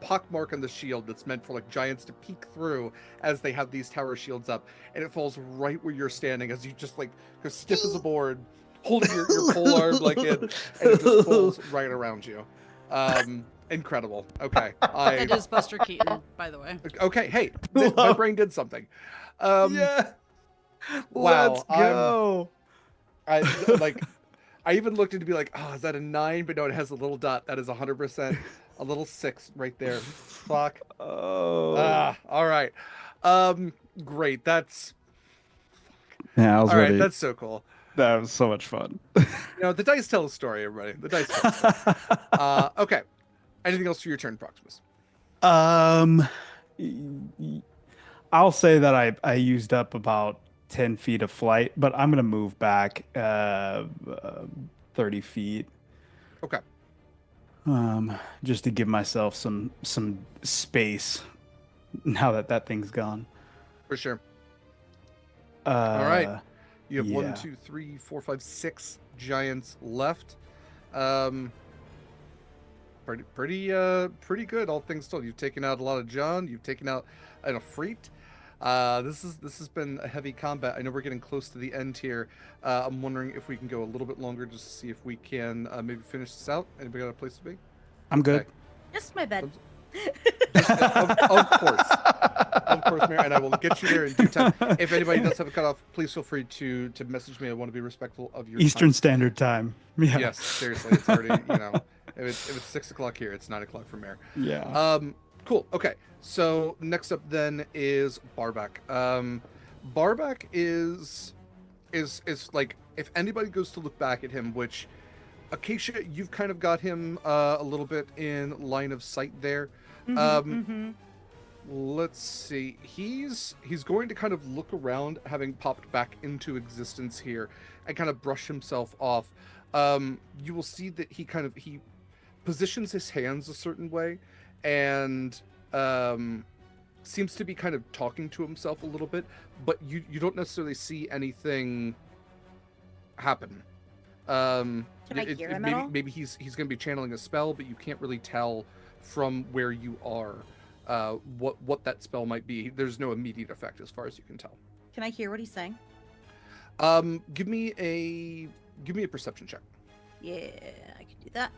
pock mark on the shield that's meant for like giants to peek through as they have these tower shields up, and it falls right where you're standing as you just like go stiff as a board, holding your pole arm like it, and it just falls right around you. Incredible. Okay. That is Buster Keaton, by the way. Okay. Hey, my brain did something. Yeah. Wow. Let's go. I even looked at it to be like, oh, is that a 9? But no, it has a little dot. That is 100% a little 6 right there. Fuck. Oh. All right. Great. That's. Yeah, I was all ready. right. That's so cool. That was so much fun. The dice tell a story, everybody. The dice tell a story. Okay. Anything else for your turn, Proximus? I'll say that I used up about 10 feet of flight, but I'm gonna move back 30 feet. Okay. Just to give myself some space now that that thing's gone. For sure. All right. You have Yeah. 1, 2, 3, 4, 5, 6 giants left. Pretty good, all things told. You've taken out a lot of John. You've taken out an Afreet. This has been a heavy combat. I know we're getting close to the end here. I'm wondering if we can go a little bit longer just to see if we can maybe finish this out. Anybody got a place to be? I'm good. Okay. Just my bed. Of course, Mary, and I will get you there in due time. If anybody does have a cutoff, please feel free to message me. I want to be respectful of your Eastern time. Standard Time. Yeah. Yes, seriously, it's already if it's 6 o'clock here, it's 9 o'clock for Mare. Yeah. Cool. Okay, so next up then is Barback. Barback is like, if anybody goes to look back at him, which Acacia, you've kind of got him a little bit in line of sight there. Let's see. He's going to kind of look around, having popped back into existence here, and kind of brush himself off. You will see that he positions his hands a certain way, and seems to be kind of talking to himself a little bit, but you don't necessarily see anything happen. Can I hear him at all? Maybe he's going to be channeling a spell, but you can't really tell from where you are what that spell might be. There's no immediate effect as far as you can tell. Can I hear what he's saying? Give me a perception check. Yeah, I can do that.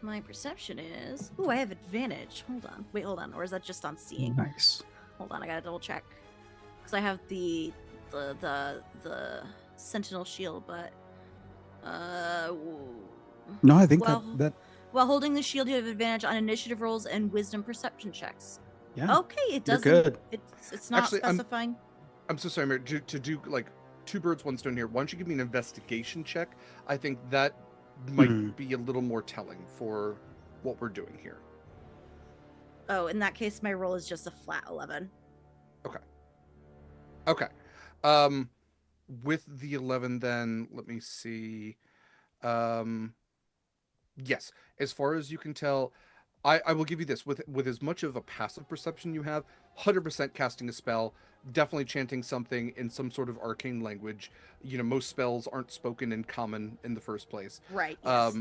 My perception is... Ooh, I have advantage. Hold on. Wait, hold on. Or is that just on seeing? Nice. Hold on, I gotta double check. Because I have the Sentinel shield, but... No, I think Well, that While holding the shield, you have advantage on initiative rolls and wisdom perception checks. yeah. Okay, it doesn't... good. It's not Actually, specifying... I'm so sorry, Mary, to do like 2 birds, 1 stone here. Why don't you give me an investigation check? I think that might be a little more telling for what we're doing here. Oh, in that case, my roll is just a flat 11. Okay. With the 11, then let me see. Yes, as far as you can tell, I will give you this. With as much of a passive perception you have, 100% casting a spell, definitely chanting something in some sort of arcane language. Most spells aren't spoken in common in the first place. Right, yes.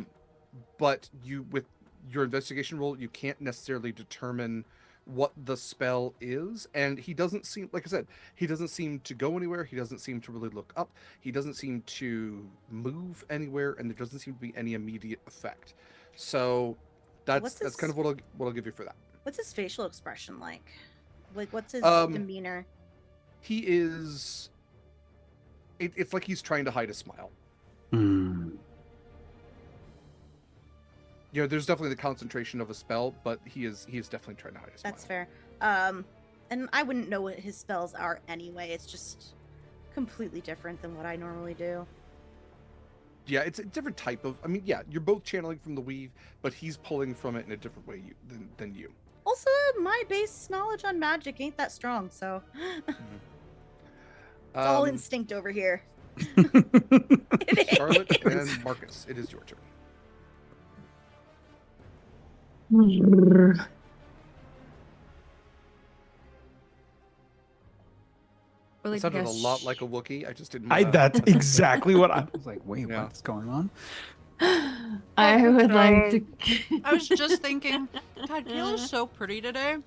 But with your investigation roll, you can't necessarily determine what the spell is, and he doesn't seem, like I said, he doesn't seem to go anywhere. He doesn't seem to really look up. He doesn't seem to move anywhere, and there doesn't seem to be any immediate effect. So that's kind of what I'll give you for that. What's his facial expression like? Like, what's his demeanor? He is... It's like he's trying to hide a smile. There's definitely the concentration of a spell, but he is definitely trying to hide a smile. That's fair. And I wouldn't know what his spells are anyway. It's just completely different than what I normally do. Yeah, it's a different type of... you're both channeling from the weave, but he's pulling from it in a different way than you. Also, my base knowledge on magic ain't that strong, so... It's all instinct over here. Scarlett and Marcus, it is your turn. It sounded a lot like a Wookiee. I just didn't. That's exactly what I was like. Wait, Yeah. what's going on? I would like to. I was just thinking, God, Kayla's so pretty today. And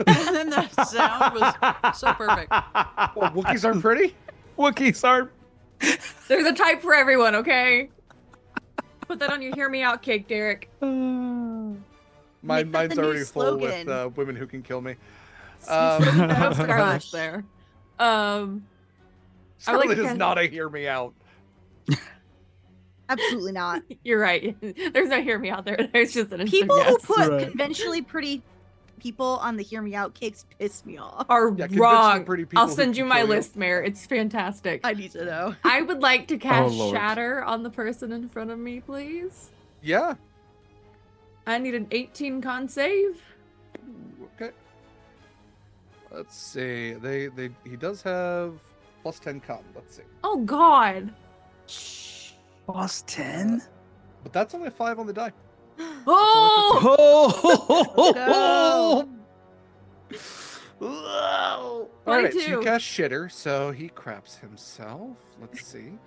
then the sound was so perfect. Well, Wookiees aren't pretty? Wookiees are. There's a type for everyone, okay? Put that on your hear me out cake, Derek. Mine's Make that the new already full with slogan. women who can kill me. I hope Scarlett's there. Scarlett is not a hear me out. Absolutely not. You're right. There's no hear me out there. There's just an instant People who yes. put Right. conventionally pretty people on the hear me out cakes piss me off. Are Yeah, conventional wrong. pretty people I'll who send can you my kill you. list, Mare. It's fantastic. I need to know. I would like to cast Lord. Shatter on the person in front of me, please. Yeah. I need an 18 con save. Okay. Let's see. He does have +10 con. Let's see. Oh God. Plus 10? But that's only a 5 on the die. Oh! All right, so you 22. cast Shitter, so he craps himself. Let's see.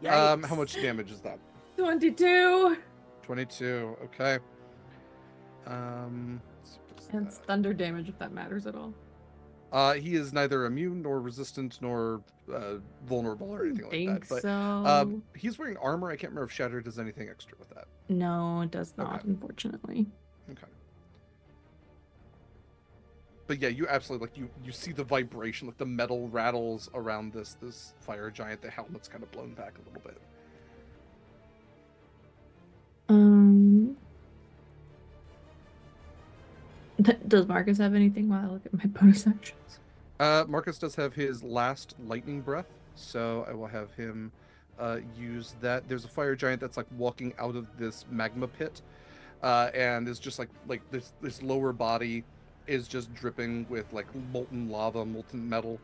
How much damage is that? 22. 22. Okay. Let's see, what's And it's that? thunder damage if that matters at all. He is neither immune nor resistant nor vulnerable or anything like Think that. But so. he's wearing armor. I can't remember if Shatter does anything extra with that. No, it does not, Okay. unfortunately. Okay. But yeah, you absolutely you see the vibration, like the metal rattles around this fire giant. The helmet's kind of blown back a little bit. Does Marcus have anything while I look at my bonus actions? Marcus does have his last lightning breath, so I will have him use that. There's a fire giant that's like walking out of this magma pit, and is just like this lower body is just dripping with like molten lava, molten metal,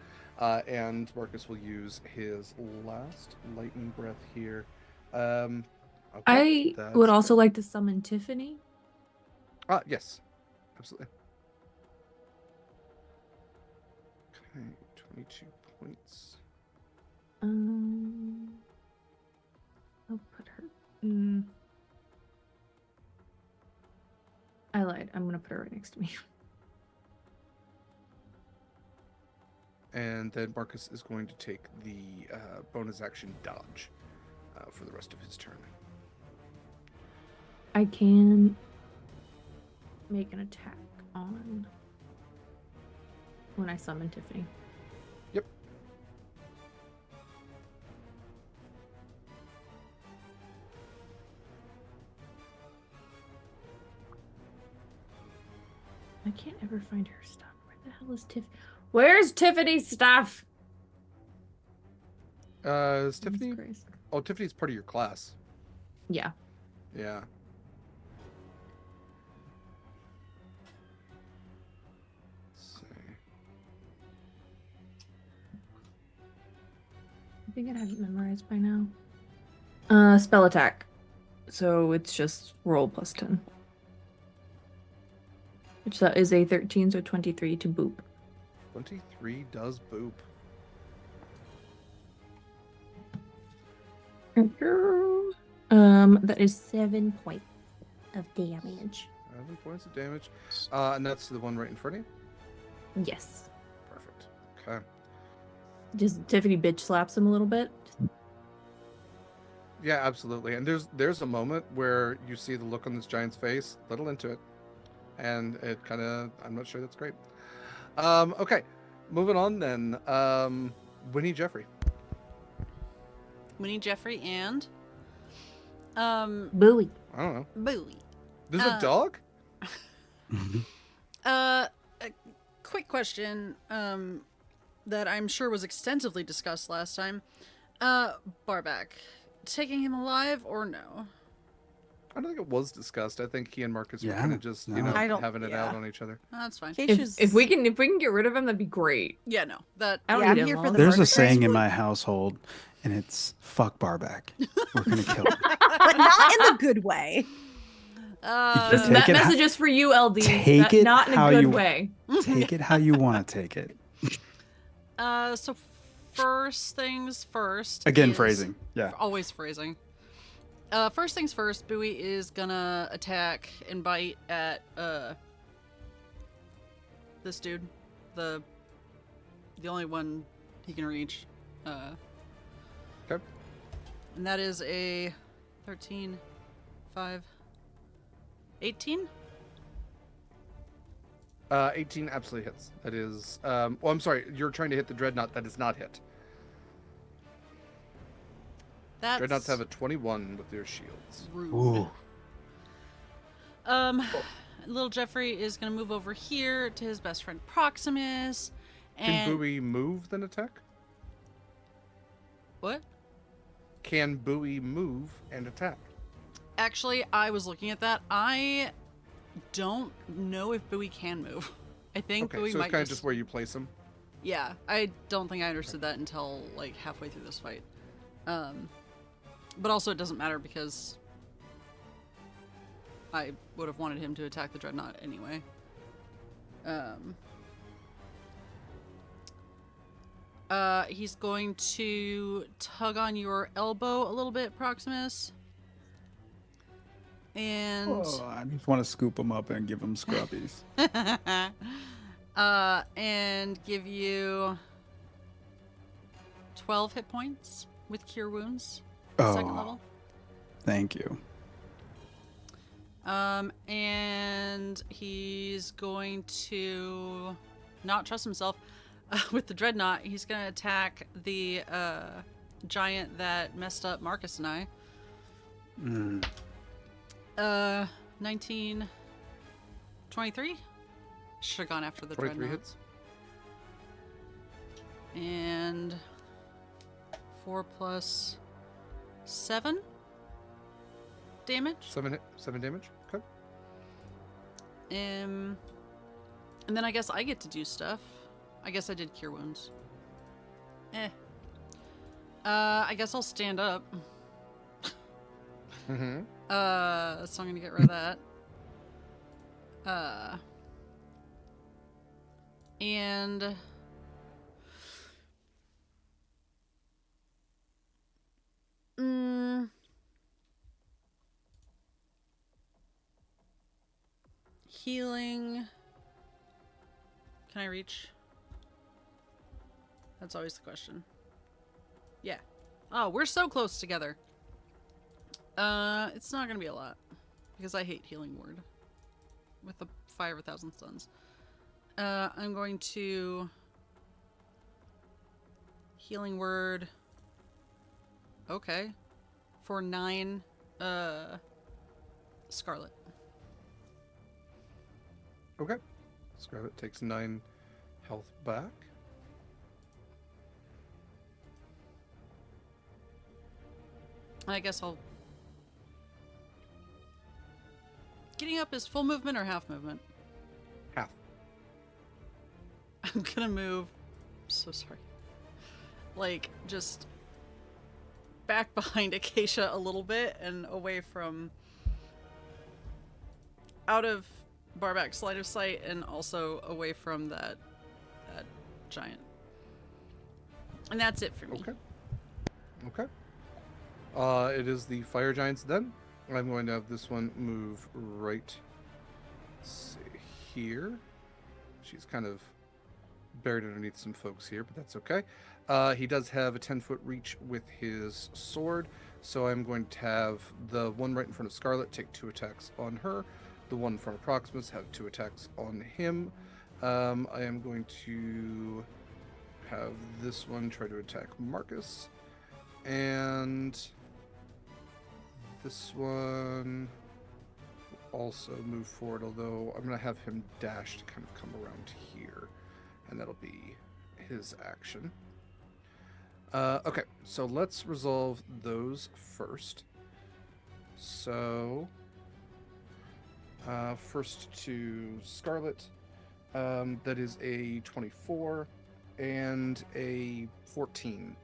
and Marcus will use his last lightning breath here. Okay, I that's would also great. like to summon Tiffany. Yes, absolutely. Okay, 22 points. I'll put her. I lied. I'm gonna put her right next to me. And then Marcus is going to take the bonus action dodge for the rest of his turn. I can make an attack on when I summon Tiffany. Yep. I can't ever find her stuff. Where the hell is Tiff? Where's Tiffany's stuff? Is Jesus Tiffany? Christ. Oh, Tiffany's part of your class. Yeah. Yeah. Let's see. I think I have it memorized by now. Spell attack. So it's just roll plus 10. Which is a 13, so 23 to boop. 23 does boop. That is 7 points of damage. 7 points of damage. And that's the one right in front of you? Yes. Perfect. Okay. Just Tiffany bitch slaps him a little bit. Yeah, absolutely. And there's a moment where you see the look on this giant's face, little into it. And it kind of, I'm not sure that's great. Okay. Moving on then. Winnie Jeffrey. Winnie, Jeffrey, and Buoy. I don't know. Bowie. There's a dog? A quick question that I'm sure was extensively discussed last time. Barback, taking him alive or no? I don't think it was discussed. I think he and Marcus were Yeah, kind of just, no. I don't- having it out yeah. on each other. Oh, that's fine. If we can get rid of him, that'd be great. Yeah, no. That I don't Yeah, need I'm him here for all. the There's murder a saying guys in would- my household, and it's "fuck Barback." We're gonna kill him. But not in the good way. You That take it message is for you, LD. take it not in a how good you- way. Take it how you want to take it. So first things first. Again, is- phrasing. Yeah. Always phrasing. First things first, Bowie is gonna attack and bite at this dude. The only one he can reach. Okay. And that is a 13, 5, 18? 18 absolutely hits. That is, well, I'm sorry. You're trying to hit the Dreadnought. That is not hit. That's Dreadnoughts have a 21 with their shields. rude. Ooh. Little Jeffrey is gonna move over here to his best friend Proximus. Can And Bowie move then attack? what? Can Bowie move and attack? Actually, I was looking at that. I don't know if Bowie can move. I think Okay, Bowie so might it's kind of just where you place him. Yeah, I don't think I understood that until like halfway through this fight. But also it doesn't matter because I would have wanted him to attack the dreadnought anyway. He's going to tug on your elbow a little bit, Proximus. And Oh, I just want to scoop him up and give him scrubbies. and give you 12 hit points with Cure Wounds, second level. Thank you. And he's going to not trust himself with the dreadnought. He's going to attack the giant that messed up Marcus and I. 19, 23. Should have gone after the 23 dreadnought. hits. And 4 plus 7 damage. 7 damage. Okay. And then I guess I get to do stuff. I guess I did Cure Wounds. I guess I'll stand up. Mm-hmm. So I'm gonna get rid of that. And healing. Can I reach? That's always the question. Yeah. Oh, we're so close together. It's not gonna be a lot because I hate healing word with the Fire of 1,000 Suns. I'm going to healing word. Okay, for 9, Scarlett. Okay. Scarlett takes 9 health back. I guess I'll. Getting up is full movement or half movement? Half. I'm gonna move. I'm so sorry. Like, just back behind Acacia a little bit and away from. Out of Barbak's line of sight and also away from that giant. And that's it for me. Okay. Okay. It is the fire giants then. I'm going to have this one move right, let's see, here. She's kind of buried underneath some folks here, but that's okay. He does have a 10-foot reach with his sword, so I'm going to have the one right in front of Scarlett take 2 attacks on her. The one in front of Proximus have 2 attacks on him. I am going to have this one try to attack Marcus. And this one will also move forward, although I'm going to have him dash to kind of come around here. And that'll be his action. Okay, so let's resolve those first. So, first to Scarlett. That is a 24 and a 14.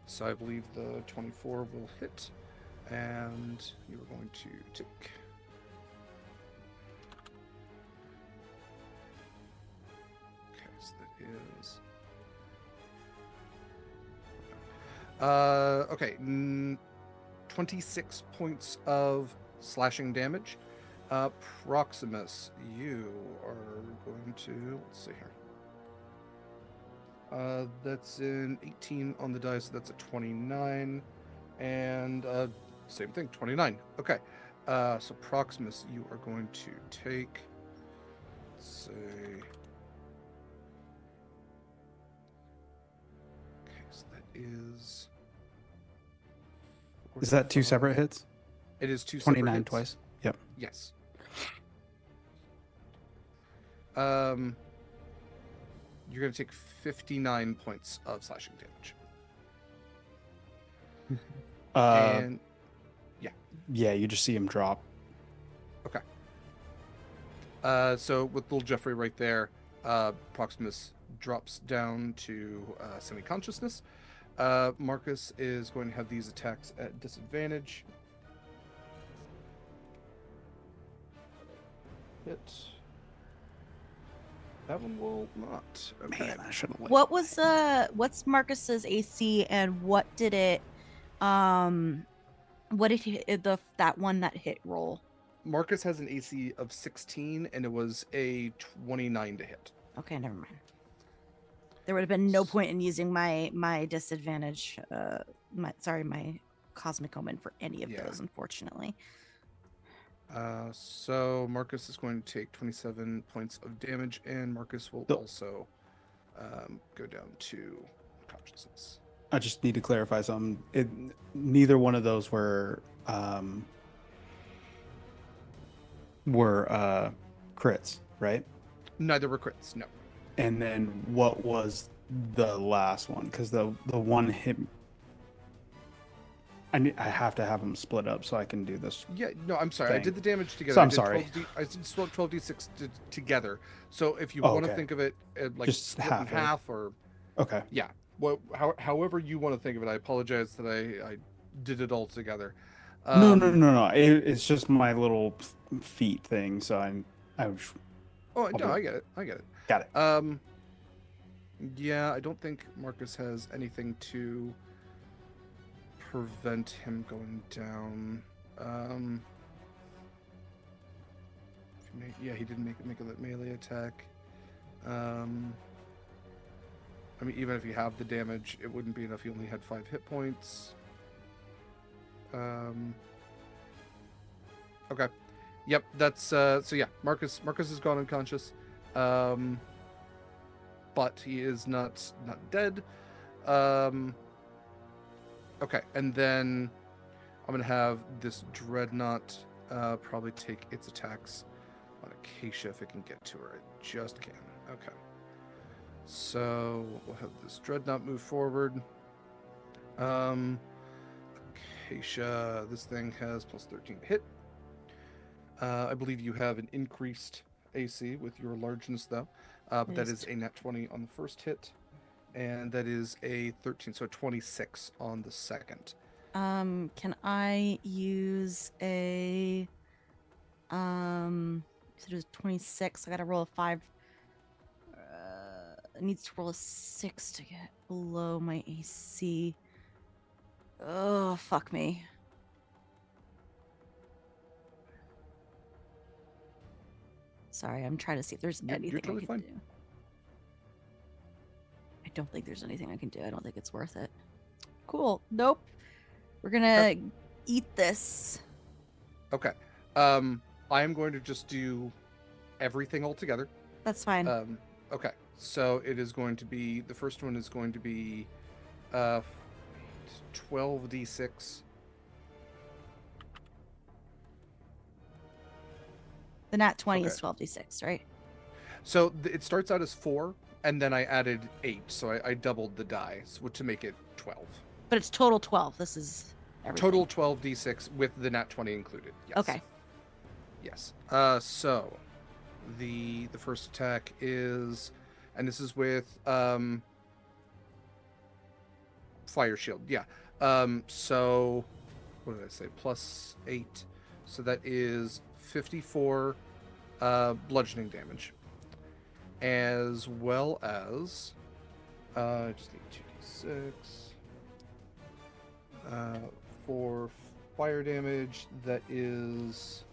So I believe the 24 will hit. And you're going to take... Okay, so that is... okay, 26 points of slashing damage. Proximus, you are going to... Let's see here. That's an 18 on the dice, so that's a 29. And same thing, 29. Okay. So Proximus, you are going to take, let's say... Okay, so that is... Is that 2 separate hits? It is 2 separate 29 hits. twice. Yep. Yes. You're going to take 59 points of slashing damage. And yeah, you just see him drop. okay. So with little Jeffrey right there, Proximus drops down to semi-consciousness. Marcus is going to have these attacks at disadvantage. Hit. That one will not. Okay. Man, I should have. What was what's Marcus's AC and what did it what did he, that one that hit roll? Marcus has an AC of 16 and it was a 29 to hit. Okay, never mind. There would have been no point in using my disadvantage my cosmic omen for any of those, unfortunately. So Marcus is going to take 27 points of damage, and Marcus will also go down to consciousness. I just need to clarify something. Neither one of those were crits, right? Neither were crits, no. And then what was the last one? Because the one hit. I have to have them split up so I can do this. Yeah, no, I'm sorry. Thing. I did the damage together. So I'm sorry. I did 12d6 together. So if you want to think of it like just split in half or... Okay. Yeah. Well, however you want to think of it. I apologize that I did it all together. No. It's just my little feet thing. So I was. Oh, no, I get it. Got it. Yeah, I don't think Marcus has anything to prevent him going down. Yeah, he didn't make a melee attack. I mean, even if you have the damage, it wouldn't be enough. He only had 5 hit points. Okay. Yep, that's so yeah, Marcus has gone unconscious. But he is not dead. Okay, and then I'm gonna have this dreadnought probably take its attacks on Acacia if it can get to her. It just can. Okay. So we'll have this dreadnought move forward. Acacia, this thing has plus 13 to hit. I believe you have an increased AC with your largeness, though. But that is a nat 20 on the first hit, and that is a 13, so 26 on the second. Can I use a so it was 26. I gotta roll a 5. It needs to roll a 6 to get below my AC. Oh, fuck me. Sorry, I'm trying to see if there's anything totally I can fine. do. I don't think there's anything I can do. I don't think it's worth it. Cool. Nope. We're gonna eat this. Okay. I am going to just do everything all together. That's fine. Okay. So it is going to be, the first one is going to be 12d6. The nat 20 is 12d6, right? So it starts out as 4, and then I added 8, so I doubled the die to make it 12. But it's total 12. This is everything. Total 12d6 with the nat 20 included. Yes. Okay. Yes. So the first attack is, and this is with fire shield. Yeah. So what did I say? Plus 8. So that is 54 bludgeoning damage, as well as I just need 2d6 for fire damage. That is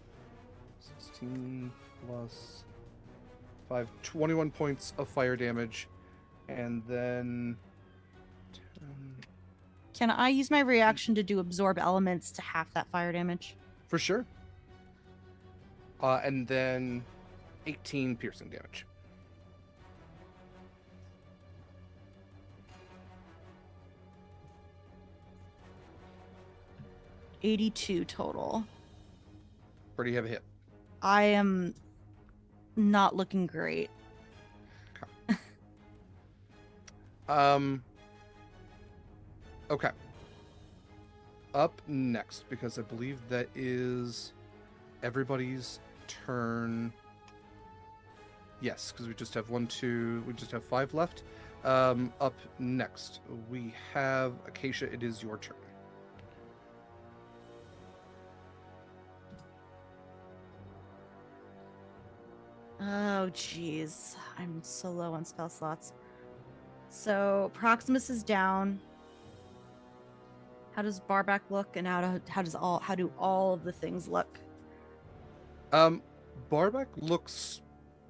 16 plus 5, 21 points of fire damage, and then 10. Can I use my reaction to do absorb elements to half that fire damage? For sure. And then 18 piercing damage. $82 total. Pretty heavy hit. I am not looking great. Okay. Up next, because I believe that is everybody's turn. Yes, because we just have 5 left. Up next, we have Acacia. It is your turn. Oh, jeez. I'm so low on spell slots. So Proximus is down. How does Barback look, and how do all of the things look? Barback looks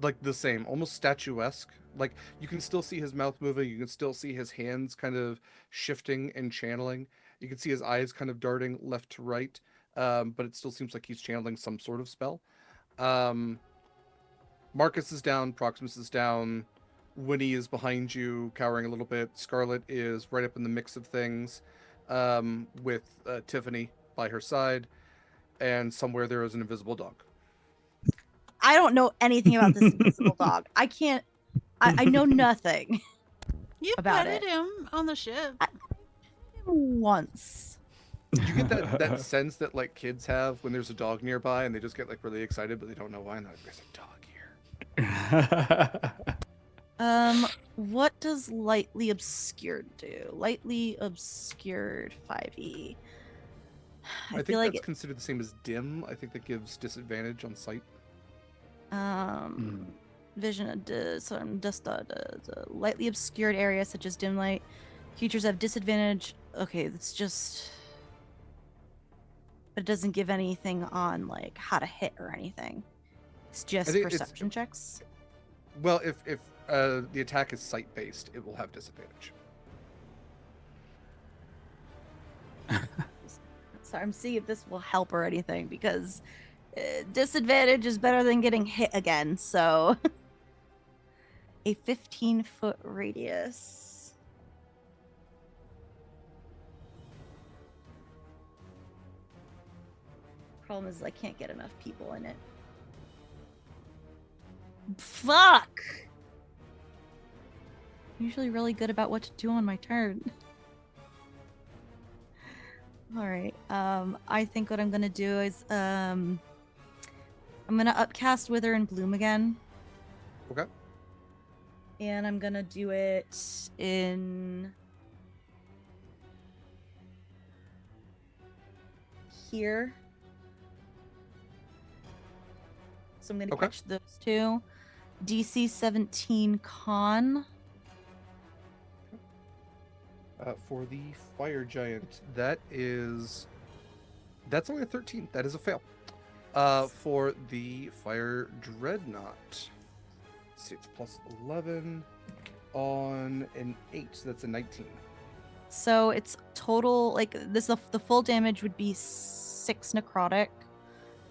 like the same, almost statuesque. Like you can still see his mouth moving, you can still see his hands kind of shifting and channeling. You can see his eyes kind of darting left to right, but it still seems like he's channeling some sort of spell. Marcus is down, Proximus is down, Winnie is behind you, cowering a little bit. Scarlett is right up in the mix of things, with Tiffany by her side, and somewhere there is an invisible dog. I don't know anything about this invisible dog. I can't. I know nothing You about petted it. him on the ship. Once. You get that sense that like kids have when there's a dog nearby and they just get like really excited, but they don't know why. And there's a dog here. What does lightly obscured do? Lightly obscured 5e. I think feel like that's considered the same as dim. I think that gives disadvantage on sight. Vision just the lightly obscured areas such as dim light. Creatures have disadvantage. Okay, it's just, but it doesn't give anything on like how to hit or anything. It's just perception checks. Well, if the attack is sight based, it will have disadvantage. So I'm seeing if this will help or anything, because disadvantage is better than getting hit again. So a 15-foot radius. Problem is I can't get enough people in it. Fuck! I'm usually really good about what to do on my turn. Alright, I think what I'm gonna do is, I'm gonna upcast Wither and Bloom again. Okay. And I'm gonna do it in here. So I'm gonna catch those two. DC 17 con. For the fire giant, that's only a 13. That is a fail. For the fire dreadnought, let's see, it's plus 11 on an 8, so that's a 19. So it's total, like this, the full damage would be 6 necrotic.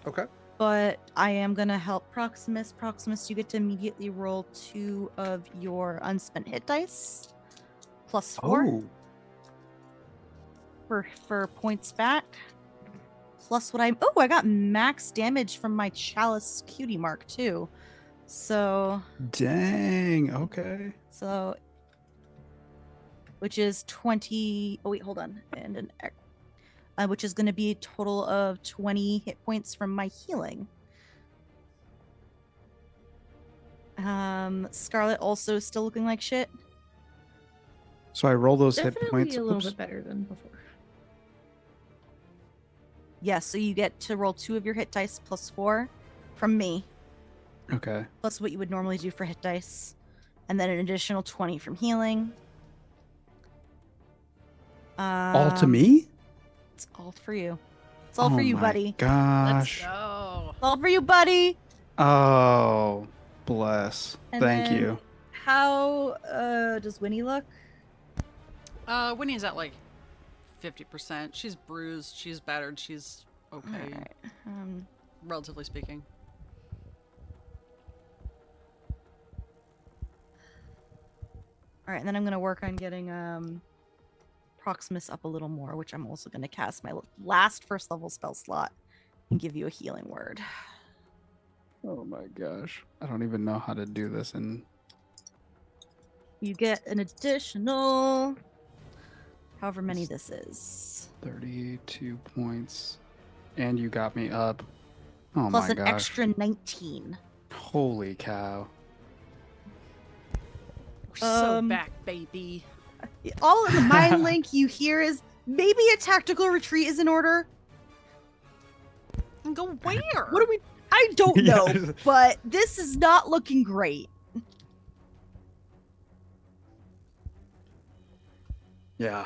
Okay. But I am gonna help Proximus. Proximus, you get to immediately roll 2 of your unspent hit dice. Plus 4. Oh. For points back. Plus what I got max damage from my chalice cutie mark too. So Dang, okay. So which is 20. Oh wait, hold on. And an which is going to be a total of 20 hit points from my healing. Scarlett also still looking like shit. So I roll those hit Definitely points. a little Oops. bit better than before. Yes, so you get to roll 2 of your hit dice plus 4 from me. Okay. Plus what you would normally do for hit dice. And then an additional 20 from healing. All to me? It's all for you. It's all for you, buddy. Gosh. Let's go. It's all for you, buddy. Oh, bless. And Thank then you. How does Winnie look? Winnie's at like 50%. She's bruised. She's battered. She's okay, Alright. relatively speaking. Alright, and then I'm gonna work on getting Proximus up a little more, which I'm also gonna cast my last first level spell slot and give you a healing word. Oh my gosh. I don't even know how to do this in You get an additional however many this is. 32 points. And you got me up. Oh Plus my an gosh. extra 19. Holy cow. We're so Um, back, baby. All in the mind link you hear is maybe a tactical retreat is in order. And go where? What are we? I don't Yeah. know, but this is not looking great. Yeah.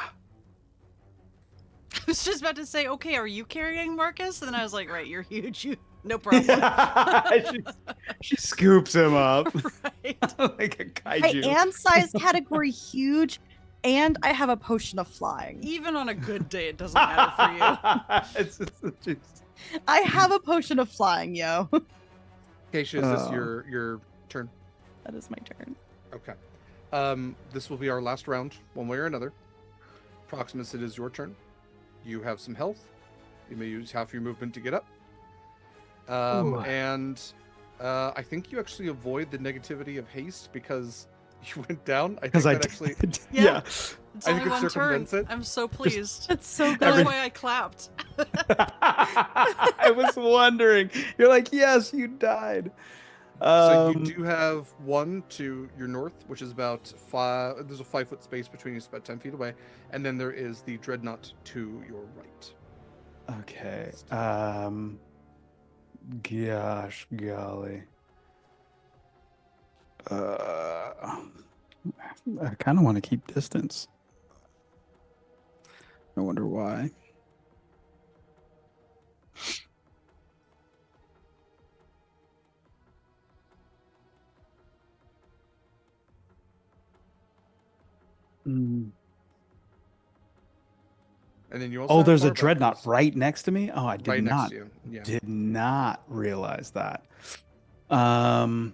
I was just about to say, okay, are you carrying Marcus? And then I was like, right, you're huge. No problem. she scoops him up Right. like a I kaiju. am size category huge, and I have a potion of flying. Even on a good day, it doesn't matter for you. It's I have a potion of flying, yo. Acacia, is this your turn? That is my turn. Okay. This will be our last round, one way or another. Proximus, it is your turn. You have some health. You may use half your movement to get up. Ooh. And I think you actually avoid the negativity of haste because you went down. I think because I that actually. did. Yeah. Yeah. It's I only think it one turn. circumvents it. I'm so pleased. That's so That's good. why I clapped. I was wondering. You're like, yes, you died. So you do have one to your north, which is about 5. There's a 5-foot space between you, it's about 10 feet away, and then there is the dreadnought to your right. Okay. Gosh, golly. I kind of want to keep distance. I wonder why. Mm. And then you also Oh, have there's a far dreadnought backwards. right next to me. Oh, I did Right next not to you. Yeah. did not realize that. Um,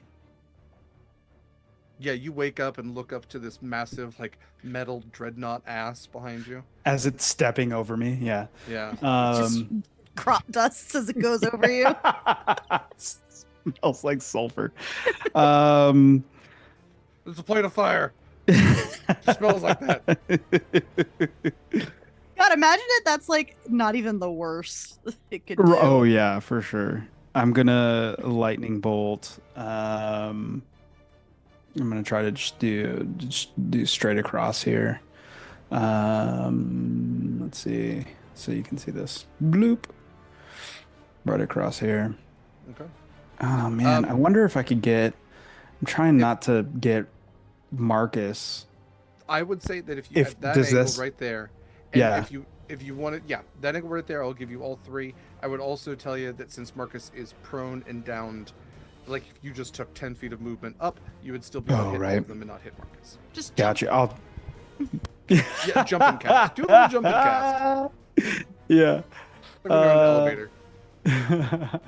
Yeah, you wake up and look up to this massive, like, metal dreadnought ass behind you. as it's stepping over me, yeah. Yeah. Just crop dust as it goes over you. Smells like sulfur. Um, There's a plate of fire. Smells like that. God, imagine it. That's like not even the worst it could do. Oh yeah, for sure. I'm gonna lightning bolt. I'm gonna try to just do straight across here. Let's see. So you can see this. Bloop. Right across here. Okay. Oh man, I wonder if I could get. I'm trying not to get Marcus. I would say that if you If at that does angle this- right there, and Yeah. if you want it, yeah, that angle right there, I'll give you all 3. I would also tell you that since Marcus is prone and downed, like if you just took 10 feet of movement up, you would still be able to hit all right. of them and not hit Marcus. Just jump. Gotcha. I'll. Yeah, jump and cast. Do a little jump and cast. Yeah. Like when you're on the elevator.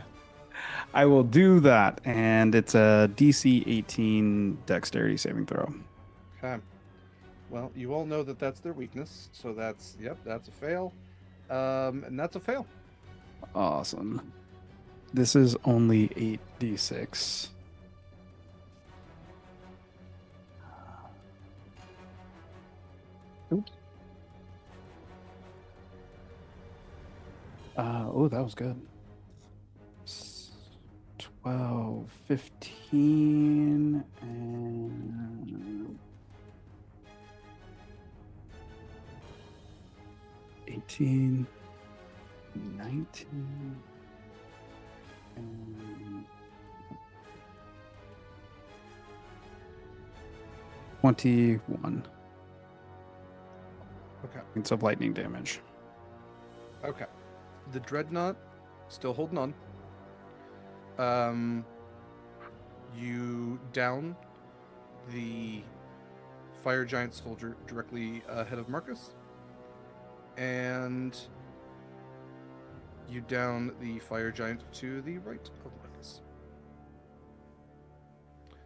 I will do that, and it's a DC 18 dexterity saving throw. Okay. Well, you all know that that's their weakness, so that's that's a fail, and that's a fail. Awesome. This is only 8d6. Oops. Oh, that was good. 12, 15, and 18, 19, and 21 Okay. points of lightning damage. Okay. The dreadnought still holding on. You down the fire giant soldier directly ahead of Marcus, and you down the fire giant to the right of Marcus.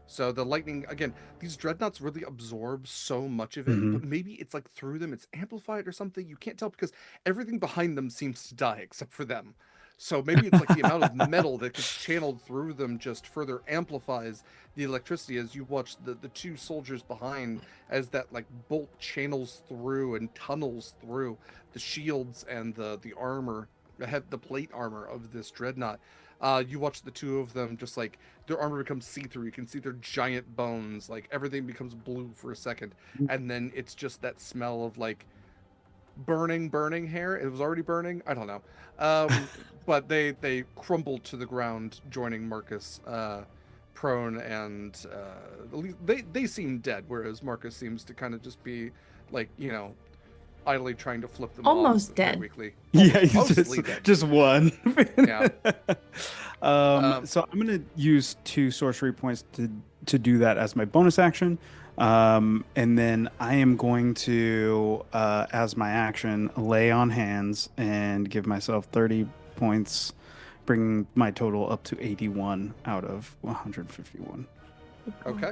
So the lightning, again, these dreadnoughts really absorb so much of it, but maybe it's like through them, it's amplified or something. You can't tell because everything behind them seems to die except for them. So maybe it's like the amount of metal that gets channeled through them just further amplifies the electricity as you watch the 2 soldiers behind as that like bolt channels through and tunnels through the shields and the armor the plate armor of this dreadnought. You watch the two of them just like their armor becomes see-through. You can see their giant bones. Like everything becomes blue for a second, and then it's just that smell of like burning hair. It was already burning. I don't know. But they crumbled to the ground, joining Marcus prone, and they seem dead, whereas Marcus seems to kind of just be like, idly trying to flip them Almost off dead. weekly. Yeah, he's Mostly dead. just one. Yeah. So I'm gonna use 2 sorcery points to do that as my bonus action, and then I am going to, as my action, lay on hands and give myself 30 points, bringing my total up to 81 out of 151. Okay.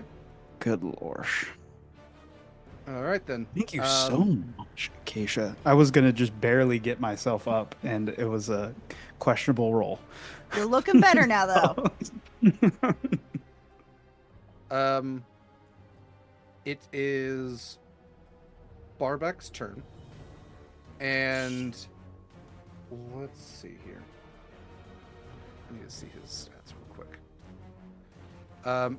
Good lord. All right then. Thank you so much, Acacia. I was gonna just barely get myself up, and it was a questionable roll. You're looking better now, though. It is Barbek's turn, and let's see here. I need to see his stats real quick.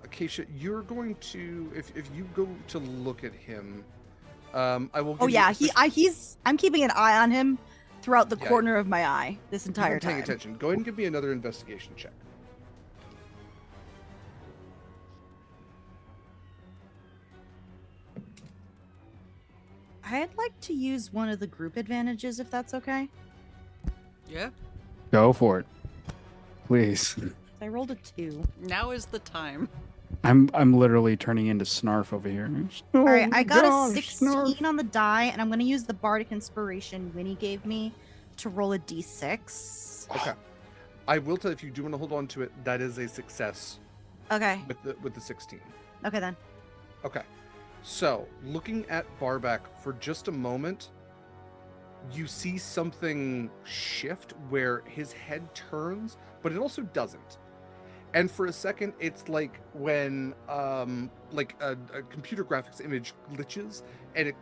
Acacia, you're going to, if you go to look at him, I will. Oh give yeah, you I'm keeping an eye on him throughout the Yeah. corner of my eye this You've entire been paying time. attention. Go ahead and give me another investigation check. I'd like to use one of the group advantages if that's okay. Yeah. Go for it, please. I rolled a 2. Now is the time. I'm literally turning into Snarf over here. All right, I got a 16 on the die, and I'm going to use the Bardic Inspiration Winnie gave me to roll a d6. Okay. I will tell you, if you do want to hold on to it, that is a success Okay. with the 16. Okay then. Okay. So, looking at Barbek for just a moment, you see something shift where his head turns, but it also doesn't. And for a second, it's like when like a computer graphics image glitches and it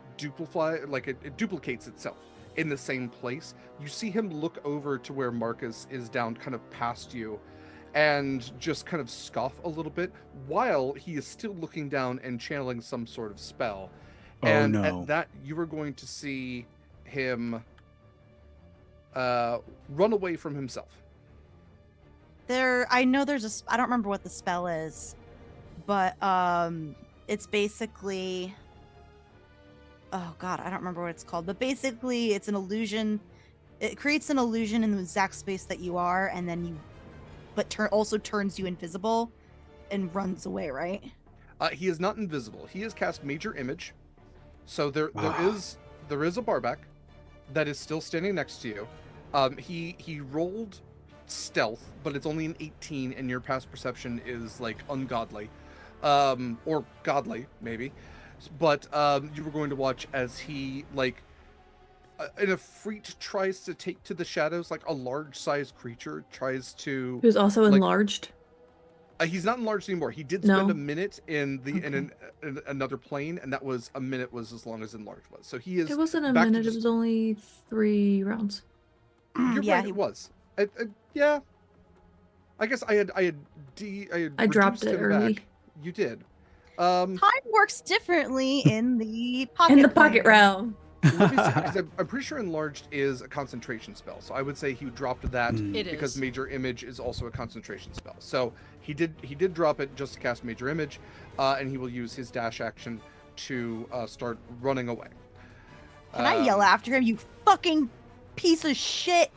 duplicates itself in the same place. You see him look over to where Marcus is down, kind of past you, and just kind of scoff a little bit while he is still looking down and channeling some sort of spell. Oh, And no. at that, you are going to see him run away from himself. I know there's I don't remember what the spell is, but it's basically, oh god, I don't remember what it's called, but basically it's an illusion. It creates an illusion in the exact space that you are, and then also turns you invisible and runs away, right? He is not invisible. He has cast Major Image, so there Ah. is a Barbek that is still standing next to you. He rolled stealth, but it's only an 18, and your past perception is like ungodly, or godly maybe. But you were going to watch as he in a freak tries to take to the shadows, like a large-sized creature tries to. Who's also Like- enlarged. He's not enlarged anymore. He did No. spend a minute in Okay. another plane, and a minute was as long as enlarged was. So he is. It wasn't a back to minute, it just- was only 3 rounds. You're Yeah, right. It was. Yeah. I guess I had I dropped reduced it him early. back. You did. Time works differently in the pocket. In the pocket plane. realm. Let me see, because I'm pretty sure enlarged is a concentration spell. So I would say he dropped that Mm. It because is. Major Image is also a concentration spell. So he did drop it just to cast Major Image, and he will use his dash action to start running away. Can I yell after him, you fucking piece of shit?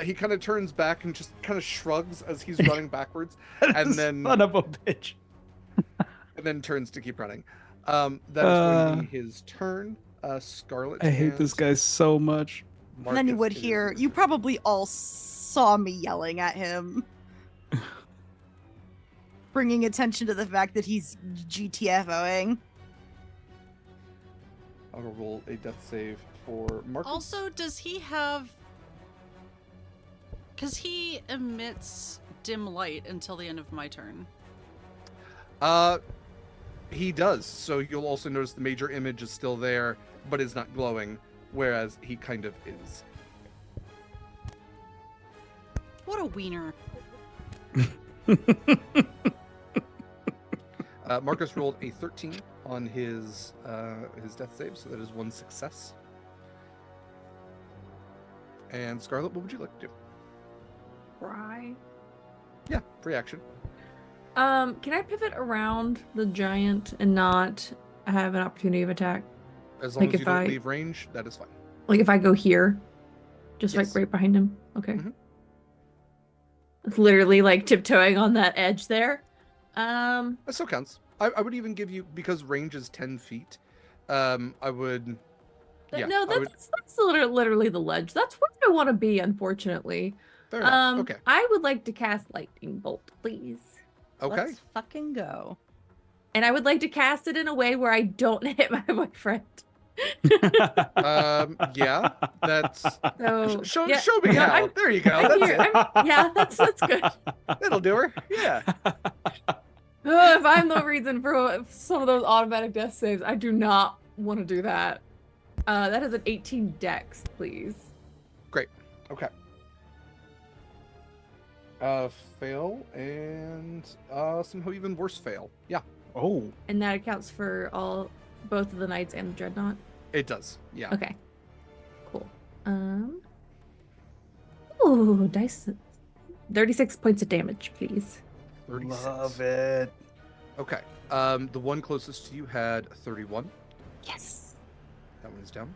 He kind of turns back and just kind of shrugs as he's running backwards, and then Son of a bitch. and then turns to keep running. That is going to be his turn. Scarlett. I hate this and guy so much. And then you Marcus would hear, is- you probably all saw me yelling at him. Bringing attention to the fact that he's GTFOing. I will roll a death save for Marcus. Also, does he have... Because he emits dim light until the end of my turn. He does. So you'll also notice the Major Image is still there, but is not glowing, whereas he kind of is. a wiener. Marcus rolled a 13 on his death save, so that is one success. And Scarlett, what would you like to do? Right. Yeah, free action. Can I pivot around the giant and not have an opportunity of attack? As long Like as you if don't I- leave range, that is fine. Like if I go here, just Yes. like right behind him. Okay. Mhm. It's literally like tiptoeing on that edge there. That still counts. I would even give you, because range is 10 feet, I would... Yeah, no, I would- that's literally the ledge. That's where I want to be, unfortunately. Fair enough. Okay. I would like to cast lightning bolt, please. Okay. Let's fucking go. And I would like to cast it in a way where I don't hit my boyfriend. Yeah, that's... So Show yeah, me no, how. There you go. I'm That's here. it. Yeah, that's good. That'll do her. Yeah. If I'm the reason for some of those automatic death saves, I do not want to do that. That is an 18 dex, please. Great. Okay. Fail and somehow even worse fail. Yeah, Oh. And that accounts for both of the knights and the dreadnought. it does. Yeah. Okay. Cool. Ooh, dice. 36 points of damage, please. 36. Love it. Okay. The one closest to you had 31. Yes. That one is down.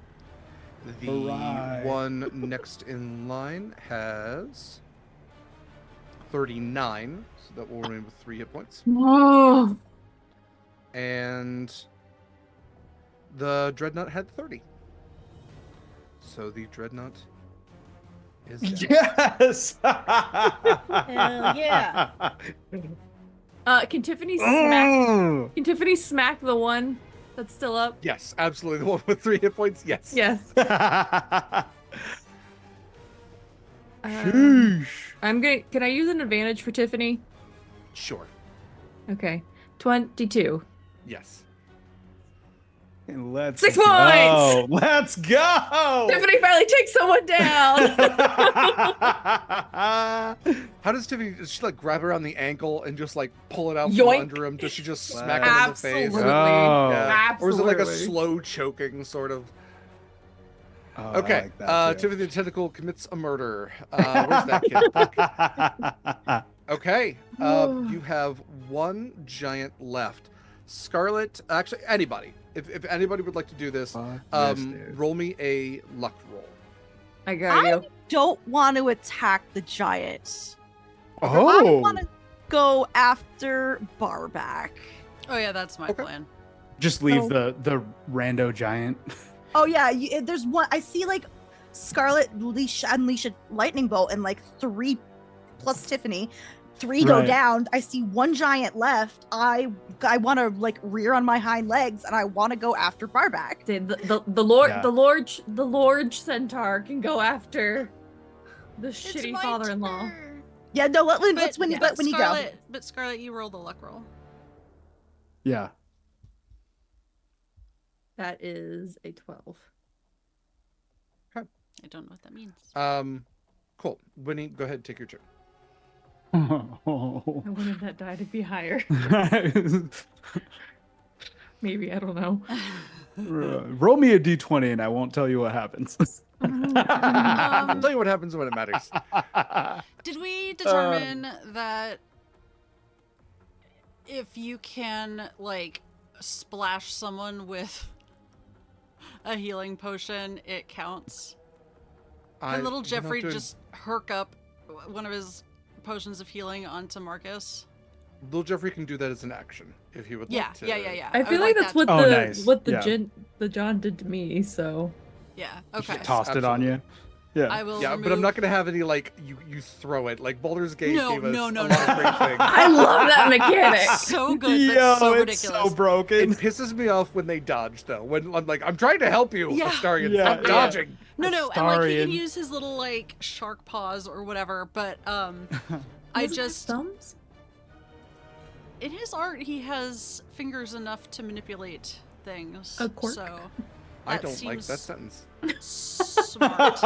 The Hooray. one next in line has 39, so that will remain with 3 hit points. Oh. And the dreadnought had 30. So the dreadnought is down. Yes. Hell yeah. Can Tiffany smack? Can Tiffany smack the one that's still up? Yes, absolutely. The one with 3 hit points. Yes. Yes. Sheesh. Can I use an advantage for Tiffany? Sure. Okay. 22. Yes. And let's 6 go. points! Let's go. Tiffany finally takes someone down. How does Tiffany, does she like grab her on the ankle and just like pull it out from Yoink. under him? Does she just Wow. smack him in the Absolutely. face? Oh. Yeah. Or is it like a Absolutely. slow choking sort of? Oh, I Okay. like that too. Tiffany the Tentacle commits a murder. Where's that kid? Okay. You have one giant left. Scarlett, actually, anybody. If anybody would like to do this, Fuck yes, dude. roll me a luck roll. I got you. Don't want to attack the giant. I Oh. want to go after Barback. Oh yeah, that's my Okay. plan. Just leave Oh. the rando giant. Oh yeah, there's one. I see like Scarlett unleash a lightning bolt and like 3 plus Tiffany. 3 go Right. down. I see one giant left. I want to like rear on my hind legs and I want to go after Barback. The lord Yeah. the lord centaur can go after the It's shitty my father-in-law. turn. Yeah, no. Let's when you But when you go. Scarlett, but Scarlett, you roll the luck roll. Yeah. That is a 12. I don't know what that means. Cool. Winnie, go ahead, take your turn. I wanted that die to be higher. Maybe, I don't know. Roll me a d20 and I won't tell you what happens. I'll tell you what happens when it matters. Did we determine that if you can like splash someone with a healing potion, it counts? Can little we're not Jeffrey doing- just herk up one of his potions of healing onto Marcus? Little Jeffrey can do that as an action if he would Yeah, like to. yeah. I would feel like that's that what to- Oh, the nice. what the Yeah. the John did to me, so Yeah, Yes. okay. Tossed it on you. Yeah. I will Yeah, remove... but I'm not gonna have any like you throw it like Baldur's Gate No, gave us no, a no, lot no. of great things. I love that mechanic. So good, Yo, but so it's ridiculous. so broken. It pisses me off when they dodge though. When I'm like, I'm trying to help you, Yeah. Astarion, Yeah, stop yeah. dodging. No, and like he can Astarion. use his little like shark paws or whatever, but I Doesn't it just have thumbs? in his art he has fingers enough to manipulate things. A quirk? So I that don't like that seems sentence. smart.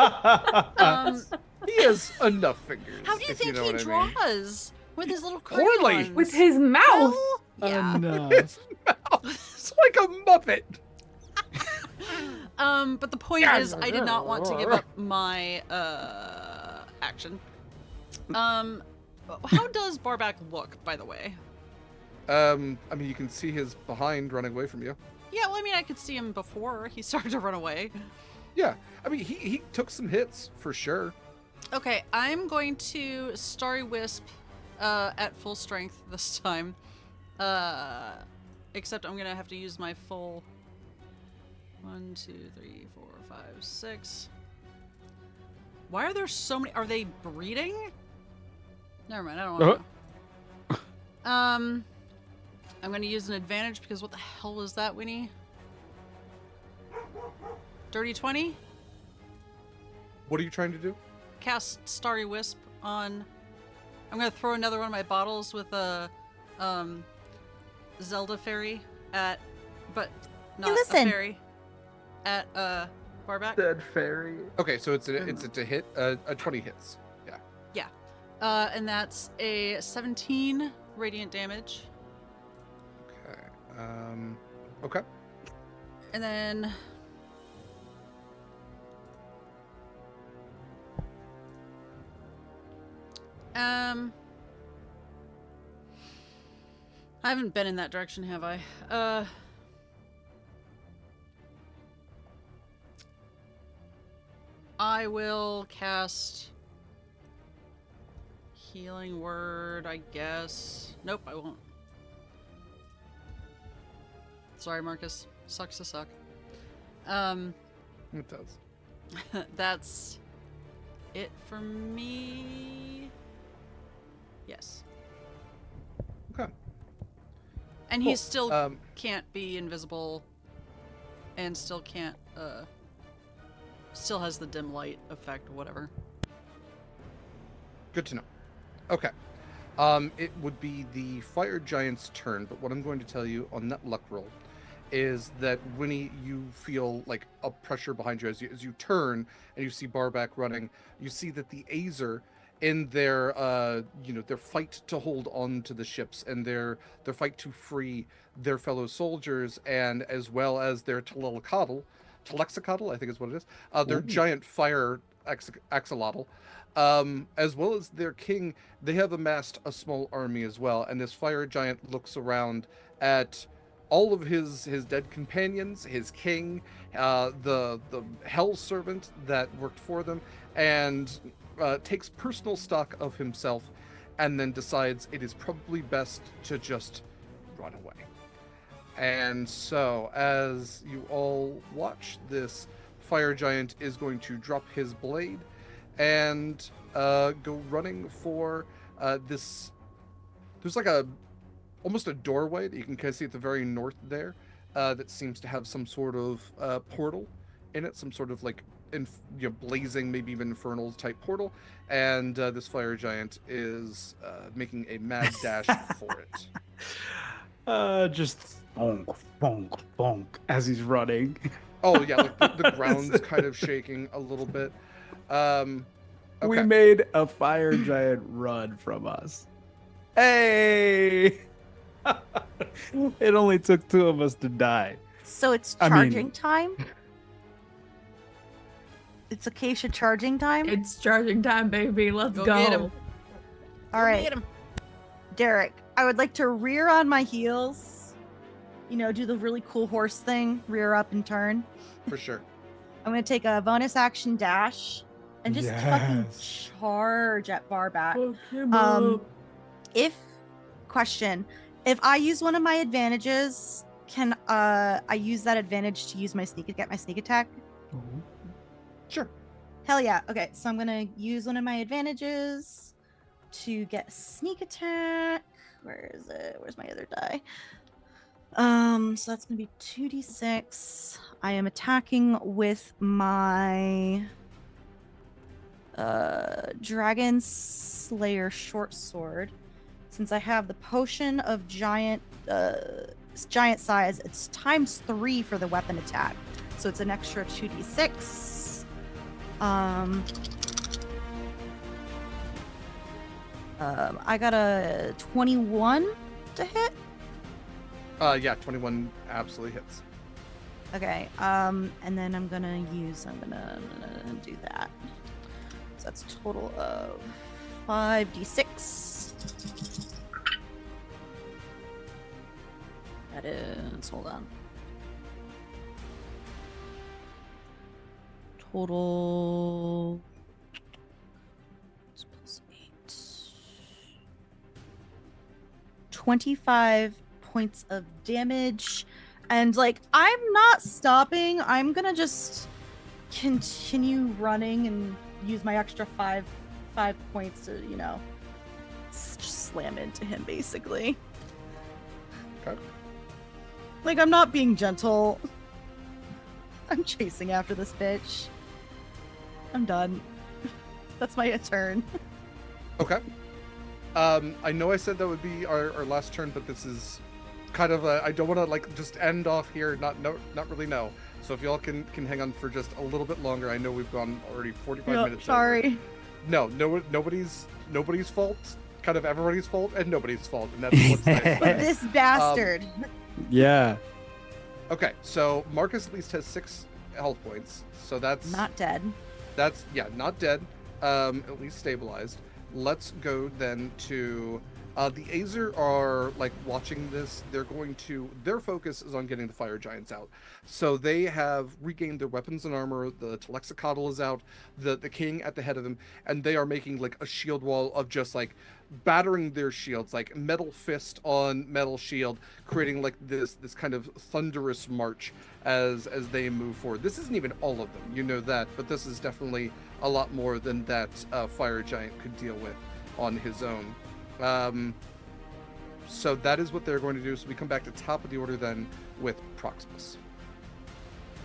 He has enough fingers. How do you if think know he what I mean. draws with his little Poorly. crayons? With his mouth. Well, yeah. Enough. It's like a Muppet. But the point is, I did not want to give up my action. How does Barback look, by the way? I mean, you can see his behind running away from you. Yeah, well, I mean, I could see him before he started to run away. Yeah, I mean, he took some hits for sure. Okay, I'm going to Starry Wisp at full strength this time. Except I'm gonna have to use my full 1, 2, 3, 4, 5, 6. Why are there so many? Are they breeding? Never mind, I don't want to know. I'm gonna use an advantage because what the hell was that, Winnie? Dirty 20? What are you trying to do? Cast Starry Wisp on... I'm gonna throw another one of my bottles with a Zelda fairy at... But not a fairy. At Barback. Dead fairy. Okay, so it's a hit. A 20 hits. Yeah. Yeah. And that's a 17 radiant damage. Okay. Okay. And then... I haven't been in that direction, have I? I will cast Healing Word, I guess. Nope, I won't. Sorry, Marcus. Sucks to suck. It does. That's it for me. Yes. Okay. And Cool. he still can't be invisible and still can't still has the dim light effect, whatever. Good to know. Okay. It would be the fire giant's turn, but what I'm going to tell you on that luck roll is that Winnie, you feel like a pressure behind you as you turn and you see Barback running. You see that the Azer, in their their fight to hold on to the ships and their fight to free their fellow soldiers, and as well as their Telexicotl, I think is what it is, their giant fire axolotl, as well as their king, they have amassed a small army as well. And this fire giant looks around at all of his dead companions, his king, the hell servant that worked for them, and takes personal stock of himself, and then decides it is probably best to just run away. And so, as you all watch, this fire giant is going to drop his blade and go running for this. There's like almost a doorway that you can kind of see at the very north there, that seems to have some sort of portal in it, some sort of like blazing, maybe even infernal type portal, and this fire giant is making a mad dash for it. Just bonk, bonk, bonk as he's running. Oh yeah, like the ground's kind of shaking a little bit. Okay. We made a fire giant run from us. Hey! It only took 2 of us to die. So it's I charging mean- time? It's Acacia charging time? It's charging time, baby. Let's go. Get him. All right, Get him. Derek, I would like to rear on my heels. Do the really cool horse thing, rear up and turn. For sure. I'm going to take a bonus action dash and just fucking Yes. charge at Barback. Fuck him up. If I use one of my advantages, can I use that advantage to use get my sneak attack? Sure. Hell yeah. Okay, so I'm gonna use one of my advantages to get a sneak attack. Where is it? Where's my other die? So that's gonna be 2d6. I am attacking with my Dragon Slayer short sword. Since I have the potion of giant size, it's ×3 for the weapon attack. So it's an extra 2d6. I got a 21 to hit. Yeah, 21 absolutely hits. Okay. And then I'm gonna do that. So that's a total of 5d6. That is, hold on. Total +8. 25 points of damage. And like, I'm not stopping. I'm gonna just continue running and use my extra five points to, just slam into him basically. Okay. Like, I'm not being gentle. I'm chasing after this bitch. I'm done. That's my turn. Okay. I know I said that would be our last turn, but this is kind of I don't want to like just end off here. Not really know. So if y'all can hang on for just a little bit longer. I know we've gone already 45 minutes. Sorry. Over. No, nobody's fault. Kind of everybody's fault and nobody's fault, and that's what's nice. But this bastard. Yeah. Okay, so Marcus at least has 6 health points, so that's Not dead. That's not dead. At least stabilized. Let's go then to the Azer are like watching this. Their focus is on getting the fire giants out. So they have regained their weapons and armor. The Telexicodal is out, the king at the head of them, and they are making like a shield wall of just like battering their shields, like metal fist on metal shield, creating like this kind of thunderous march as they move forward. This isn't even all of them, you know that, but this is definitely a lot more than that fire giant could deal with on his own. So that is what they're going to do. So we come back to top of the order then with Proximus.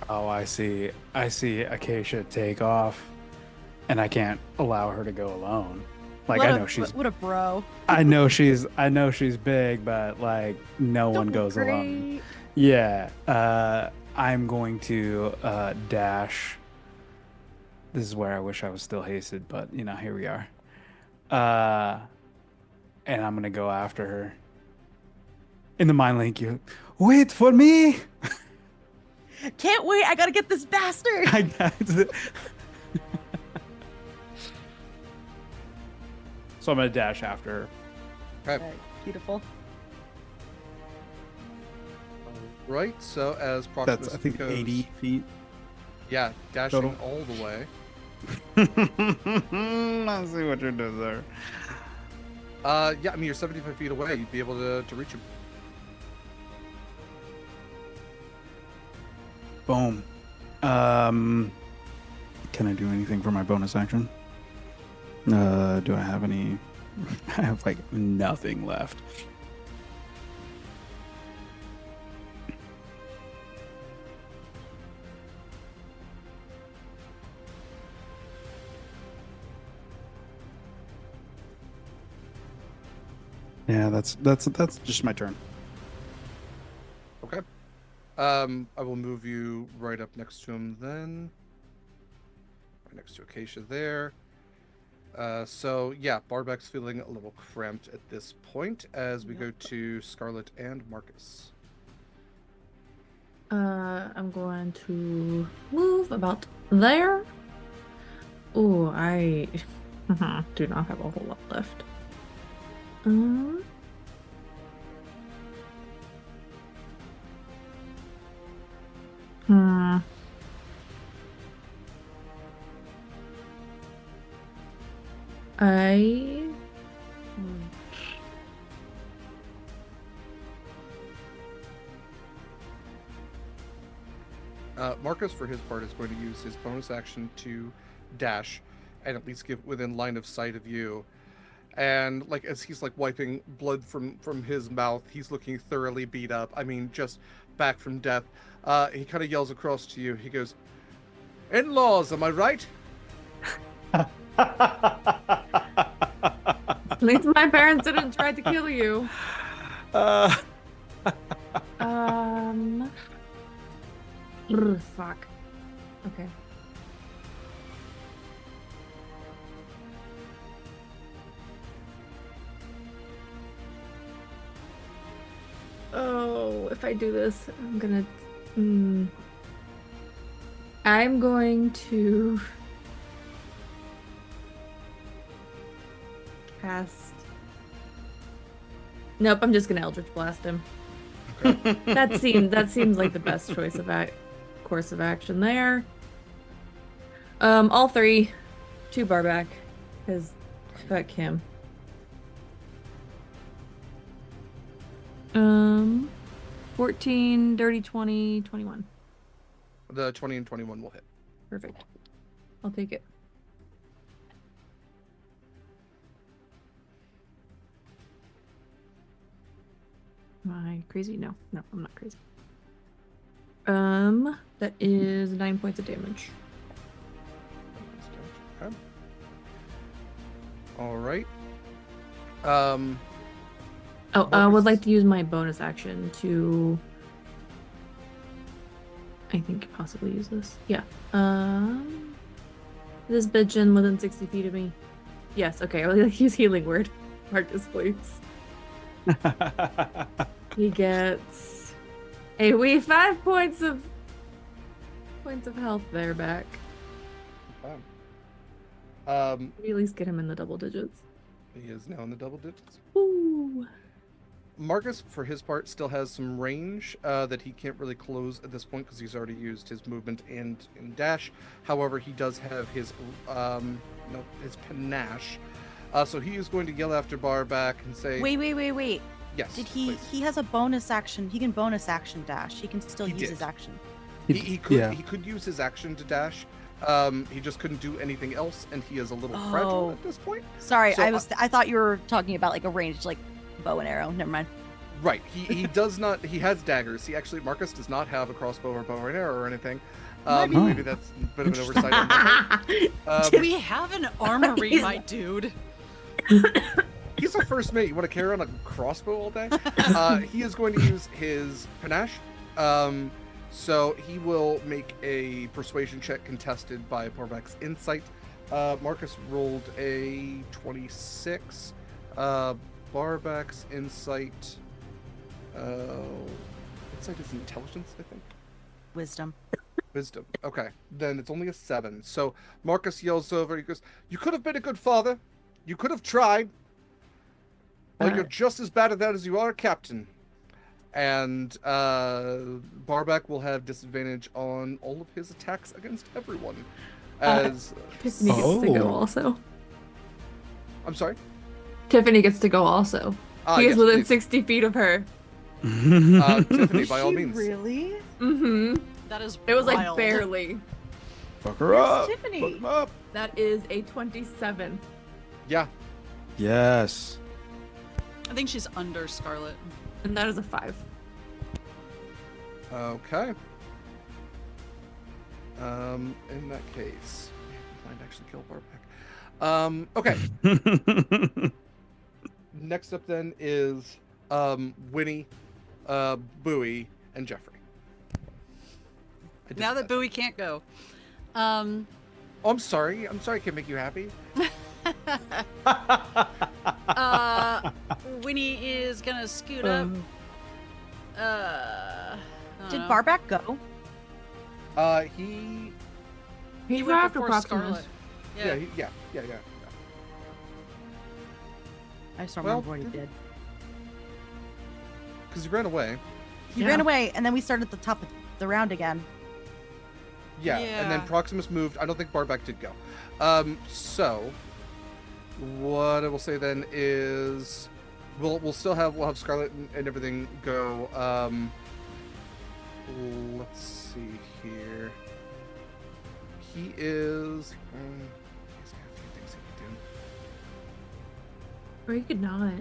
Oh, I see Acacia take off, and I can't allow her to go alone. Like, I know she's what a bro. I know she's big, but like no one goes alone. Yeah. I'm going to dash. This is where I wish I was still hasted, but here we are. And I'm gonna go after her. In the mind link, you wait for me. Can't wait. I gotta get this bastard. I got it. So I'm gonna dash after her. Okay. Right, beautiful. Right. So as Proximus That's I think goes, 80 feet. Yeah, dashing total. all the way. Let's see what you're doing there. Yeah, I mean you're 75 feet away. You'd be able to reach him. Boom. Can I do anything for my bonus action? Do I have any? I have like nothing left. Yeah, that's just my turn. Okay. I will move you right up next to him then. Right next to Acacia there. So yeah, Barbek's feeling a little cramped at this point as we go to Scarlett and Marcus. I'm going to move about there. Oh, I do not have a whole lot left. Marcus, for his part, is going to use his bonus action to dash and at least get within line of sight of you. And like as he's like wiping blood from his mouth, he's looking thoroughly beat up. I mean, just back from death. He kind of yells across to you. He goes, "In-laws, am I right?" At least my parents didn't try to kill you. Fuck. Okay. Oh, if I do this, I'm gonna. I'm going to cast. Nope, I'm just gonna Eldritch Blast him. Okay. That seems like the best choice of course of action there. All three, 2 barback, because fuck him. 14, dirty 20, 21. The 20 and 21 will hit. Perfect. I'll take it. Am I crazy? No, I'm not crazy. That is 9 points of damage. Okay. All right. Oh, I would Marcus? like to use my bonus action to. I think possibly use this. Yeah. This bitch in within 60 feet of me. Yes. Okay. I would like to use healing word. Marcus, please. He gets a wee 5 points of health there back. We at least get him in the double digits. He is now in the double digits. Ooh. Marcus, for his part, still has some range that he can't really close at this point because he's already used his movement and dash. However, he does have his his panache. So he is going to yell after Barback and say, Wait. Yes. Did he? please." He has a bonus action. He can bonus action dash. He can still He use did. his action. He could Yeah. he could use his action to dash. He just couldn't do anything else, and he is a little fragile Oh. at this point. Sorry, So, I thought you were talking about like a ranged like bow and arrow. Never mind. Right. He does not. He has daggers. Marcus does not have a crossbow or bow and arrow or anything. Maybe. Maybe that's a bit of an oversight on my part. We have an armory, my dude. He's a first mate. You want to carry on a crossbow all day? He is going to use his panache. So he will make a persuasion check contested by Barback's insight. Marcus rolled a 26. Barback's insight. Insight is intelligence, I think. Wisdom. Wisdom. Okay. Then it's only a 7. So Marcus yells over. He goes, "You could have been a good father. You could have tried. Well, you're just as bad at that as you are a captain." And Barback will have disadvantage on all of his attacks against everyone. As Tiffany gets to go also. I'm sorry. Tiffany gets to go also. He is Yes, within please. 60 feet of her. Tiffany, by all means. Really? Mm-hmm. That is It was like wild. barely. Fuck her Where's up. Tiffany? Fuck 'em up. That is a 27. Yeah. Yes. I think she's under Scarlett. And that is a 5. Okay. In that case, we might actually kill Barback. Okay. Next up then is Winnie, Bowie, and Jeffrey. I did Now that Bowie can't go. Oh, I'm sorry. I can't make you happy. Winnie is gonna scoot up. Did Barback go? He He went after before Proximus. Scarlett. yeah. I just don't Well, remember what he did. Because he ran away. He ran away, and then we started at the top of the round again. Yeah, and then Yeah. Proximus moved. I don't think Barback did go. So what I will say then is we'll have Scarlett and everything go. Let's see here. He is. He's got a few things he can Or he could not.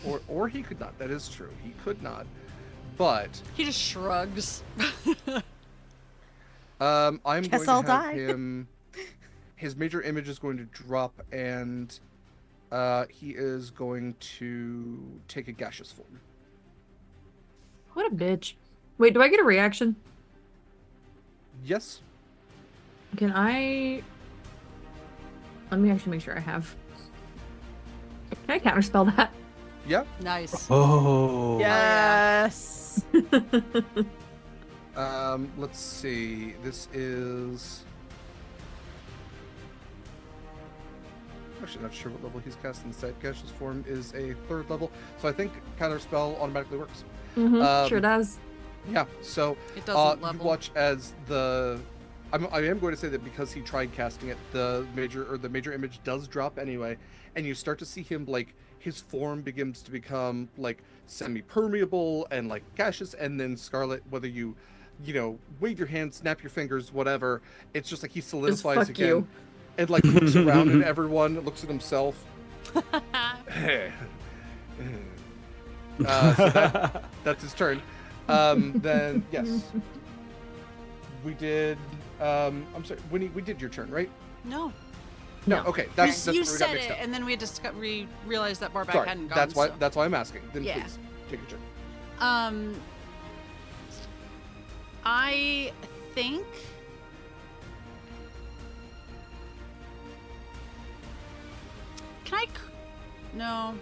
do. Or he could not. That is true. He could not. But He just shrugs. I'm Guess going to I'll have die. him. His major image is going to drop, and he is going to take a gaseous form. What a bitch. Wait, do I get a reaction? Yes. Can I... Let me actually make sure I have... Can I counterspell that? Yeah. Nice. Oh. Yes. Let's see. This is. Actually, not sure what level he's casting this at. Gaseous form is a 3rd level, so I think counter spell automatically works. Sure does. Yeah. So It doesn't you level. watch as the. I am going to say that because he tried casting it, the major image does drop anyway, and you start to see him like his form begins to become like semi-permeable and like gaseous, and then Scarlett, whether you wave your hand, snap your fingers, whatever, it's just like he solidifies fuck again, you. and like looks around at everyone, looks at himself. So that's his turn. Then yes, we did. I'm sorry, Winnie, we did your turn, right? No. No. No. Okay, that's you where we got said mixed it, up. and then we realized that Barback Sorry, hadn't gone. that's why. so- That's why I'm asking. Then Yeah. please take your turn. I think can I? No,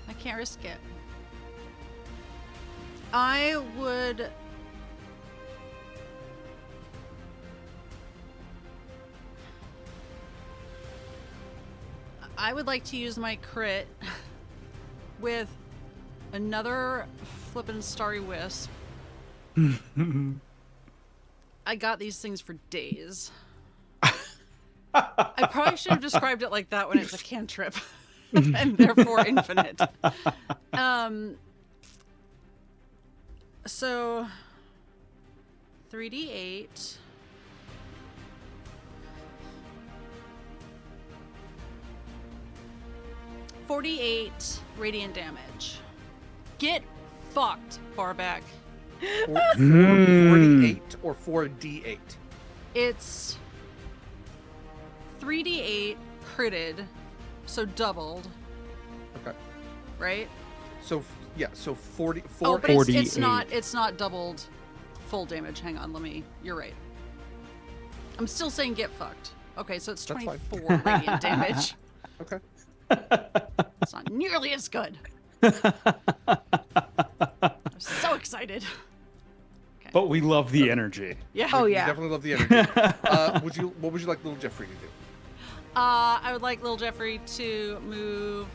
I can't risk it. I would. I would like to use my crit with another flippin' starry wisp. I got these things for days. I probably should have described it like that when it's a cantrip and therefore infinite. So 3d8. $48 radiant damage. Get fucked, Barback. 48 or 4d8. It's 3d8 critted, so doubled, Okay. right? So yeah, so 44. Oh, but it's 48. it's not doubled full damage. Hang on, you're right. I'm still saying get fucked. Okay, so it's That's fine. 24 radiant damage. Okay. It's not nearly as good. I'm so excited. But we love the energy. Yeah. Oh You yeah. definitely love the energy. What would you like little Jeffrey to do? I would like little Jeffrey to move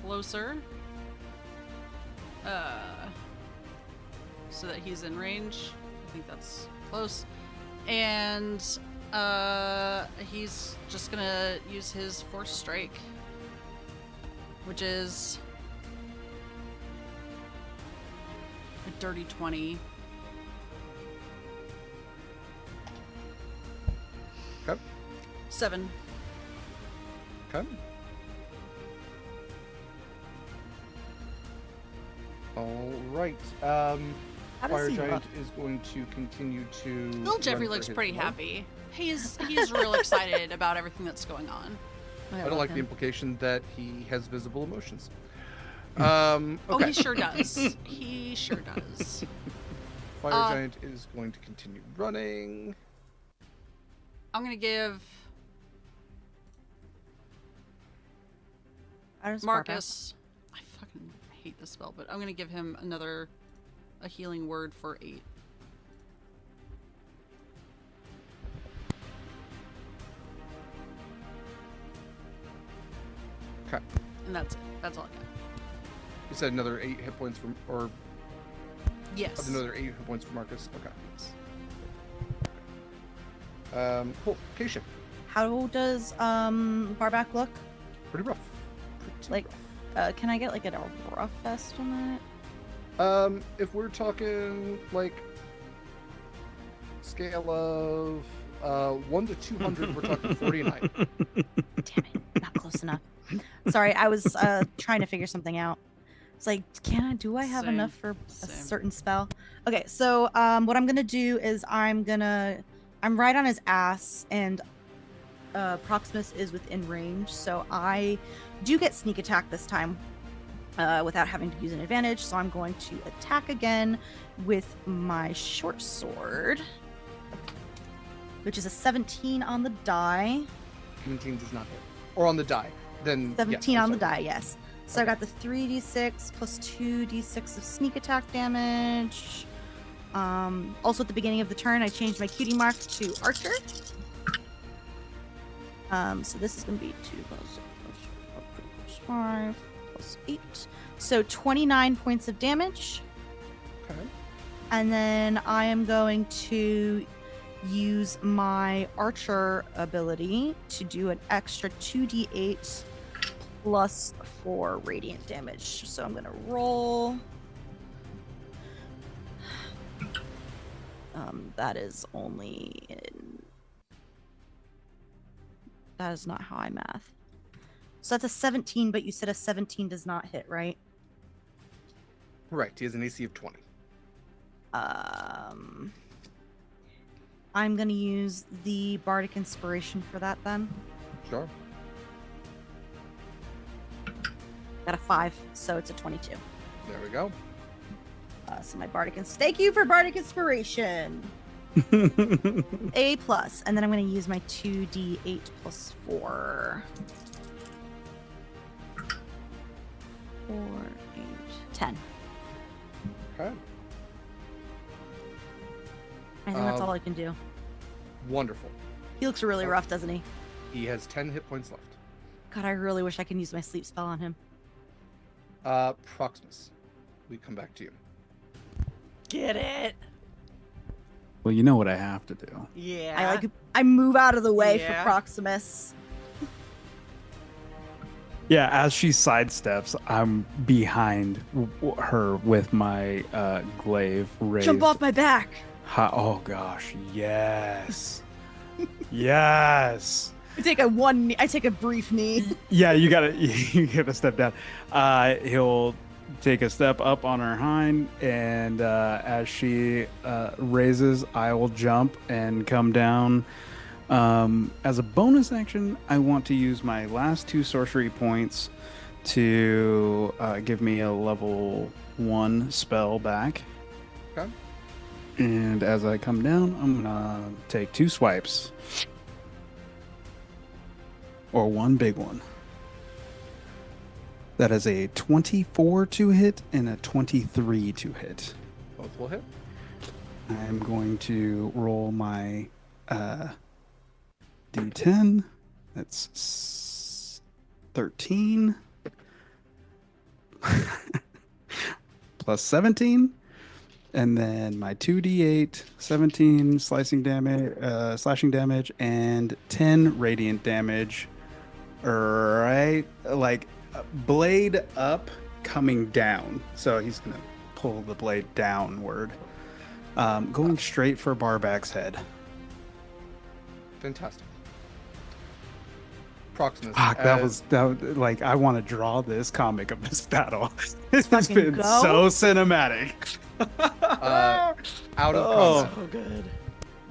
closer. So that he's in range. I think that's close. And he's just gonna use his force strike, which is a dirty 20. Okay. 7. Okay. All right. How does Fire he Giant look? is going to continue to. Little Jeffrey run for looks his pretty move. happy. He's real excited about everything that's going on. I don't like the implication that he has visible emotions. Oh, Okay. he sure does. He sure does. Fire Giant is going to continue running. I'm gonna give How does Barback- Marcus. I fucking hate this spell, but I'm gonna give him a healing word for 8. Okay. And that's it. That's all I got. You said another 8 hit points from, or Yes. another 8 hit points for Marcus. Okay. Cool. Acacia. How does Barback look? Pretty rough. Pretty Like, rough. can I get like a rough estimate? If we're talking like scale of 1 to 200, we're talking 49. Damn it, not close enough. Sorry, I was trying to figure something out. It's like, do I have Same, enough for a same. certain spell? Okay, so what I'm gonna do is I'm right on his ass, and Proximus is within range, so I do get sneak attack this time without having to use an advantage. So I'm going to attack again with my short sword, which is a 17 on the die. 17 does not hit. Or on the die. Then 17 yes, on I'm the sorry. die, yes. So I Okay. got the 3d6 plus 2d6 of sneak attack damage. Also at the beginning of the turn, I changed my cutie mark to Archer. So this is going to be 2 plus 5 plus 8. So 29 points of damage. Okay. And then I am going to use my Archer ability to do an extra 2d8 plus 4 radiant damage. So I'm going to roll. That is only in... That is not how I math. So that's a 17, but you said a 17 does not hit, right? Correct. He has an AC of 20. I'm going to use the Bardic Inspiration for that then. Sure. Got a 5, so it's a 22. There we go. So my Bardic Thank you for Bardic Inspiration. A plus, and then I'm going to use my 2d8 plus 4. 4, 8, 10. Okay. I think that's all I can do. Wonderful. He looks really rough, doesn't he? He has 10 hit points left. God, I really wish I could use my sleep spell on him. Proximus, we come back to you. Get it? Well, you know what I have to do. Yeah. I move out of the way Yeah. for Proximus. Yeah, as she sidesteps, I'm behind her with my glaive raised. Jump off my back. Oh gosh, yes, yes. I take a brief knee. Yeah, you gotta step down. He'll take a step up on her hind, and as she raises, I will jump and come down. As a bonus action, I want to use my last 2 sorcery points to give me a level 1 spell back. Okay. And as I come down, I'm gonna take 2 swipes. Or 1 big one. That is a 24 to hit and a 23 to hit. Both will hit. I'm going to roll my D10. That's 13 plus 17, and then my 2d8, 17 slashing damage, and 10 radiant damage. Right, like blade up, coming down. So he's gonna pull the blade downward, going straight for Barback's head. Fantastic. Proximus. Fuck, that was like, I want to draw this comic of this battle. It's fucking been go. so cinematic. Out of combat. So good.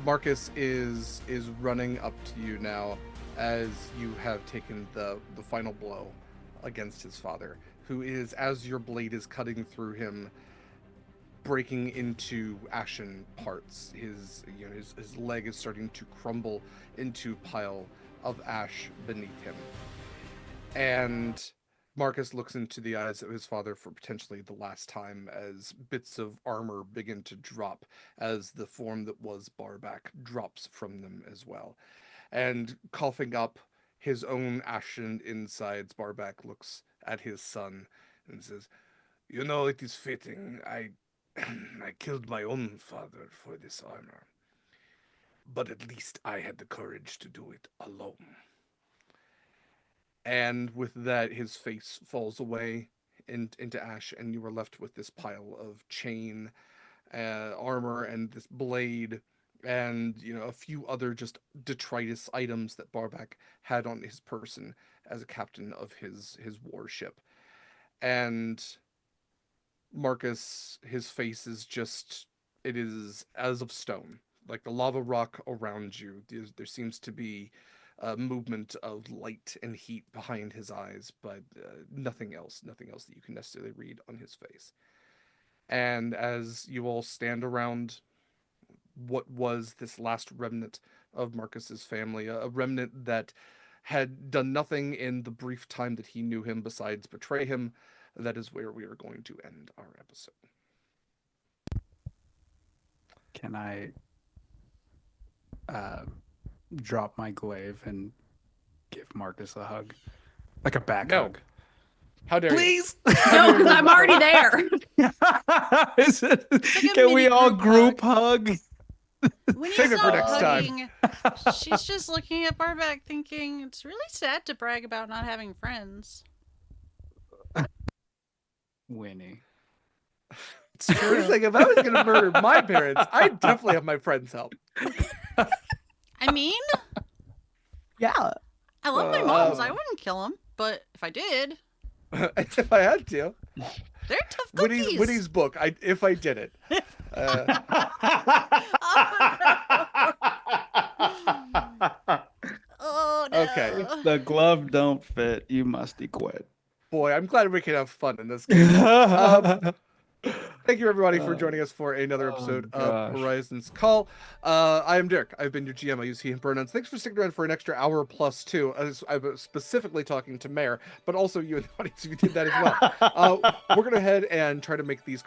Marcus is running up to you now as you have taken the final blow against his father, who is, as your blade is cutting through him, breaking into ashen parts. His leg is starting to crumble into a pile of ash beneath him. And Marcus looks into the eyes of his father for potentially the last time as bits of armor begin to drop, as the form that was Barback drops from them as well. And coughing up his own ashen insides, Barback looks at his son and says, "You know, it is fitting. I killed my own father for this armor. But at least I had the courage to do it alone." And with that, his face falls away into ash, and you are left with this pile of chain, armor, and this blade, and a few other just detritus items that Barback had on his person as a captain of his warship. And Marcus, his face is just, it is as of stone. Like the lava rock around you, there seems to be a movement of light and heat behind his eyes, but nothing else that you can necessarily read on his face. And as you all stand around what was this last remnant of Marcus's family, a remnant that had done nothing in the brief time that he knew him besides betray him. That is where we are going to end our episode. Can I drop my glaive and give Marcus a hug? Like a back No. hug. How dare you? Please! No, because I'm already there. Is it, a can we mini all group group hug? Winnie's Save it for not next time. hugging. She's just looking at Barback thinking, it's really sad to brag about not having friends. Winnie. It's true. Like, if I was going to murder my parents, I'd definitely have my friends help. I mean, Yeah. I love my moms. I wouldn't kill them. But if I did, If I had to. they're tough cookies. Winnie's book, if I did it. Oh, no. Okay. If the glove don't fit, you must quit. Boy, I'm glad we can have fun in this game. Thank you, everybody, for joining us for another episode of gosh. Horizons Call. I am Derek. I've been your GM. I use he, him pronouns. Thanks for sticking around for an extra hour plus two. I was specifically talking to Mare, but also you in the audience if you did that as well. We're going to head and try to make these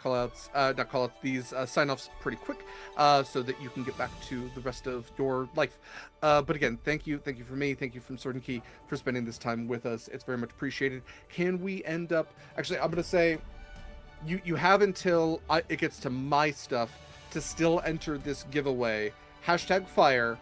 these sign-offs pretty quick so that you can get back to the rest of your life. But again, thank you from me, thank you from Sword and Key for spending this time with us. It's very much appreciated. Can we end up... Actually, I'm going to say... You have until it gets to my stuff to still enter this giveaway. #fire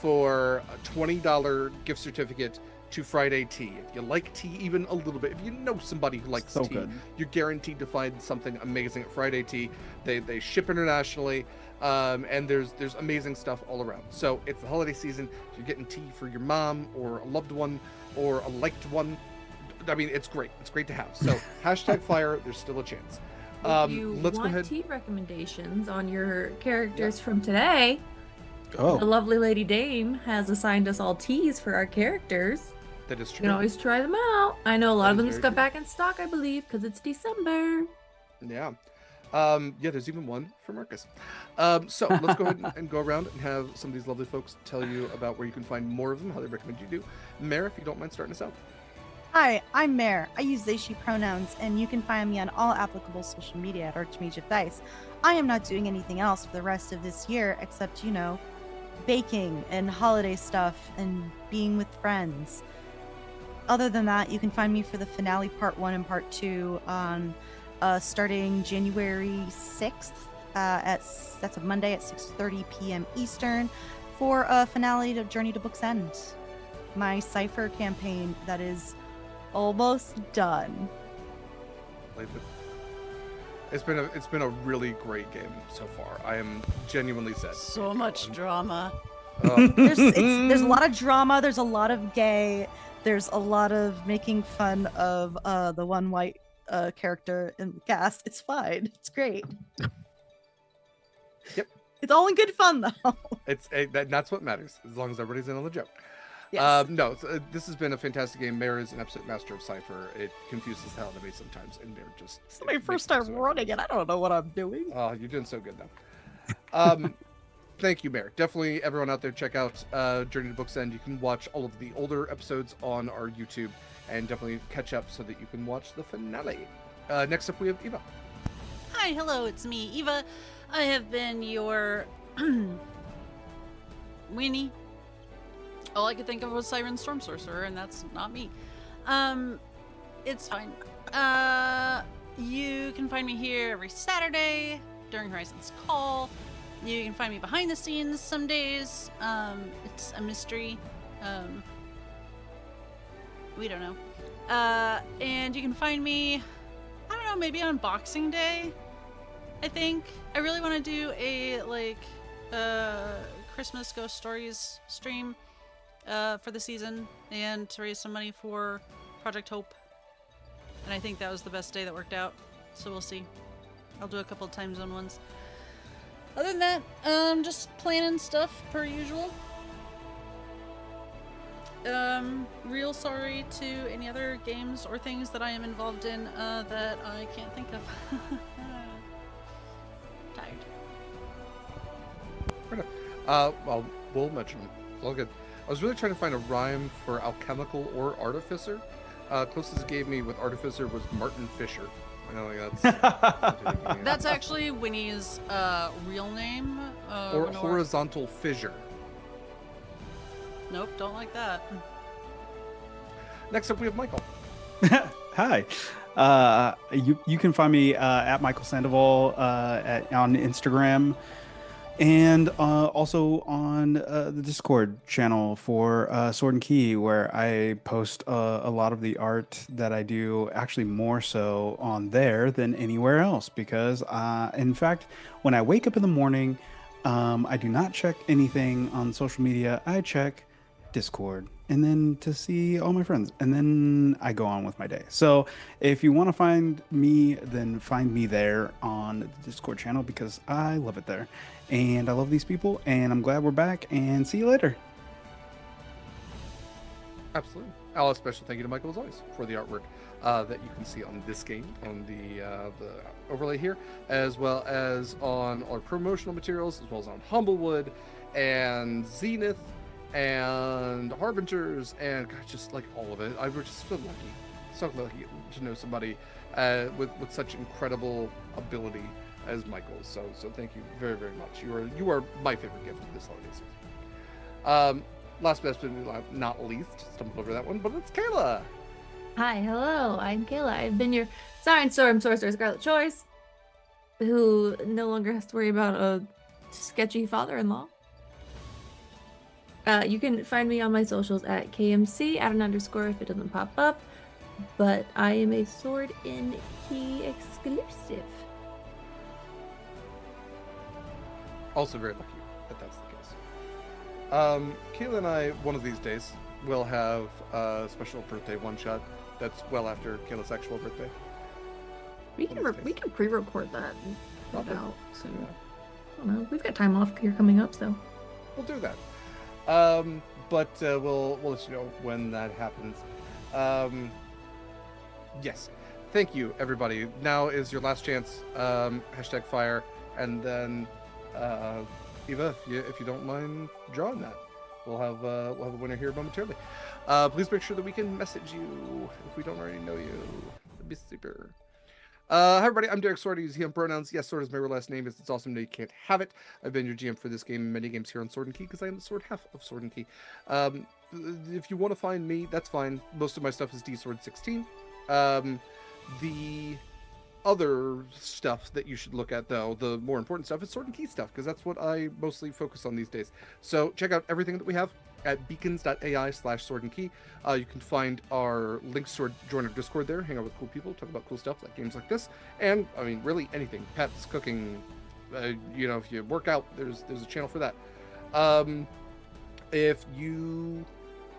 for a $20 gift certificate to Friday Tea. If you like tea even a little bit, if you know somebody who likes So tea, good. you're guaranteed to find something amazing at Friday Tea. They ship internationally, and there's amazing stuff all around. So it's the holiday season. If you're getting tea for your mom or a loved one or a liked one, I mean, it's great. It's great to have. So #fire. There's still a chance. If you Let's want go ahead. tea recommendations on your characters from today, the Oh, lovely Lady Dame has assigned us all teas for our characters. That is You true. can always try them out. I know a lot That of them is just very got back in stock, I believe, because it's December. Yeah. There's even one for Marcus. So let's go ahead and go around and have some of these lovely folks tell you about where you can find more of them, how they recommend you do. Mare, if you don't mind starting us out. Hi, I'm Mare. I use they, she pronouns, and you can find me on all applicable social media at Archmage of Dice. I am not doing anything else for the rest of this year except, baking and holiday stuff and being with friends. Other than that, you can find me for the finale part 1 and part 2 on starting January 6th. That's a Monday at 6:30 p.m. Eastern for a finale to Journey to Book's End. My Cypher campaign that is almost done. It's been a really great game so far. I am genuinely sad. So much drama. There's a lot of drama. There's a lot of gay. There's a lot of making fun of the one white character in the cast. It's fine. It's great. Yep. It's all in good fun though. That's what matters, as long as everybody's in on the joke. Yes. This has been a fantastic game. Mare is an absolute master of Cypher. It confuses the hell out of me sometimes, and Mare just... It's my first time running it. I don't know what I'm doing. Oh, you're doing so good now. Thank you, Mare. Definitely, everyone out there, check out Journey to Book's End. You can watch all of the older episodes on our YouTube, and definitely catch up so that you can watch the finale. Next up, we have Eva. Hi, hello, it's me, Eva. I have been your Winnie. All I could think of was Siren Storm Sorcerer, and that's not me. It's fine. You can find me here every Saturday during Horizons Call. You can find me behind the scenes some days. It's a mystery. We don't know. And you can find me, I don't know, maybe on Boxing Day, I think. I really want to do a, Christmas Ghost Stories stream for the season and to raise some money for Project Hope. And I think that was the best day that worked out. So we'll see. I'll do a couple of time zone ones. Other than that, just planning stuff per usual. Real sorry to any other games or things that I am involved in that I can't think of. Tired. Well, we'll mention them. It's all good. I was really trying to find a rhyme for alchemical or artificer. Closest it gave me with artificer was Martin Fisher. I know that's That's actually Winnie's real name. or Renora. horizontal fissure. Nope, don't like that. Next up, we have Mikyl. Hi. You can find me at Mikyl Sandoval on Instagram, and also on the Discord channel for Sword and Key, where I post a lot of the art that I do, actually more so on there than anywhere else, because in fact, when I wake up in the morning, I do not check anything on social media. I check Discord, and then to see all my friends, and then I go on with my day. So if you want to find me, then find me there on the Discord channel, because I love it there, and I love these people, and I'm glad we're back, and see you later. Absolutely. A special thank you to Mikyl, as always, for the artwork that you can see on this game, on the overlay here, as well as on our promotional materials, as well as on Humblewood and Zenith and Harbingers, and God, just like all of it. I was just so lucky to know somebody with such incredible ability as Mikyl. So thank you very, very much. You are my favorite gift this holiday season. Last but not least, stumbled over that one, but it's Kaila. Hi, hello, I'm Kaila. I've been your Siren Storm Sorcerer Scarlett Choice, who no longer has to worry about a sketchy father-in-law. You can find me on my socials at KMC, @ if it doesn't pop up, but I am a Sword and Key exclusive. Also very lucky that that's the case. Kaila and I, one of these days, will have a special birthday one-shot that's well after Kayla's actual birthday. We can pre-record that and put it Probably. out. So Yeah. I don't know. We've got time off here coming up, so. We'll do that. But we'll let you know when that happens. Yes. Thank you, everybody. Now is your last chance. Hashtag fire, and then Eva, if you don't mind drawing that, we'll have a winner here momentarily. Please make sure that we can message you if we don't already know you. That'd be super. Hi everybody, I'm Derek Sword. I use he him pronouns. Yes, Sword is my real last name. It's awesome that you can't have it. I've been your GM for this game and many games here on Sword and Key, because I am the sword half of Sword and Key. If you want to find me, that's fine. Most of my stuff is DSword16. The other stuff that you should look at, though, the more important stuff, is Sword and Key stuff, because that's what I mostly focus on these days. So check out everything that we have at beacons.ai/sword and key. You can find our links to join our Discord there, hang out with cool people, talk about cool stuff like games like this, and I mean, really anything, pets, cooking, if you work out, there's a channel for that. If you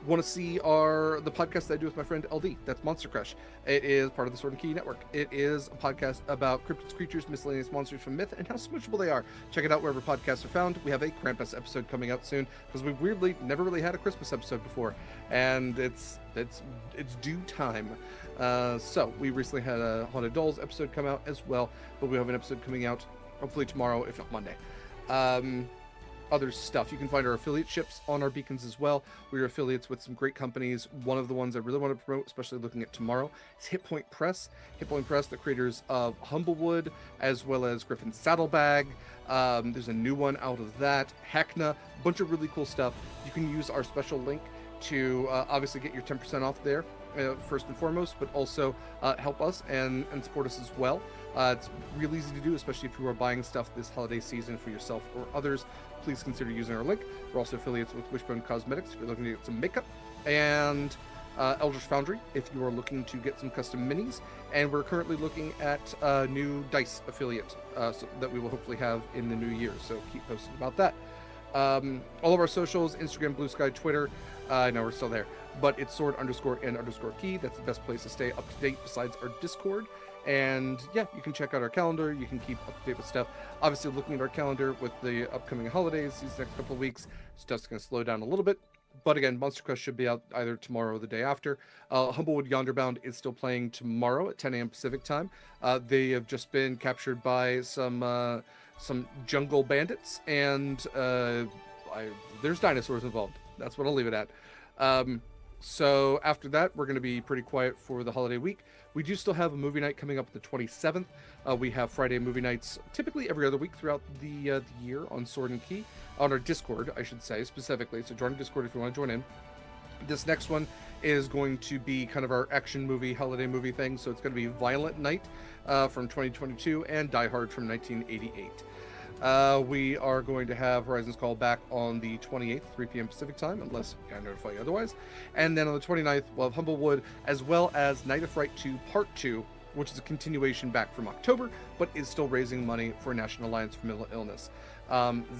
want to see the podcast that I do with my friend LD, that's Monster Crush. It is part of the Sword and Key network. It is a podcast about cryptids, creatures, miscellaneous monsters from myth, and how smoochable they are. Check it out wherever podcasts are found. We have a Krampus episode coming out soon, because we've weirdly never really had a Christmas episode before, and it's due time. So we recently had a Haunted Dolls episode come out as well, but we have an episode coming out hopefully tomorrow, if not Monday. Other stuff. You can find our affiliate ships on our beacons as well. We are affiliates with some great companies. One of the ones I really want to promote, especially looking at tomorrow, is Hit Point Press. Hit Point Press, the creators of Humblewood, as well as Griffin's Saddlebag. There's a new one out of that. Hackna, a bunch of really cool stuff. You can use our special link to obviously get your 10% off there, first and foremost, but also help us and support us as well. It's real easy to do, especially if you are buying stuff this holiday season for yourself or others. Please consider using our link. We're also affiliates with Wishbone Cosmetics if you're looking to get some makeup, and Eldritch Foundry if you are looking to get some custom minis. And we're currently looking at a new dice affiliate so that we will hopefully have in the new year. So keep posting about that. All of our socials, Instagram, BlueSky, Twitter. I know we're still there, but it's sword_and_key. That's the best place to stay up to date besides our Discord. And yeah, you can check out our calendar. You can keep up to date with stuff. Obviously, looking at our calendar with the upcoming holidays these next couple of weeks, stuff's going to slow down a little bit. But again, Monster Quest should be out either tomorrow or the day after. Humblewood Yonderbound is still playing tomorrow at 10 a.m. Pacific time. They have just been captured by some jungle bandits, and there's dinosaurs involved. That's what I'll leave it at. So after that, we're going to be pretty quiet for the holiday week. We do still have a movie night coming up the 27th. We have Friday movie nights typically every other week throughout the year on Sword and Key, on our Discord, I should say, specifically. So join our Discord if you want to join in. This next one is going to be kind of our action movie, holiday movie thing. So it's going to be Violent Night from 2022 and Die Hard from 1988. We are going to have Horizons Call back on the 28th, 3 p.m. Pacific time, unless I notify you otherwise. And then on the 29th, we'll have Humblewood, as well as Night of Fright 2 Part 2, which is a continuation back from October, but is still raising money for National Alliance for Mental Illness.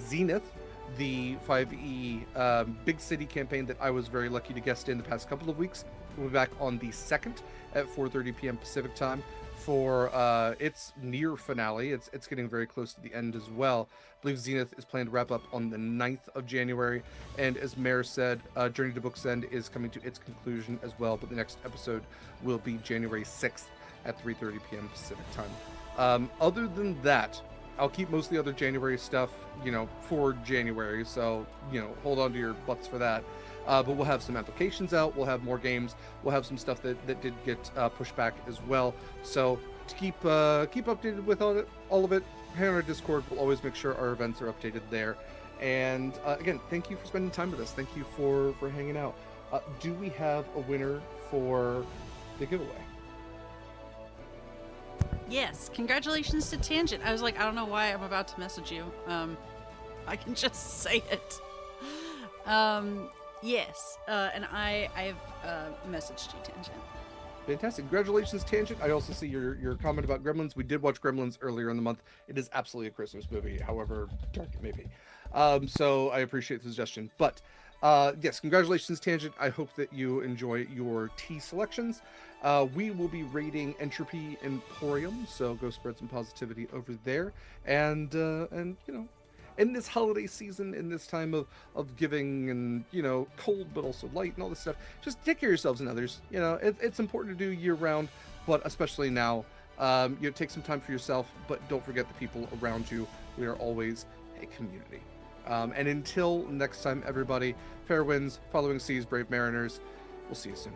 Zenith, the 5e Big City campaign that I was very lucky to guest in the past couple of weeks, will be back on the 2nd at 4:30 p.m. Pacific time for its near finale. It's getting very close to the end as well. I believe Zenith is planned to wrap up on the 9th of January, and as Mare said, Journey to Book's End is coming to its conclusion as well, but the next episode will be January 6th at 3:30 p.m. Pacific time. Other than that, I'll keep most of the other January stuff, for January, so, hold on to your butts for that. But we'll have some applications out, we'll have more games, we'll have some stuff that did get pushed back as well. So to keep updated with all of it, hang on our Discord. We'll always make sure our events are updated there. And again, thank you for spending time with us. Thank you for hanging out. Do we have a winner for the giveaway? Yes, congratulations to Tangent. I was like, I don't know why I'm about to message you. I can just say it. Yes, and I've messaged you, Tangent. Fantastic. Congratulations, Tangent. I also see your comment about Gremlins. We did watch Gremlins earlier in the month. It is absolutely a Christmas movie, however dark it may be. So I appreciate the suggestion. But yes, congratulations, Tangent. I hope that you enjoy your tea selections. We will be raiding Entropy Emporium, so go spread some positivity over there. And in this holiday season, in this time of giving and, cold but also light and all this stuff, just take care of yourselves and others. It's important to do year round, but especially now, take some time for yourself, but don't forget the people around you. We are always a community. And until next time, everybody, fair winds, following seas, brave mariners. We'll see you soon.